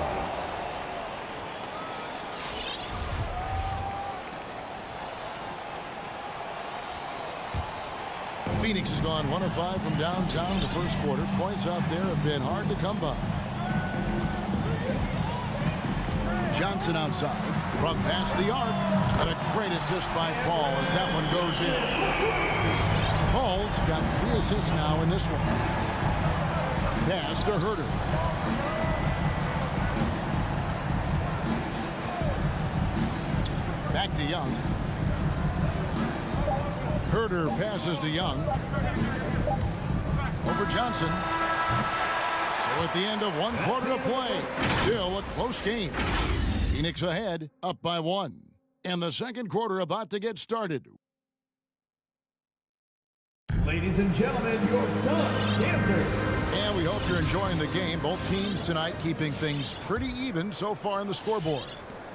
Phoenix has gone 1 of 5 from downtown the first quarter. Points out there have been hard to come by. Johnson outside from past the arc. And a great assist by Paul as that one goes in. Paul's got 3 assists now in this one. Pass to Herter. Back to Young. Herter passes to Young. Over Johnson. So at the end of 1 quarter to play, still a close game. Phoenix ahead, up by 1. And the second quarter about to get started. Ladies and gentlemen, your Sun Dancers. And we hope you're enjoying the game. Both teams tonight keeping things pretty even so far on the scoreboard.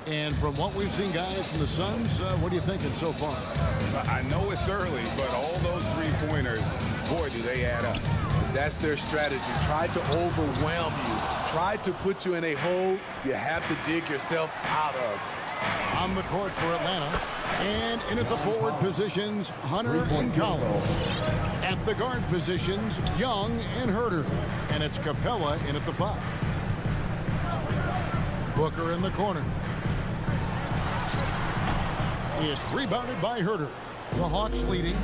And from what we've seen, guys, from the Suns, what are you thinking so far? I know it's early, but all those three-pointers, boy, do they add up. That's their strategy. Try to overwhelm you. Try to put you in a hole you have to dig yourself out of. On the court for Atlanta. And in at the forward positions, Hunter and Collins. At the guard positions, Young and Herter. And it's Capella in at the 5. Booker in the corner. It's rebounded by Herter. The Hawks leading.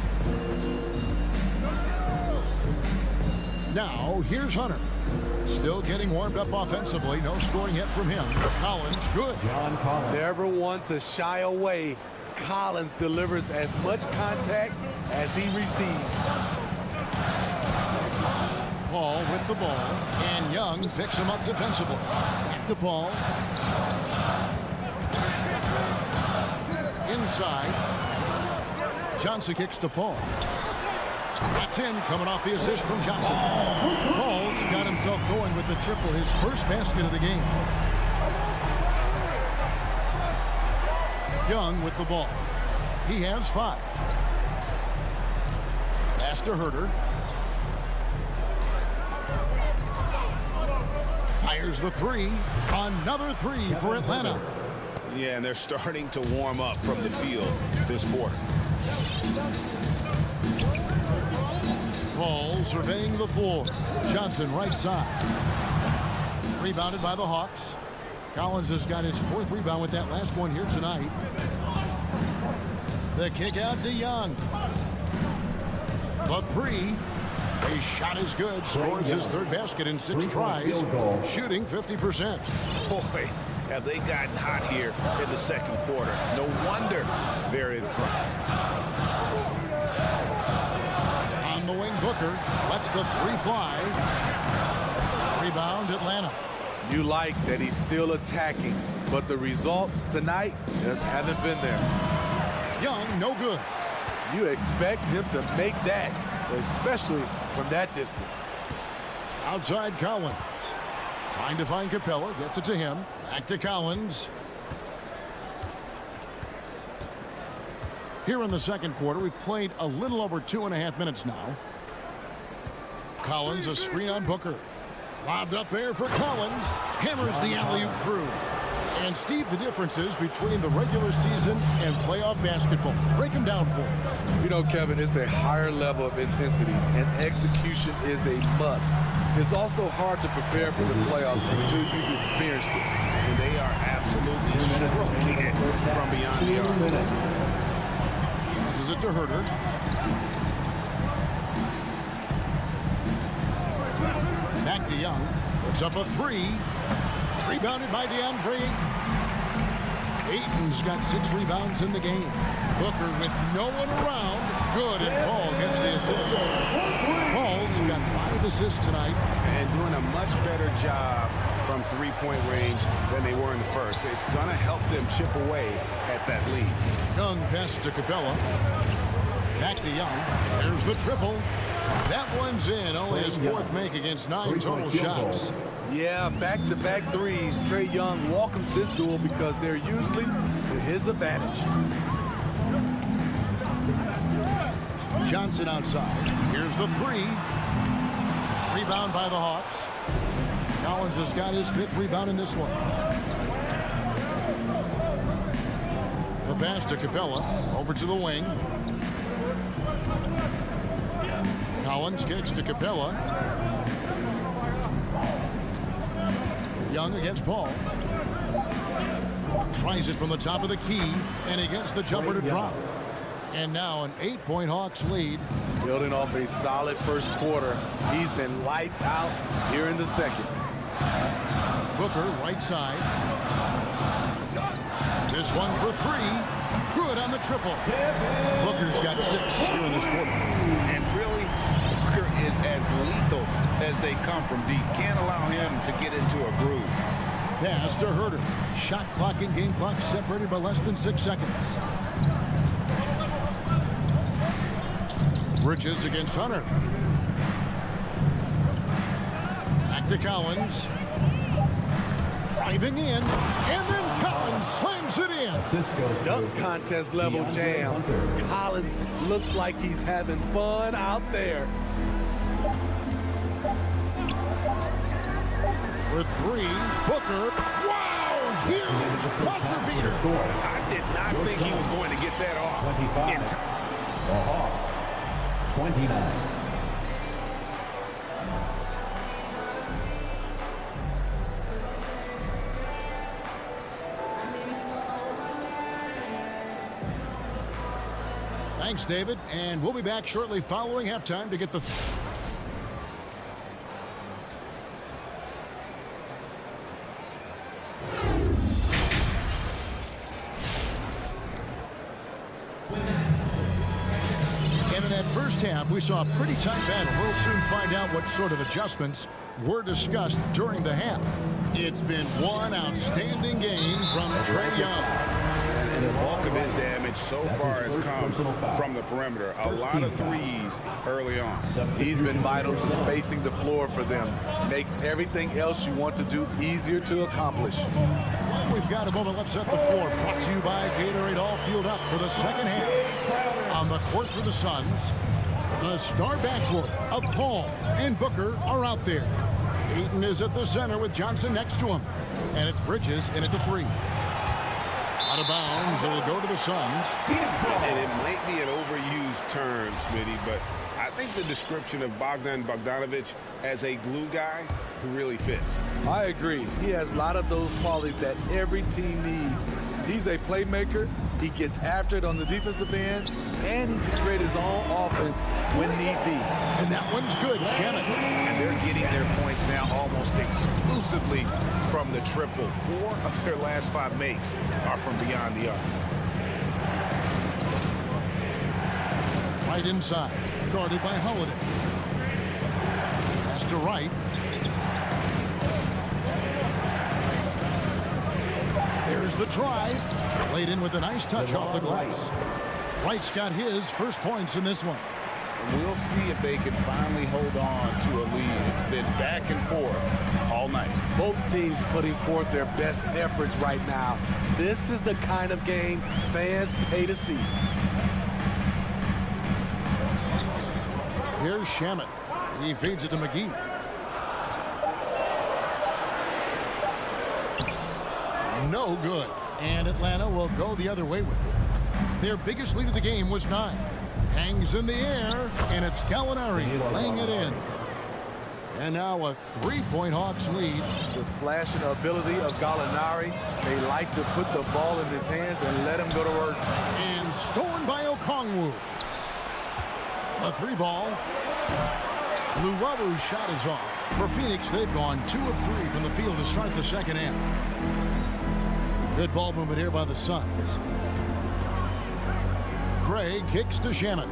Now, here's Hunter. Still getting warmed up offensively. No scoring yet from him. Collins, good. John Collins. Never one to shy away. Collins delivers as much contact as he receives. Paul with the ball. And Young picks him up defensively. Back to Paul. Inside. Johnson kicks to Paul. That's in, coming off the assist from Johnson. Paul's got himself going with the triple, his first basket of the game. Young with the ball. He has 5. Pass to Herter. Fires the 3. Another 3 for Atlanta. Yeah, and they're starting to warm up from the field this quarter. Paul surveying the floor. Johnson right side. Rebounded by the Hawks. Collins has got his 4th rebound with that last one here tonight. The kick out to Young. The 3. His shot is good. Scores his 3rd basket in 6 tries. Shooting 50%. Boy, have they gotten hot here in the second quarter. No wonder they're in front. On the wing, Booker lets the 3 fly. Rebound, Atlanta. You like that he's still attacking, but the results tonight just haven't been there. Young, no good. You expect him to make that, especially from that distance. Outside Collins. Trying to find Capella. Gets it to him. Back to Collins. Here in the second quarter, we've played a little over 2.5 minutes now. Collins, a screen on Booker. Lobbed up there for Collins. Hammers the alley-oop through. And Steve, the differences between the regular season and playoff basketball. Break them down for us. You know, Kevin, it's a higher level of intensity, and execution is a must. It's also hard to prepare for the playoffs until you've experienced it. And they are absolutely stroking it from beyond the arc. This is it to Herter. Back to Young. Puts up a 3. Rebounded by DeAndre. Ayton's got 6 rebounds in the game. Booker with no one around. Good, and Paul gets the assist. Paul's got 5 assists tonight. And doing a much better job from three-point range than they were in the first. It's going to help them chip away at that lead. Young passes to Capella. Back to Young. There's the triple. That one's in. Only his 4th make against 9 total shots. Yeah, back-to-back threes. Trae Young welcomes this duel because they're usually to his advantage. Johnson outside. Here's the 3. Rebound by the Hawks. Collins has got his 5th rebound in this one. The pass to Capella. Over to the wing. Collins kicks to Capella. Young against Paul. Tries it from the top of the key, and he gets the jumper to drop. And now an 8-point Hawks lead. Building off a solid first quarter. He's been lights out here in the second. Booker, right side. This one for three. Good on the triple. Booker's got 6 here in this quarter. And really, Booker is as lethal as they come from deep. Can't allow him to get into a groove. Pass to Herter. Shot clock and game clock separated by less than 6 seconds. Bridges against Hunter. Back to Collins. Driving in, and then Collins slams it in. Dunk contest level jam. Collins looks like he's having fun out there. For 3, Booker. Wow, huge buzzer beater. I did not think he was going to get that off. 25. The Hawks, 29. Thanks, David. And we'll be back shortly following halftime to get the... And in that first half, we saw a pretty tight battle. We'll soon find out what sort of adjustments were discussed during the half. It's been one outstanding game from Trae Young. And the bulk of his damage so far has come from the perimeter. A lot of threes early on. He's been vital to spacing the floor for them. Makes everything else you want to do easier to accomplish. Well, we've got a moment. Let's set the floor. Brought to you by Gatorade. All fueled up for the second half. On the court for the Suns, the star backcourt of Paul and Booker are out there. Ayton is at the center with Johnson next to him. And it's Bridges in at the 3. Out of bounds, it'll go to the Suns. And it might be an overused term, Smitty, but I think the description of Bogdan Bogdanovic as a glue guy really fits. I agree. He has a lot of those qualities that every team needs. He's a playmaker. He gets after it on the defensive end, and he can create his own offense when need be. And that one's good, Shannon. And they're getting their points now almost exclusively from the triple. 4 of their last 5 makes are from beyond the arc. Right inside, guarded by Holiday. Pass to Wright. There's the drive. Played in with a nice touch off the glass. Wright's got his first points in this one. And we'll see if they can finally hold on to a lead. It's been back and forth all night. Both teams putting forth their best efforts right now. This is the kind of game fans pay to see. Here's Shamet. He feeds it to McGee. No good. And Atlanta will go the other way with it. Their biggest lead of the game was 9. Hangs in the air, and it's Gallinari laying it in. And now a 3-point Hawks lead. The slashing ability of Gallinari. They like to put the ball in his hands and let him go to work. And stolen by Okongwu. A 3-ball. Luwabu's shot is off. For Phoenix, they've gone 2 of 3 from the field to start the second half. Good ball movement here by the Suns. Craig kicks to Shamet.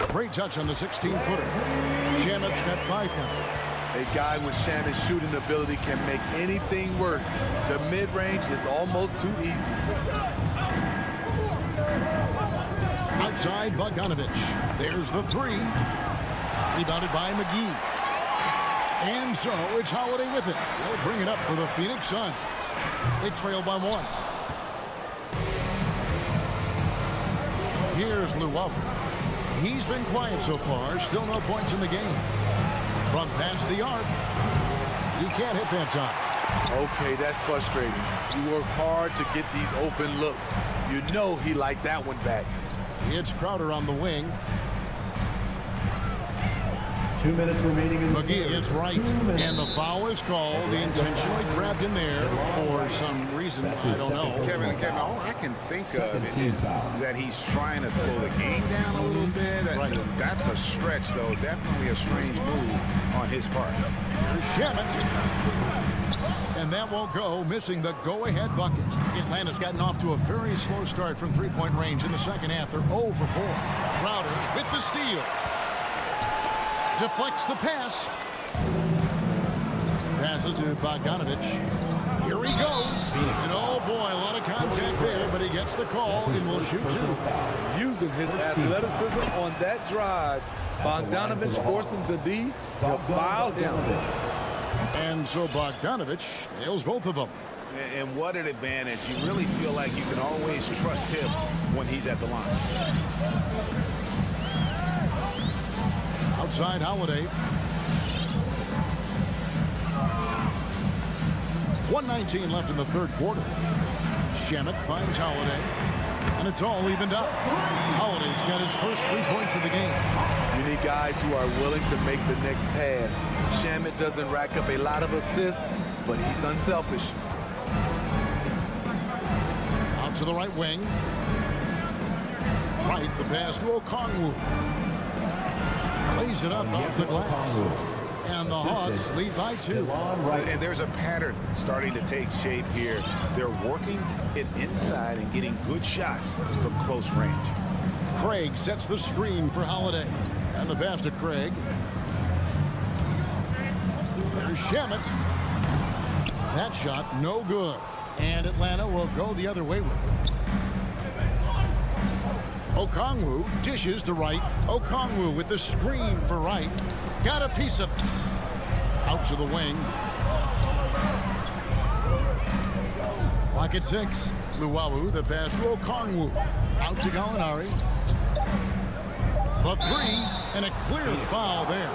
Great touch on the 16-footer. Shamet's got 5 now. A guy with Shamet's shooting ability can make anything work. The mid-range is almost too easy. Outside Bogdanovic. There's the 3. Rebounded by McGee. And so it's Holiday with it. They'll bring it up for the Phoenix Suns. They trail by 1. Here's Luwabu. He's been quiet so far. Still no points in the game. From past the arc. He can't hit that time. Okay, that's frustrating. You work hard to get these open looks. You know he liked that one back. It's Crowder on the wing. 2 minutes remaining in the McGee third. against Wright. And the foul is called. He intentionally grabbed him there for some reason. I don't know. Kevin, all I can think of is that he's trying to slow the game down a little bit. Right. That's a stretch, though. Definitely a strange move on his part. Here's Shamet. And that won't go, missing the go-ahead bucket. Atlanta's gotten off to a very slow start from three-point range in the second half. They're 0 for 4. Crowder with the steal. Deflects the pass. Passes to Bogdanovich. Here he goes. And oh boy, a lot of contact there, but he gets the call and will shoot 2. Using his athleticism on that drive, Bogdanovich forcing the D to foul him. And so Bogdanovich nails both of them. And what an advantage. You really feel like you can always trust him when he's at the line. Outside Holiday. 1:19 left in the third quarter. Shamet finds Holiday. And it's all evened up. Holiday's got his first 3 points of the game. You need guys who are willing to make the next pass. Shamet doesn't rack up a lot of assists, but he's unselfish. Out to the right wing. Right, the pass to Okongwu. Lays it up off the glass. And the Hawks lead by 2. And there's a pattern starting to take shape here. They're working it inside and getting good shots from close range. Craig sets the screen for Holiday. And the pass to Craig. There's Shamet. That shot no good. And Atlanta will go the other way with it. Okongwu dishes to Wright. Okongwu with the screen for Wright. Got a piece of it. Out to the wing. Lock at 6. Luwawu, the pass to Okongwu. Out to Gallinari. The 3, and a clear foul there.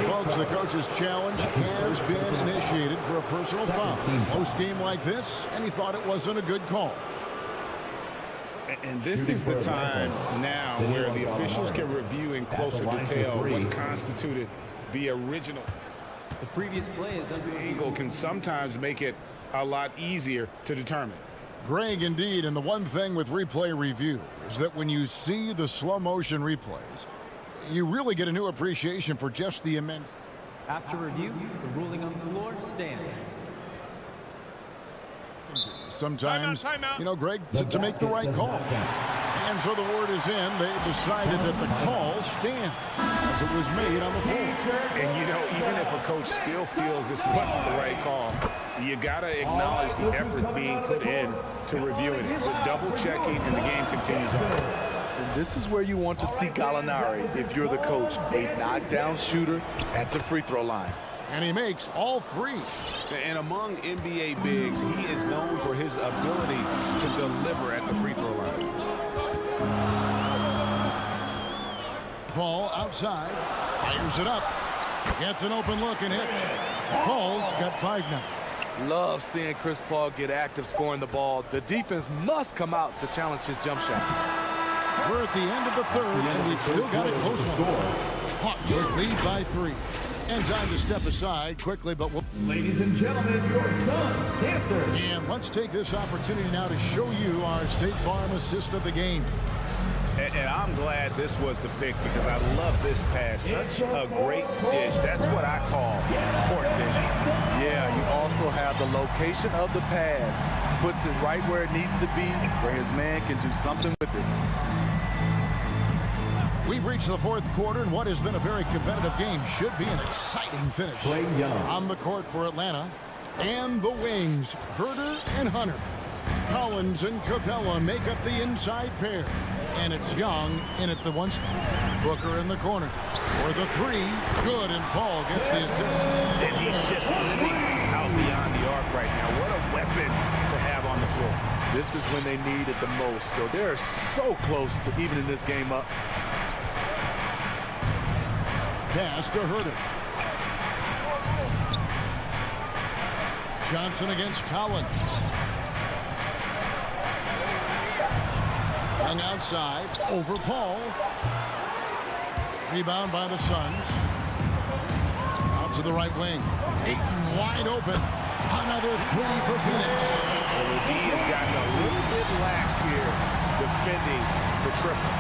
Folks, the coach's challenge has been initiated for a personal foul. Post game like this, and he thought it wasn't a good call. And this is the time now where the officials can review in closer detail what constituted the original. The previous play is under angle can sometimes make it a lot easier to determine. Greg, indeed, and the one thing with replay review is that when you see the slow motion replays, you really get a new appreciation for just the immense. After review, the ruling on the floor stands. Sometimes, you know, Greg, to make the right call. And so the word is in. They decided that the call stands as it was made on the floor. And, you know, even if a coach still feels this wasn't the right call, you got to acknowledge the effort being put in to reviewing it. The double checking, and the game continues on. And this is where you want to see Gallinari if you're the coach. A knockdown shooter at the free throw line. And he makes all 3. And among NBA bigs, he is known for his ability to deliver at the free throw line. Paul outside, fires it up, gets an open look and hits. Paul's got 5 now. Love seeing Chris Paul get active scoring the ball. The defense must come out to challenge his jump shot. We're at the end of the third, and we've still got a close one. Hawks lead by 3. And time to step aside quickly, but we'll... Ladies and gentlemen, your son's dancer. And let's take this opportunity now to show you our State Farm assist of the game. And I'm glad this was the pick because I love this pass. Such a great dish. That's what I call court vision. Yeah, you also have the location of the pass. Puts it right where it needs to be, where his man can do something with it. We've reached the fourth quarter, and what has been a very competitive game should be an exciting finish. On the court for Atlanta, and the wings, Herter and Hunter. Collins and Capella make up the inside pair. And it's Young in at the 1 spot. Booker in the corner. For the 3, good, and Paul gets the assist. And he's just living out beyond the arc right now. What a weapon to have on the floor. This is when they need it the most. So they're so close to evening this game up. Pass to Herter. Johnson against Collins. Young outside, over Paul. Rebound by the Suns. Out to the right wing. Ayton wide open. Another three for Phoenix. Well, the D has gotten a little bit lax here defending the triple.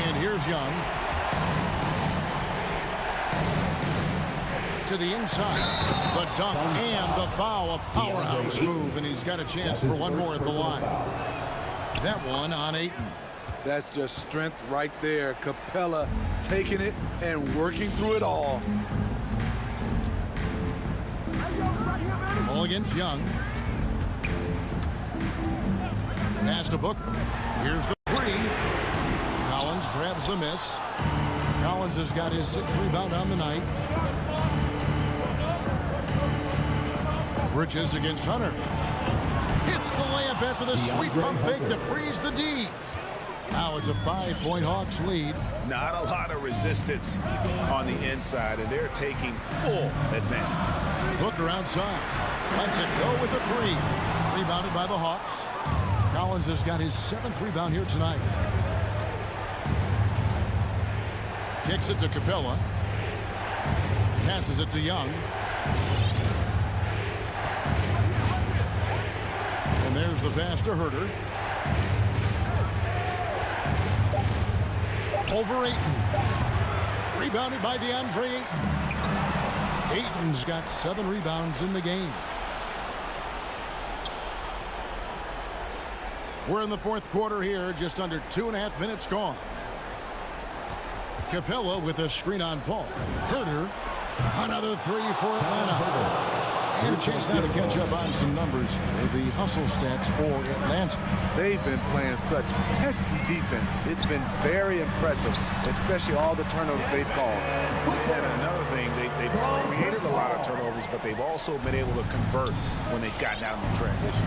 And here's Young. To the inside. The dunk and the foul. A powerhouse move, and he's got a chance for one more at the line. That one on Ayton. That's just strength right there. Capella taking it and working through it all. Ball against Young. Pass to Booker. Here's the three. Collins grabs the miss. Collins has got his 6th rebound on the night. Bridges against Hunter. Hits the layup after the sweet pump fake to freeze the D. Now it's a 5-point Hawks lead. Not a lot of resistance on the inside, and they're taking full advantage. Booker outside. Lets it go with the three. Rebounded by the Hawks. Collins has got his 7th rebound here tonight. Kicks it to Capella. Passes it to Young. And there's the pass to Herter. Over Ayton. Rebounded by DeAndre Ayton. Ayton's got 7 rebounds in the game. We're in the 4th quarter here, just under 2.5 minutes gone. Capella with a screen on Paul. Herter, another three for Atlanta. And a chance now to catch up on some numbers with the hustle stats for Atlanta. They've been playing such pesky defense. It's been very impressive, especially all the turnovers they've caused. And another thing, they've created a lot of turnovers, but they've also been able to convert when they've gotten out in transition.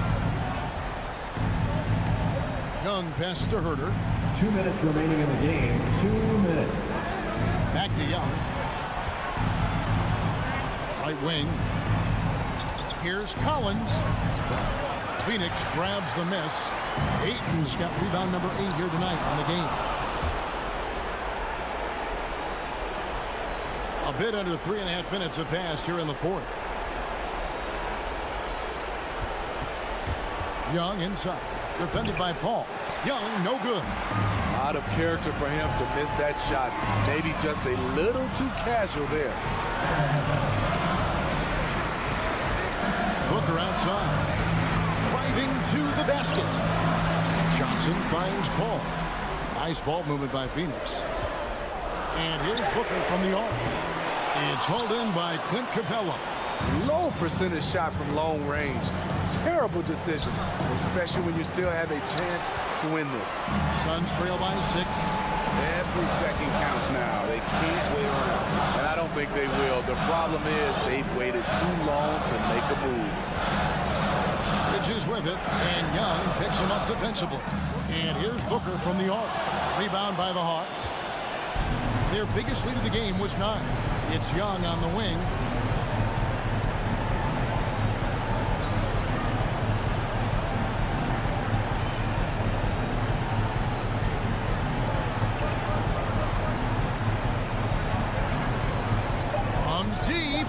Young passes to Herter. 2 minutes remaining in the game. 2 minutes. Back to Young. Right wing. Here's Collins. Phoenix grabs the miss. Ayton's got rebound number 8 here tonight on the game. A bit under 3.5 minutes have passed here in the 4th. Young inside. Defended by Paul. Young, no good. Out of character for him to miss that shot. Maybe just a little too casual there. Booker outside. Driving to the basket. Johnson finds Paul. Nice ball movement by Phoenix. And here's Booker from the arc. It's hauled in by Clint Capella. Low percentage shot from long range. Terrible decision, especially when you still have a chance to win this. Suns trail by 6. Every second counts now. They can't wait around. And I don't think they will. The problem is they've waited too long to make a move. Bridges with it, and Young picks him up defensively. And here's Booker from the arc. Rebound by the Hawks. Their biggest lead of the game was 9. It's Young on the wing. Deep.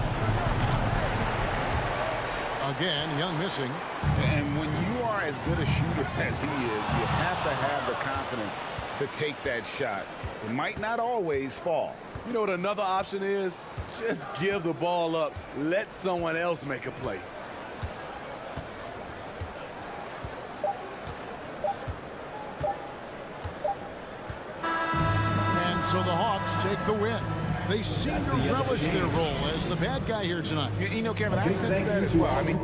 Again, Young missing. And when you are as good a shooter as he is, you have to have the confidence to take that shot. It might not always fall. You know what another option is? Just give the ball up. Let someone else make a play. And so the Hawks take the win. They seem to relish their role as the bad guy here tonight. You know, Kevin, I sense that as well. I mean,